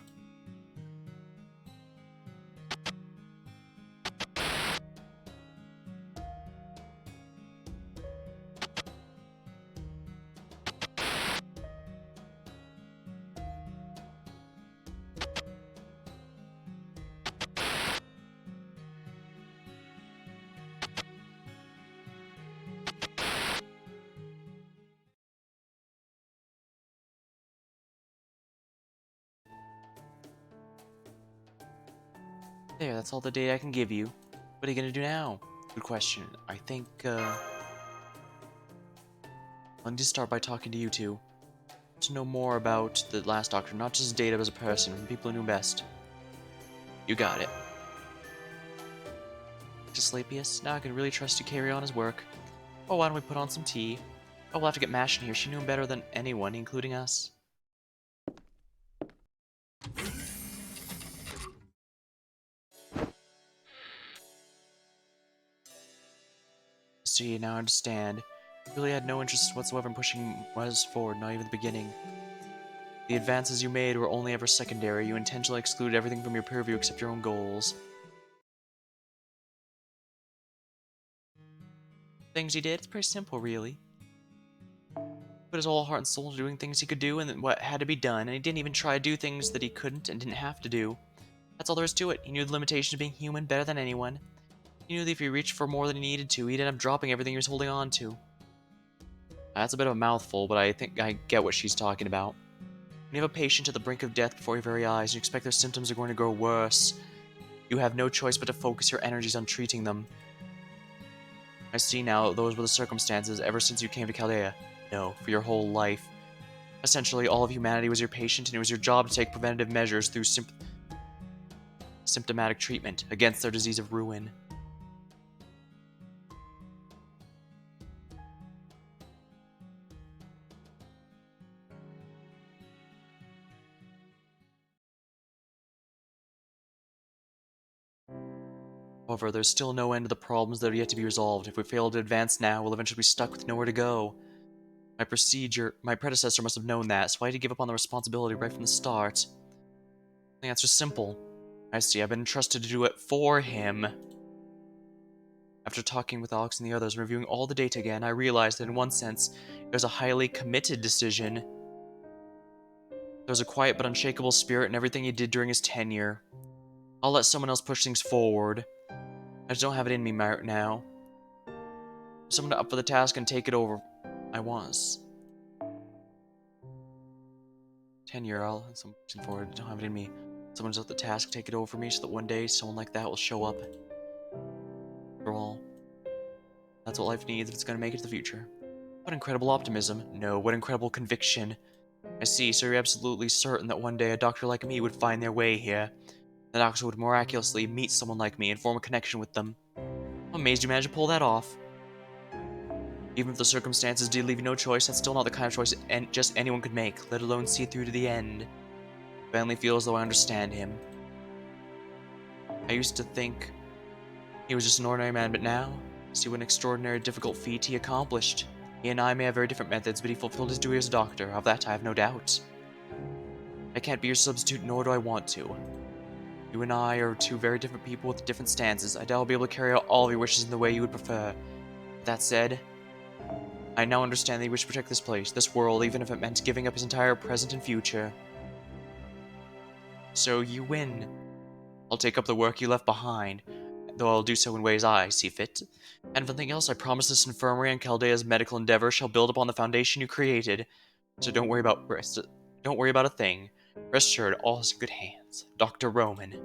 Speaker 2: There, that's all the data I can give you. What are you gonna do now? Good question. I think, I need to start by talking to you two. To know more about the last Doctor, not just data, but as a person, from people who knew best. You got it. Asclepius, now I can really trust you to carry on his work. Oh, why don't we put on some tea? Oh, we'll have to get Mash in here. She knew him better than anyone, including us. See, now I understand. You really had no interest whatsoever in pushing us forward, not even the beginning. The advances you made were only ever secondary. You intentionally excluded everything from your purview except your own goals. Things he did, it's pretty simple, really. Put his whole heart and soul into doing things he could do and then what had to be done, and he didn't even try to do things that he couldn't and didn't have to do. That's all there is to it. He knew the limitations of being human better than anyone. He knew that if he reached for more than he needed to, he'd end up dropping everything he was holding on to. That's a bit of a mouthful, but I think I get what she's talking about. When you have a patient at the brink of death before your very eyes, and you expect their symptoms are going to grow worse, you have no choice but to focus your energies on treating them. I see now those were the circumstances ever since you came to Chaldea. No, for your whole life. Essentially, all of humanity was your patient, and it was your job to take preventative measures through symptomatic treatment against their disease of ruin. However, there's still no end to the problems that are yet to be resolved. If we fail to advance now, we'll eventually be stuck with nowhere to go. My predecessor must have known that, so why did he give up on the responsibility right from the start? The answer's simple. I see, I've been entrusted to do it for him. After talking with Alex and the others and reviewing all the data again, I realized that in one sense, it was a highly committed decision. There was a quiet but unshakable spirit in everything he did during his tenure. I'll let someone else push things forward. I just don't have it in me right now. Someone up for the task and take it over. I was. Tenure, I'll have someone pushing forward. I don't have it in me. Someone's up the task, take it over for me so that one day someone like that will show up. That's what life needs if it's going to make it to the future. What incredible optimism. No, what incredible conviction. I see, so you're absolutely certain that one day a doctor like me would find their way here. The doctor would miraculously meet someone like me and form a connection with them. I'm amazed you managed to pull that off. Even if the circumstances did leave you no choice, that's still not the kind of choice just anyone could make, let alone see it through to the end. I finally feel as though I understand him. I used to think he was just an ordinary man, but now, see what an extraordinary difficult feat he accomplished. He and I may have very different methods, but he fulfilled his duty as a doctor, of that I have no doubt. I can't be your substitute, nor do I want to. You and I are two very different people with different stances. I doubt I'll be able to carry out all of your wishes in the way you would prefer. That said, I now understand that you wish to protect this place, this world, even if it meant giving up his entire present and future. So you win. I'll take up the work you left behind, though I'll do so in ways I see fit. And if nothing else, I promise this infirmary and Chaldea's medical endeavor shall build upon the foundation you created. So don't worry about a thing. Rest assured, all is in good hands. Dr. Roman.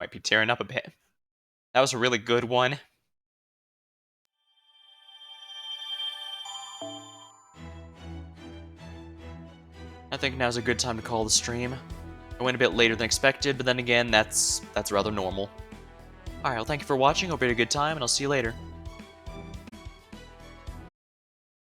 Speaker 2: Might be tearing up a bit. That was a really good one. I think now's a good time to call the stream. I went a bit later than expected, but then again, that's rather normal. Alright, well thank you for watching, hope you had a good time, and I'll see you later.